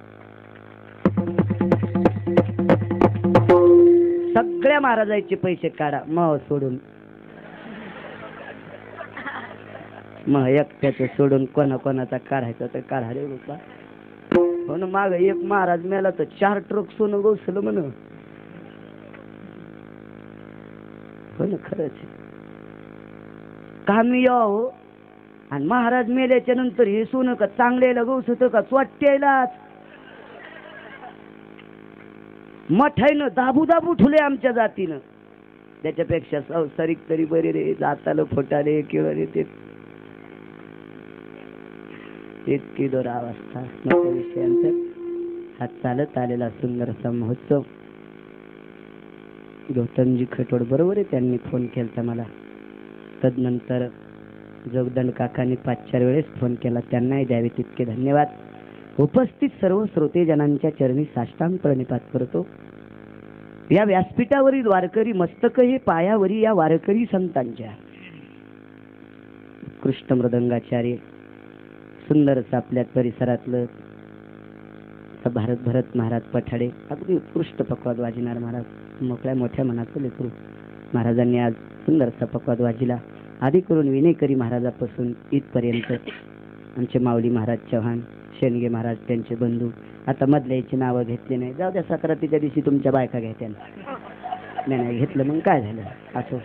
सगळ्या महाराजाचे पैसे काढा मग सोडून, मग एकट्याचं सोडून कोणाकोणाचा काढायचा तर काढा रे बाबा. हो ना, माग एक महाराज मेला तर 4 ट्रक सोनं गोसलं म्हण. हो ना, खरंच कामी यावं. आणि महाराज मेल्याच्या नंतर हे सोनं का चांगल्याला गौस होतं का चोट्यायलाच. मठाईनं दाबू दाबू ठुले आमच्या जातीनं. त्याच्यापेक्षा संसारिक तरी बरे रे. जाताला फोटाले किंवा रे ते इतकी दुरावस्था. विषयांचा हा चालत आलेला सुंदरसा महोत्सव. गौतमजी खटोड बरोबर आहे, त्यांनी फोन केला मला. तदनंतर जोगदंड काकांनी 5-4 वेळेस फोन केला, त्यांनाही द्यावे तितके धन्यवाद. उपस्थित सर्व श्रोतेजनांच्या चरणी साष्टांग प्रणिपात करतो. या व्यासपीठावरील वारकरी मस्तक हे पायावरी या वारकरी संतांच्या. कृष्ण मृदंगाचार्य सुंदरच आपल्या परिसरातलं भरत महाराज पठाडे, अगदी उत्कृष्ट पकवाद वाजणार महाराज. मोकळ्या मोठ्या मनाचं लेकरू. महाराजांनी आज सुंदरसा पकवाद वाजिला. आधी करून विनेकरी महाराजापासून इथपर्यंत आमचे माऊली महाराज चव्हाण, शेणगे महाराज, त्यांचे बंधू. आता मधल्याची नावं घेतली नाही, जाऊ द्या. सक्रातीच्या दिवशी तुमच्या बायका घ्यायच्या. नाही घेतलं मग काय झालं असं.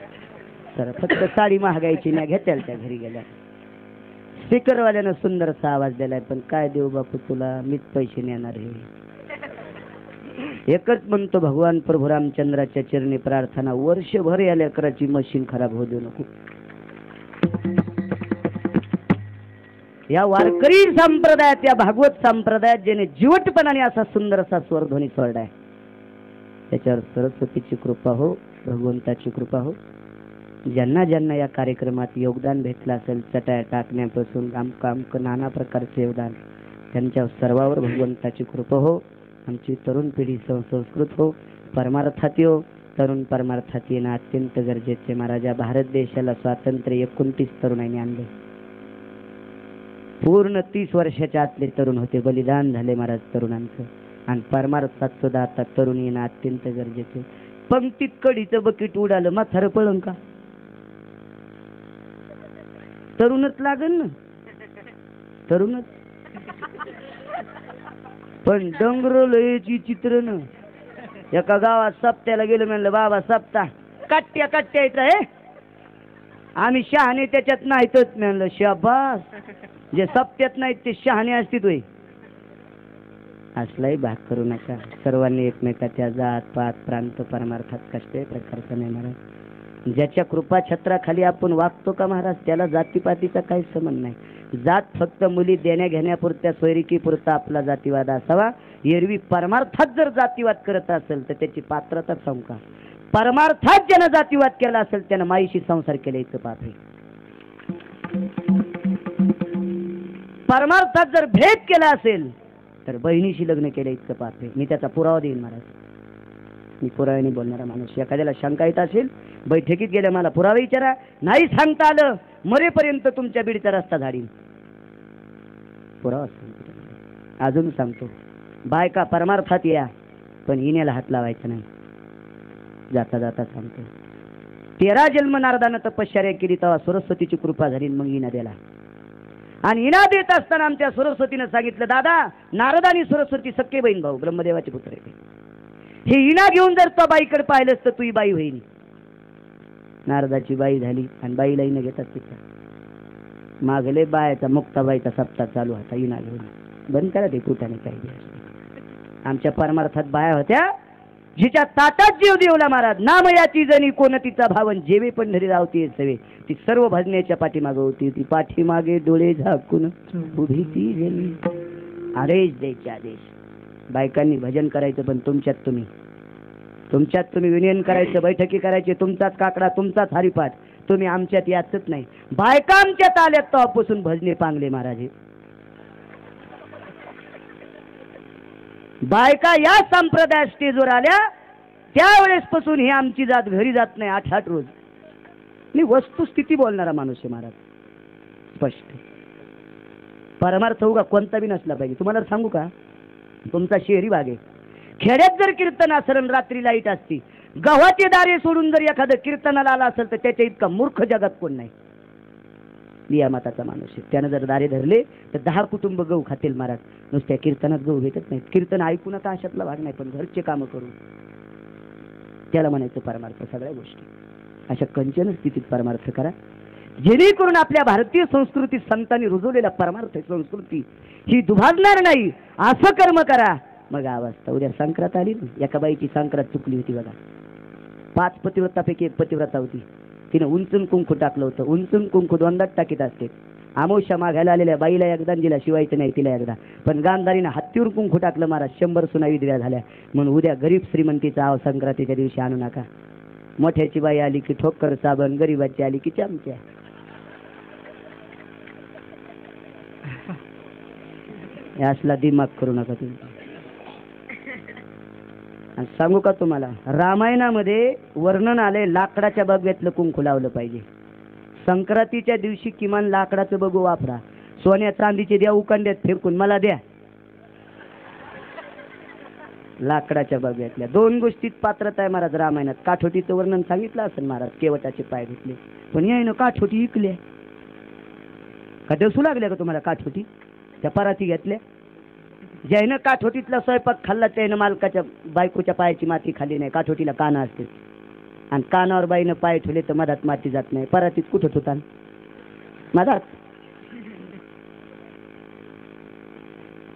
तर फक्त साडी महागायची नाही घेत्याल त्या घरी गेल्या. स्पीकरवाल्यानं सुंदरसा आवाज दिलाय, पण काय देऊ बापू तुला, मीच पैसे नेणार आहे. एकच म्हणतो भगवान प्रभू रामचंद्राच्या चरणी प्रार्थना, वर्षभर या लेकराची मशीन खराब होऊ देऊ नको. या वारकरी संप्रदायात, या भागवत संप्रदायात ज्याने जिवटपणाने असा सुंदरसा स्वरध्वनी सोडलाय, त्याच्यावर सरस्वतीची कृपा हो, भगवंताची कृपा हो. ज्यांना ज्यांना या कार्यक्रमात योगदान भेटलं असेल, चटाया टाकण्यापासून काम नाना प्रकारचे योगदान, त्यांच्या सर्वावर भगवंताची कृपा हो. आमची तरुण पिढी संस्कृत हो, परमार्थात हो. तरुण परमार्थात येणं अत्यंत गरजेचे. महाराजा भारत देशाला स्वातंत्र्य 29 तरुणांनी आणले. पूर्ण 30 वर्षाच्या आतले तरुण होते, बलिदान झाले महाराज तरुणांचं. आणि परमार्थात सुद्धा आता तरुण येणं अत्यंत गरजेचे. पंक्तीत कढीचं बकेट उडालं, म्हातारं पळून का? तरुणच लागल ना, तरुणच. पण डोंगरची चित्र न. एका गावात सप्त्याला गेलो, म्हणलं बाबा सप्ता कट्ट्या येत आहे, आम्ही शहाणे त्याच्यात नाहीतच. म्हणलं शाबास, जे सप्त्यात नाहीत ते शहाणे असतील होय. असलाही भाग करू नका. सर्वांनी एकमेकाच्या जात पात प्रांत परमार्थात कष्ट प्रकारचा नाही महाराज. ज्याच्या कृपा छत्राखाली आपण वागतो का महाराज, त्याला जातीपातीचा काही संबंध नाही. जात फक्त मुली देण्या घेण्यापुरत्या सोयरिकीपुरता आपला जातीवाद असावा. एरवी परमार्थात जर जातीवाद करत असेल तर त्याची पात्रता सांगू का? परमार्थात ज्यानं जातीवाद केला असेल त्यानं माईशी संसार केला इथं पाप आहे. परमार्थात जर भेद केला असेल तर बहिणीशी लग्न केलं इतकं पाप आहे. मी त्याचा पुरावा देईन महाराज. मी पुराव्याने बोलणारा माणूस. एखाद्याला शंका येत असेल, बैठकीत गेल्या मला पुरावा विचारा. नाही सांगता आलं, मरेपर्यंत तुमच्या बीडचा रस्ता झाडीन. पुरावा अजून सांगतो, बायका परमार्थात या, पण इण्याला हात लावायचा नाही. जाता जाता सांगतो, 13 जन्म नारदानं तपश्चर्या केली तेव्हा सरस्वतीची कृपा झाली, मग इना दिला. आणि इना देत असताना आमच्या सरस्वतीनं सांगितलं, दादा नारद आणि सरस्वती सख्खे बहीण भाऊ, ब्रह्मदेवाचे पुत्र आहे. हे इना घेऊन जर तो बाईकडे पाहिलंस तर तुझी बाई होईल. नारदाची बाई झाली आणि बाईला इना घेतात तिथं. मागले बायाचा मुक्ताबाईचा सप्ताह चालू होता, इना घेऊन. बंद करा ते कुठाने काही. आमच्या परमार्थात बाया होत्या, जिच्या ताटात जीव देवला महाराज. नामयाची जणी कोण तिचा भावन, जेवे पंढरी रावती सवे. ती सर्व भजनेच्या पाठीमागे होती. ती पाठीमागे डोळे झाकून उभी ती गेली. आदेश द्यायचे आदेश. बायकांनी भजन करायचं, पण तुमच्यात तुम्ही विनयन करायचं, बैठकी करायचे, तुमचाच काकडा, तुमचाच हरिपाठ. तुम्ही आमच्यात याचच नाही. बायका आमच्यात आल्यात तेव्हापासून भजने पांगले महाराज. बायका या संप्रदाय स्टेजवर आल्या त्यावेळेस पासून हे आमची जात घरी जात नाही 8-8 रोज. मी वस्तुस्थिती बोलणारा माणूस आहे महाराज, स्पष्ट. परमार्थ उगा कोणता बी नसला पाहिजे. तुम्हाला सांगू का, तुमचा शहरी भाग आहे, खेड्यात जर कीर्तन असेल रात्री लाईट असती, गव्हाचे दारे सोडून जर एखादं कीर्तनाला आला असेल तर त्याच्या इतका मूर्ख जगात कोण नाही. लिया माताचा माणूस आहे, त्यानं जर दारे धरले तर 10 कुटुंब गहू खातील महाराज. नुसत्या कीर्तनात गहू भेटत नाहीत. कीर्तन ऐकून आता अशातला भाग नाही, पण घरचे कामं करून त्याला म्हणायचं परमार्थ. सगळ्या गोष्टी अशा कंचन स्थितीत परमार्थ करा, जेणेकरून आपल्या भारतीय संस्कृती संतांनी रुजवलेला परमार्थ संस्कृती ही दुभाजणार नाही. असं कर्म करा, मग अवस्था. उद्या संक्रांत आली ना, एका बाईची संक्रांत चुकली होती बघा. 5 पतिव्रतापैकी एक पतिव्रता होती. तिने उंचून कुंकू टाकलं होतं. उंचून कुंकू 2दाच टाकीत असते. आमोशा मागायला आलेल्या बाईला एकदा, जिला शिवायचं नाही तिला एकदा. पण गांधारीनं हत्तीवर कुंकू टाकलं महाराज. 100 सुना विधव्या झाल्या. म्हणून उद्या गरीब श्रीमंतीचा आव संक्रांतीच्या दिवशी आणू नका. मोठ्याची बाई आली की ठोकर साबण, गरीबाची आली की चमच्या. असला दिमाग करू नका तुम्ही. आणि सांगू का तुम्हाला, रामायणामध्ये वर्णन आले लाकडाच्या बगव्यातलं कुंकू लावलं पाहिजे. संक्रांतीच्या दिवशी किमान लाकडाचं बगू वापरा. सोन्या चांदीचे द्या उकांड्यात फेकून, मला द्या लाकडाच्या बगव्यातल्या. 2 गोष्टीत पात्रता आहे महाराज रामायणात. काठोटीचं वर्णन सांगितलं असेल महाराज, केवटाचे पाय धुतले, पण यायनं काठोटी इकल्या का? डसू लागल्या का तुम्हाला काठोटी? त्या पराती घेतल्या. ज्यानं काठोटीतला स्वयंपाक खाल्ला त्यानं मालकाच्या बायकोच्या पायाची माती खाल्ली नाही. काठोटीला काना असते, आणि कानावर बाईनं पाय ठेवले तर मधात माती जात नाही. परातीत कुठं होता? मधात.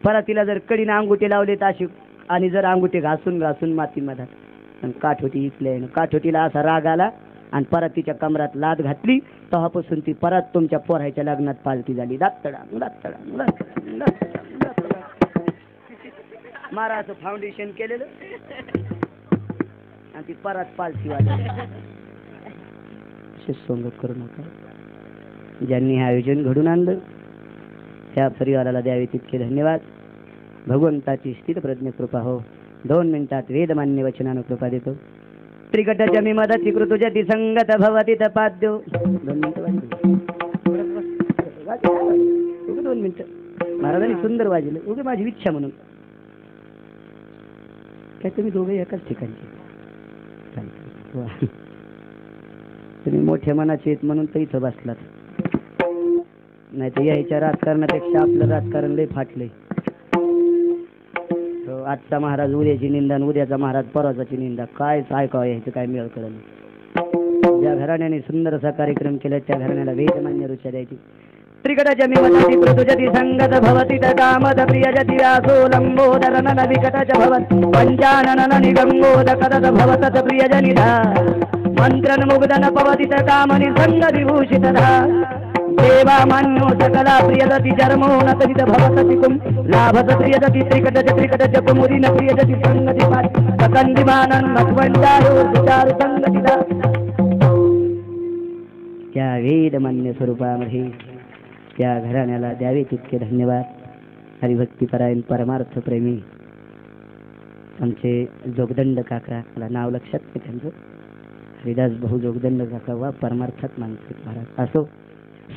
परातीला जर कडीनं अंगुठे लावले तर अशी, आणि जर अंगुठे घासून घासून माती मधात. आणि काठोटी इकल्या. काठोटीला असा राग आला आणि परातीच्या कमरात लाद घातली, तेव्हापासून ती परत तुमच्या पोरायच्या लग्नात पालती झाली. दातडा मारा असं फाउंडेशन केलेलं आणि ती परत पालती वाजली. संगत करू नका. ज्यांनी हे आयोजन घडून आणलं त्या परिवाराला द्यावे तितके धन्यवाद. भगवंताची स्थित प्रज्ञ कृपा हो. 2 मिनिटात वेदमान्य वचनानं कृपा देतो. त्रिकटाच्या मी मदती कृतुजती संगत भवती तपाद्यो. 2 मिनिटं महाराजांनी सुंदर वाजलं. उगे माझी इच्छा म्हणून. काय तुम्ही दोघे एकाच ठिकाणचे? तुम्ही मोठ्या मनाचे आहेत म्हणून तर इथं बसलात. नाही तर यायच्या राजकारणापेक्षा आपलं राजकारण लय फाटलंय. आजचा महाराज उद्याची निंदा, उद्याचा महाराज परवाची निंदा. काय ऐकावं यायचं काय मिळ कळलं. ज्या घराण्याने सुंदर असा कार्यक्रम केला त्या घराण्याला वेदमान्य ऋचा द्यायची. त्रिकटाच्या मी मदती कृतुजती संगत भवती कामद प्रियजती व्यासो लंबोदर नन विकटाच भवत पंचानन निगंगोद कदत भवतत प्रियजनिधा मंत्रन मुग्धन पवतित कामनि संग विभूषित देवा मान्यो सकला प्रियजती जर्मोनतवित भवतति कुम लाभत प्रियजती त्रिकटच कुमुदिन प्रियजती संगति सकंदिमानन मत्वंडारो सुचारु संगतिदा. त्या वेदमान्य स्वरूपामध्ये त्या घराण्याला द्यावे तितके धन्यवाद. हरिभक्तीपरायण परमार्थ प्रेमी आमचे जोगदंड काका, मला नाव लक्षात नाही त्यांचं, हरिदास भाऊ जोगदंड काका. वा परमार्थात माणसं महाराज. असो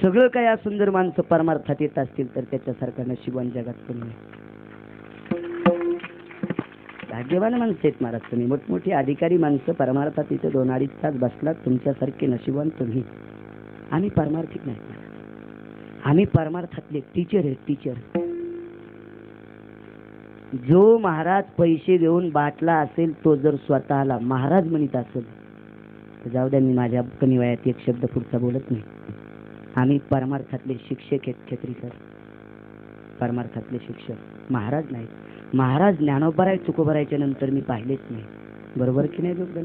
सगळं काय सुंदर माणसं परमार्थात येत असतील तर त्याच्यासारखं नशिबवान जगात कोणी नाही. भाग्यवान माणसं आहेत महाराज तुम्ही, मोठमोठी अधिकारी माणसं परमार्थात इथे 2-2.5 तास बसलात, तुमच्यासारखे नशिबान तुम्ही. आम्ही परमार्थिक नाही, आम्ही परमार्थातले टीचर आहेत, टीचर. जो महाराज पैसे देऊन बाटला असेल तो जर स्वतःला महाराज म्हणत असेल तर जाऊ द्या, मी माझ्या कमी वयात एक शब्द पुढचा बोलत नाही. आम्ही परमार्थातले शिक्षक आहेत छत्री सर, परमार्थातले शिक्षक, महाराज नाही. महाराज ज्ञानोबराय तुकोबरायच्या नंतर मी पाहिलेच नाही, बरोबर की नाही लोक?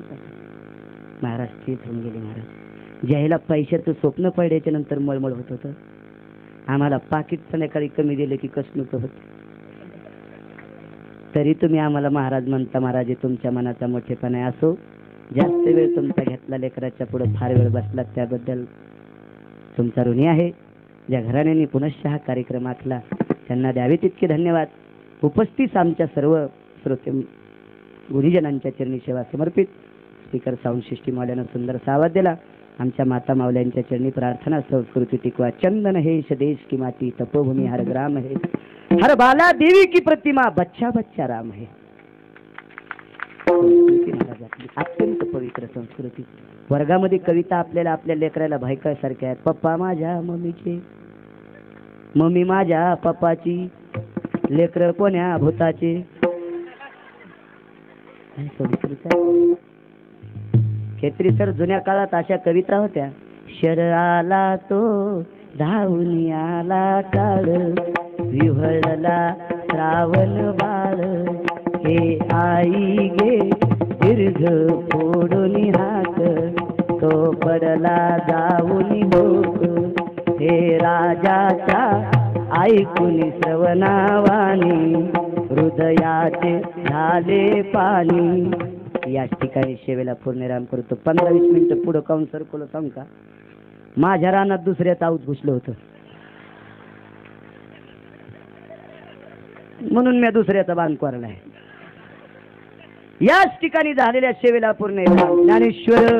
महाराज तेच होऊन गेले. महाराज ज्याला पैशाचं स्वप्न पडल्याच्या नंतर मळमळ होत होतं, आम्हाला पाकिट संध्याकाळी कमी दिलं की कसं होत, तरी तुम्ही आम्हाला महाराज म्हणता. महाराज तुमच्या मनाचा मोठेपणा असो, जास्त वेळ तुमचा घेतला लेकराच्या पुढे, फार वेळ बसलात त्याबद्दल तुमचा ऋणी आहे. ज्या घराण्याने पुनश्च हा कार्यक्रम आखला त्यांना द्यावे तितके धन्यवाद. उपस्थित आमच्या सर्व श्रोते गुरुजनांच्या चरणी सेवा समर्पित. स्पीकर साऊंड सिस्टीम वाल्यानं सुंदर आवाज दिला. आमच्या माता मावल्यांच्या चरणी प्रार्थना, संस्कृती टिकवा. चंदन है देश की माती, तपोभूमी हर ग्राम है, हर बाला देवी की प्रतिमा, बच्चा बच्चा राम है. अत्यंत पवित्र संस्कृती. वर्गामध्ये कविता आपल्याला आपल्या लेकराला भायकासारख्या आहेत. पप्पा माझ्या मम्मीचे, मम्मी माझ्या पप्पाची, लेकर कोण्या भूताचे. खेत्री सर जुन्या काळात अशा कविता होत्या. शर आला तो धावून आला काळ, विव्हळला श्रावण बाळ, हे आई गे दीर्घ फोडून हाक, तो पडला जाऊन भोक, हे राजाच्या ऐकून श्रवणावाणी, हृदयाचे झाले पाणी. याच ठिकाणी शेवेला पूर्णराम करतो. 15-20 मिनिटं पुढं काऊन सरकवलं सांग का? माझ्या रानात दुसऱ्याच आऊत घुसलं होतं म्हणून मी दुसऱ्याचा बांध कोरलाय. याच ठिकाणी झालेल्या सेवेला पूर्ण ज्ञानेश्वर